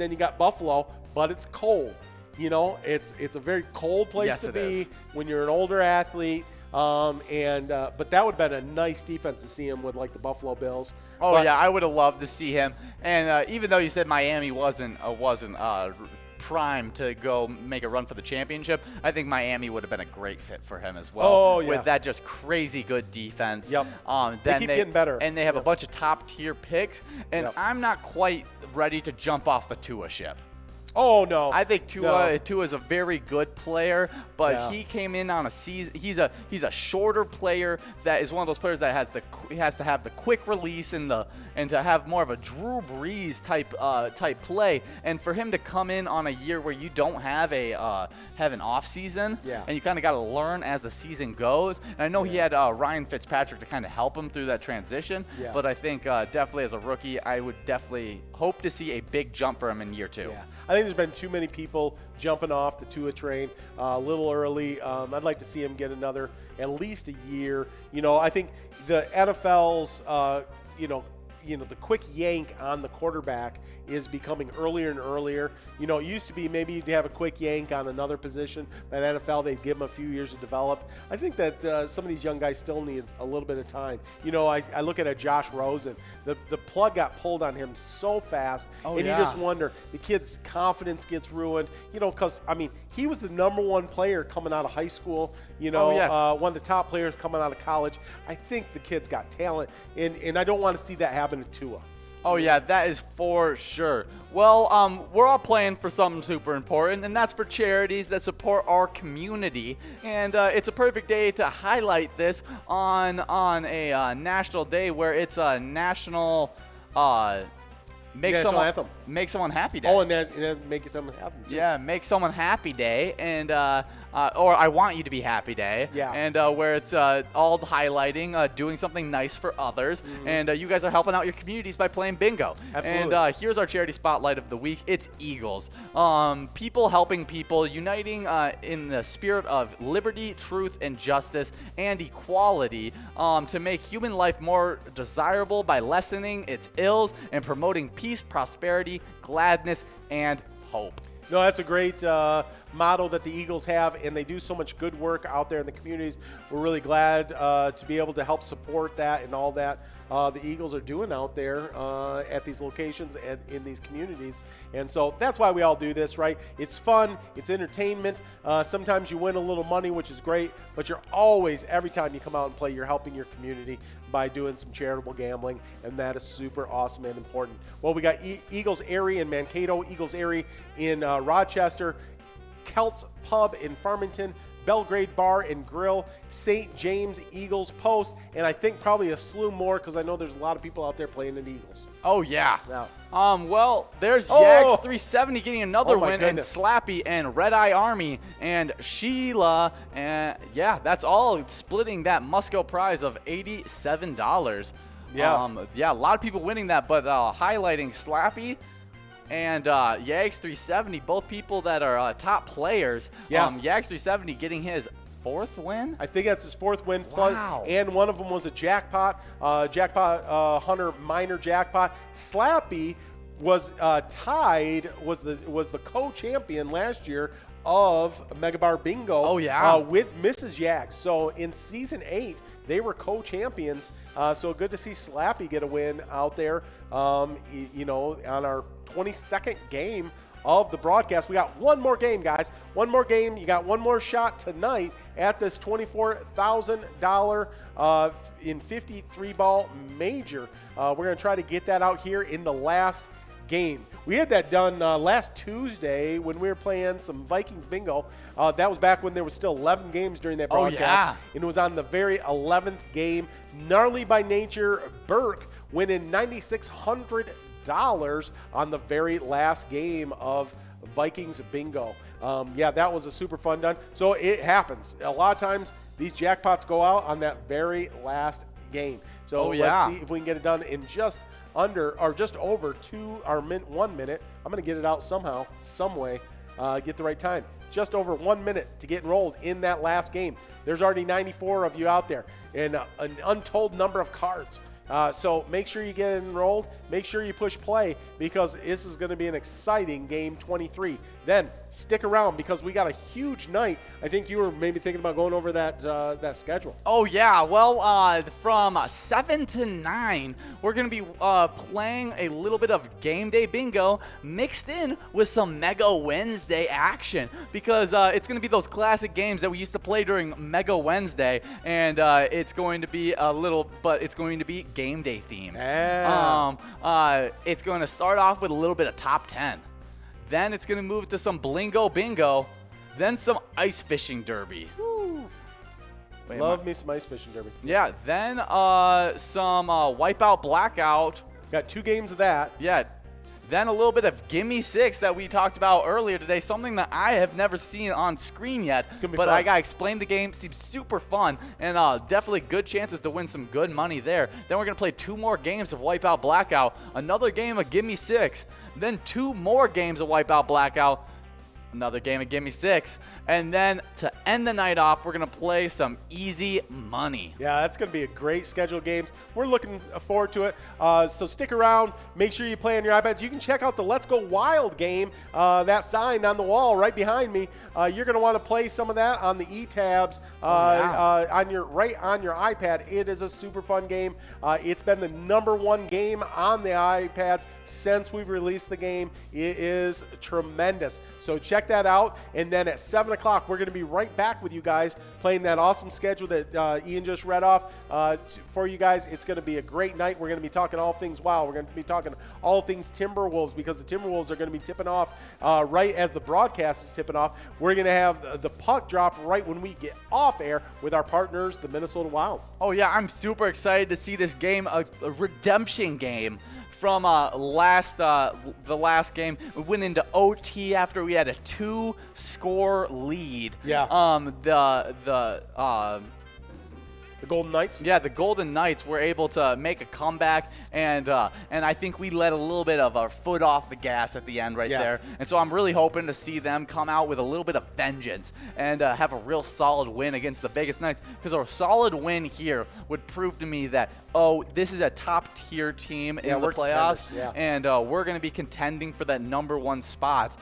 you got Buffalo, but it's cold. It's a very cold place to be when you're an older athlete. But that would have been a nice defense to see him with like the Buffalo Bills. I would have loved to see him. And even though you said Miami wasn't prime to go make a run for the championship, I think Miami would have been a great fit for him as well. Oh, yeah. With that just crazy good defense. Yep. Then they keep getting better. And they have a bunch of top-tier picks. And Yep. I'm not quite ready to jump off the Tua ship. Oh, no. I think Tua is a very good player, but Yeah. he came in on a season. He's a shorter player that is one of those players that has to have the quick release and to have more of a Drew Brees type play. And for him to come in on a year where you don't have an off season, Yeah. and you kind of got to learn as the season goes. And I know he had Ryan Fitzpatrick to kind of help him through that transition, Yeah. but I think definitely as a rookie, I would definitely hope to see a big jump for him in year 2. Yeah. I think there's been too many people jumping off the Tua train a little early. I'd like to see him get at least a year. I think the NFL's, the quick yank on the quarterback is becoming earlier and earlier. It used to be maybe you'd have a quick yank on another position, but NFL, they'd give them a few years to develop. I think that some of these young guys still need a little bit of time. I look at a Josh Rosen. The plug got pulled on him so fast, and you just wonder, the kid's confidence gets ruined, because, he was the number one player coming out of high school, one of the top players coming out of college. I think the kid's got talent, and I don't want to see that happen to Tua. Oh, yeah, that is for sure. Well, we're all playing for something super important, and that's for charities that support our community. And it's a perfect day to highlight this on a national day where it's a national National anthem. Make someone happy day. Oh, and make someone happy too. Yeah, make someone happy day, and or I want you to be happy day. Yeah. And where it's all highlighting doing something nice for others, and you guys are helping out your communities by playing bingo. Absolutely. And here's our charity spotlight of the week. It's Eagles. People helping people, uniting in the spirit of liberty, truth, and justice, and equality to make human life more desirable by lessening its ills and promoting peace, prosperity, gladness, and hope. No, that's a great motto that the Eagles have, and they do so much good work out there in the communities. We're really glad to be able to help support that and all that the Eagles are doing out there at these locations and in these communities. And so that's why we all do this, right? It's fun. It's entertainment. Sometimes you win a little money, which is great, but you're always, every time you come out and play, you're helping your community by doing some charitable gambling, and that is super awesome and important. Well, we got Eagles Airy in Mankato, Eagles Airy in Rochester, Celts Pub in Farmington, Belgrade Bar and Grill, St. James Eagles Post, and I think probably a slew more because I know there's a lot of people out there playing in Eagles. Oh, yeah. Yeah. Well, there's Yags 370 getting another win, goodness. and Slappy and Red Eye Army and Sheila, and yeah, that's all splitting that Musco prize of $87. Yeah. Yeah, a lot of people winning that, but highlighting Slappy and Yags 370, both people that are top players. Yeah. Yags 370 getting his 4th win? I think that's his 4th win. Plus, Wow. and one of them was a jackpot, Hunter minor jackpot. Slappy was tied, was the co-champion last year of Mega Bar Bingo. Oh, yeah. With Mrs. Yags. So in season 8, they were co-champions. So good to see Slappy get a win out there. On our 22nd game of the broadcast. We got one more game, guys. One more game. You got one more shot tonight at this $24,000 in 53 ball major. We're going to try to get that out here in the last game. We had that done last Tuesday when we were playing some Vikings bingo. That was back when there was still 11 games during that broadcast. Oh, yeah. And it was on the very 11th game. Gnarly by nature, Burke winning $9,600 on the very last game of Vikings bingo. Yeah, that was a super fun done. So it happens. A lot of times these jackpots go out on that very last game. So let's see if we can get it done in just under or just over 1 minute. I'm going to get it out somehow, some way, get the right time. Just over 1 minute to get enrolled in that last game. There's already 94 of you out there and an untold number of cards. So make sure you get enrolled. Make sure you push play because this is going to be an exciting game 23. Then stick around because we got a huge night. I think you were maybe thinking about going over that schedule. Oh, yeah. Well, from 7 to 9, we're going to be playing a little bit of game day bingo mixed in with some Mega Wednesday action because it's going to be those classic games that we used to play during Mega Wednesday, and it's going to be it's going to be game day themed. It's going to start off with a little bit of top 10. Then it's going to move to some Blingo Bingo, then some Ice Fishing Derby. Love me some Ice Fishing Derby. Yeah, then some Wipeout Blackout. Got 2 games of that. Yeah. Then a little bit of Gimme 6 that we talked about earlier today, something that I have never seen on screen yet. It's gonna be but fun. I got to explain the game. Seems super fun, and definitely good chances to win some good money there. Then we're going to play 2 more games of Wipeout Blackout, another game of Gimme 6, then 2 more games of Wipeout Blackout, another game of Gimme 6, and then to end the night off, we're going to play some easy money. Yeah, that's going to be a great schedule of games. We're looking forward to it. So stick around. Make sure you play on your iPads. You can check out the Let's Go Wild game, that sign on the wall right behind me. You're going to want to play some of that on the e-tabs on your iPad. It is a super fun game. It's been the #1 game on the iPads since we've released the game. It is tremendous. So check that out. And then at 7 o'clock, we're going to be right back with you guys playing that awesome schedule that Ian just read off for you guys. It's going to be a great night. We're going to be talking all things wild. We're going to be talking all things Timberwolves because the Timberwolves are going to be tipping off right as the broadcast is tipping off. We're going to have the puck drop right when we get off air with our partners, the Minnesota Wild. Oh, yeah, I'm super excited to see this game, a redemption game. From the last game, we went into OT after we had a 2-score lead. Yeah. The Golden Knights? Yeah, the Golden Knights were able to make a comeback, and I think we let a little bit of our foot off the gas at the end there. And so I'm really hoping to see them come out with a little bit of vengeance and have a real solid win against the Vegas Knights, because a solid win here would prove to me that, this is a top-tier team in the playoffs, and we're going to be contending for that #1 spot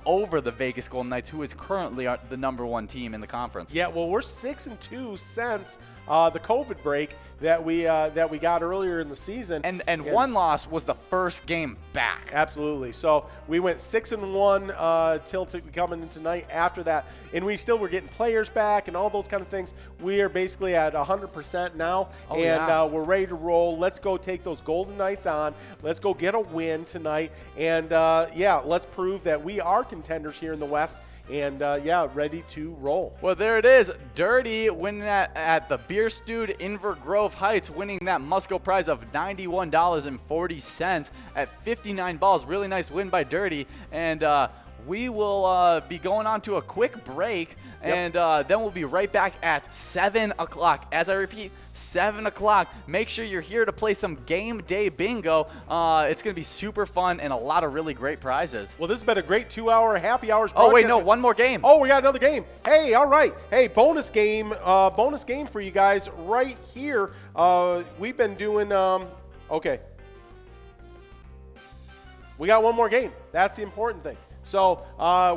over the Vegas Golden Knights, who is currently the #1 team in the conference. Yeah, well, we're 6-2 since the COVID break that we got earlier in the season. And one loss was the first game back. Absolutely. So we went 6-1 till coming in tonight after that. And we still were getting players back and all those kind of things. We are basically at 100% now. We're ready to roll. Let's go take those Golden Knights on. Let's go get a win tonight. And, let's prove that we are contenders here in the West. And, ready to roll. Well, there it is. Dirty winning at the Beer Stewed Inver Grove Heights, winning that Musco prize of $91.40 at 59 balls. Really nice win by Dirty. And we will be going on to a quick break, and then we'll be right back at 7 o'clock. As I repeat, 7 o'clock. Make sure you're here to play some game day bingo. It's going to be super fun and a lot of really great prizes. Well, this has been a great 2-hour happy hours broadcast. Oh, wait, no, one more game. Oh, we got another game. Hey, all right. Hey, bonus game for you guys right here. We've been doing, okay. We got one more game. That's the important thing. So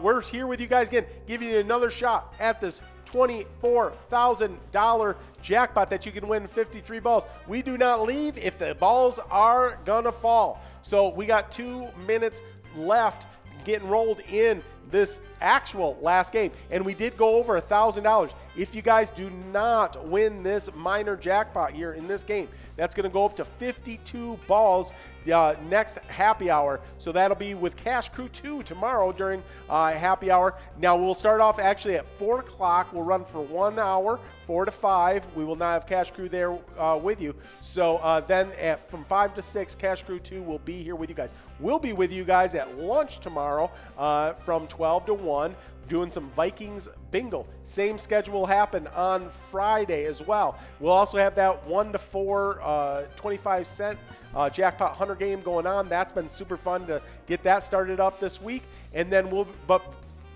we're here with you guys again, giving you another shot at this $24,000 jackpot that you can win 53 balls. We do not leave if the balls are gonna fall. So we got 2 minutes left getting rolled in this actual last game, and we did go over $1,000. If you guys do not win this minor jackpot here in this game, that's going to go up to 52 balls next happy hour. So that'll be with Cash Crew 2 tomorrow during happy hour. Now we'll start off actually at 4 o'clock. We'll run for 1 hour, 4 to 5. We will not have Cash Crew there with you. So then from 5 to 6, Cash Crew 2 will be here with you guys. We'll be with you guys at lunch tomorrow from 12 to 1. Doing some Vikings bingo. Same schedule will happen on Friday as well. We'll also have that 1 to 4 25-cent jackpot hunter game going on. That's been super fun to get that started up this week. And then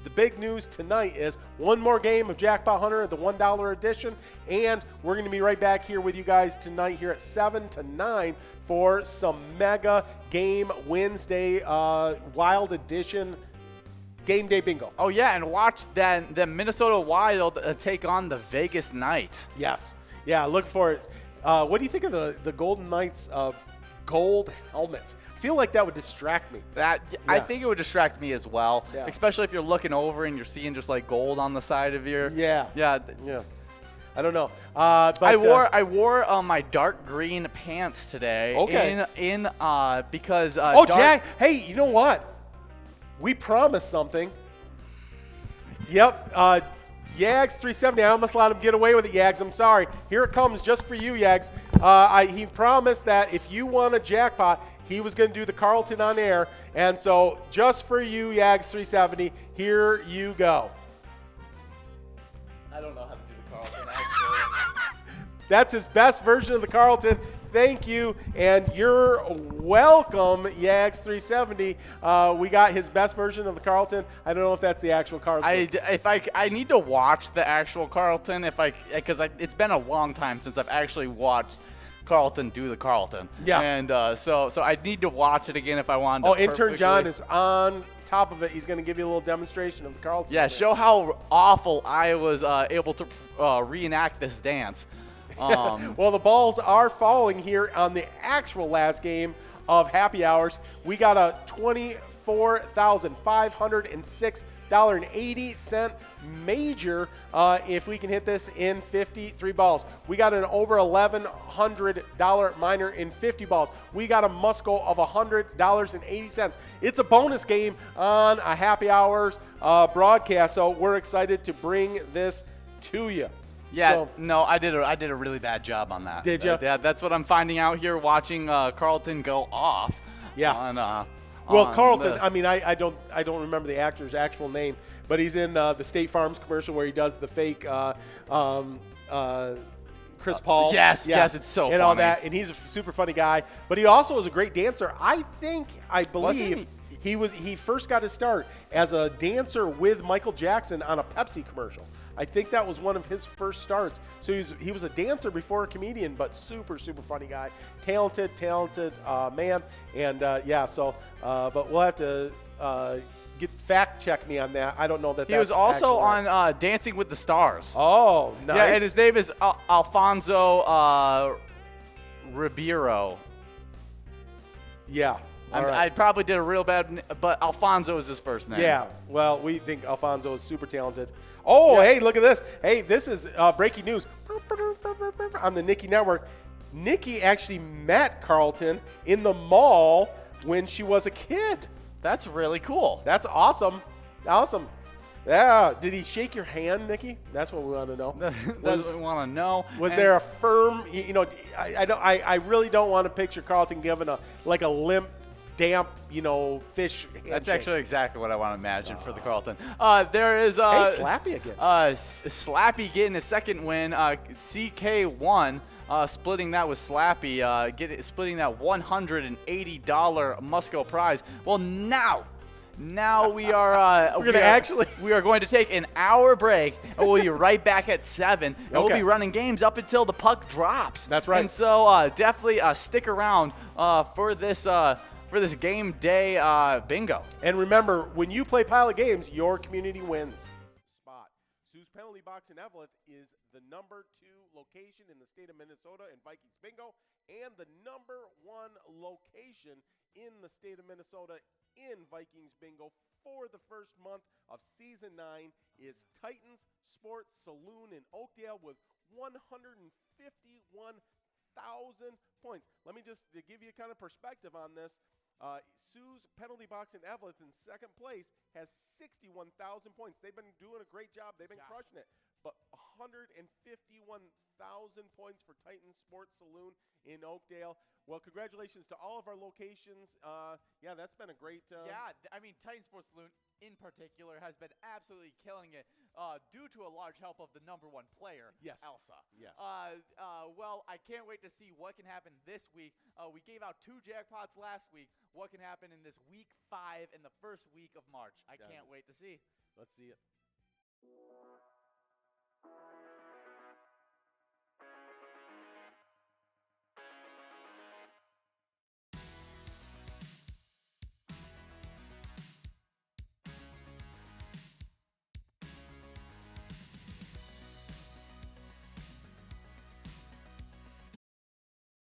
the big news tonight is one more game of Jackpot Hunter, the $1 edition, and we're going to be right back here with you guys tonight here at 7 to 9 for some mega game Wednesday Wild Edition game day bingo. Oh, yeah, and watch the Minnesota Wild take on the Vegas Knights. Yes. Yeah, look for it. What do you think of the Golden Knights gold helmets? I feel like that would distract me. I think it would distract me as well, Yeah. especially if you're looking over and you're seeing just like gold on the side of your. Yeah. Yeah. I don't know. But I wore my dark green pants today. Okay. Because. Jack. Hey, you know what? We promised something. Yep. Yags 370. I almost let him get away with it, Yags. I'm sorry. Here it comes just for you, Yags. He promised that if you won a jackpot, he was going to do the Carlton on air. And so just for you, Yags 370, here you go. I don't know how to do the Carlton, actually. That's his best version of the Carlton. Thank you, and you're welcome, Yags 370. We got his best version of the Carlton. I don't know if that's the actual Carlton. I need to watch the actual Carlton because it's been a long time since I've actually watched Carlton do the Carlton. Yeah. And so I need to watch it again if I want to. Oh, intern John is on top of it. He's going to give you a little demonstration of the Carlton. Yeah, show how awful I was able to reenact this dance. Well, the balls are falling here on the actual last game of Happy Hours. We got a $24,506.80 major if we can hit this in 53 balls. We got an over $1,100 minor in 50 balls. We got a must-go of $100.80. It's a bonus game on a Happy Hours broadcast, so we're excited to bring this to you. Yeah, So, no, I did a really bad job on that. Did ya? Yeah, that's what I'm finding out here watching Carlton go off. Yeah. On, well, on Carlton. this. I mean, I don't remember the actor's actual name, but he's in the State Farm's commercial where he does the fake Chris Paul. Yes, it's so and all funny. that, and he's a super funny guy. But he also is a great dancer. I believe he first got his start as a dancer with Michael Jackson on a Pepsi commercial. I think that was one of his first starts. So he was a dancer before a comedian, but super, super funny guy. Talented man. And, but we'll have to fact check me on that. I don't know that He was also on Dancing with the Stars. Oh, nice. Yeah, and his name is Alfonso Ribeiro. Yeah. All right. I probably did a real bad, but Alfonso is his first name. Yeah, well, we think Alfonso is super talented. Oh, Hey, look at this. Hey, this is breaking news on the Nikki Network. Nikki actually met Carlton in the mall when she was a kid. That's really cool. That's awesome. Awesome. Yeah. Did he shake your hand, Nikki? That's what we want to know. That's what we want to know. Was there a firm, I really don't want to picture Carlton giving a limp, damp, fish handshake. That's actually exactly what I want to imagine for the Carlton. There is Slappy again. Slappy getting his second win. CK1 splitting that with Slappy, splitting that $180 must-go prize. Well, now we are we are going to take an hour break, and we'll be right back at 7, and we'll be running games up until the puck drops. That's right. And so definitely stick around for this game day bingo. And remember, when you play Pilot Games, your community wins. Spot. Sue's Penalty Box in Evelyn is the #2 location in the state of Minnesota in Vikings bingo, and the #1 location in the state of Minnesota in Vikings bingo for the first month of season 9 is Titans Sports Saloon in Oakdale with 151,000 points. Let me just to give you kind of perspective on this. Sue's Penalty Box in Evelyn in second place has 61,000 points. They've been doing a great job. They've been crushing it. But 151,000 points for Titans Sports Saloon in Oakdale. Well, congratulations to all of our locations. That's been a great. Titan Sports Saloon in particular has been absolutely killing it due to a large help of the #1 player, Yes. Elsa. Yes. Well, I can't wait to see what can happen this week. We gave out 2 jackpots last week. What can happen in this week 5 in the first week of March? I can't wait to see. Let's see it.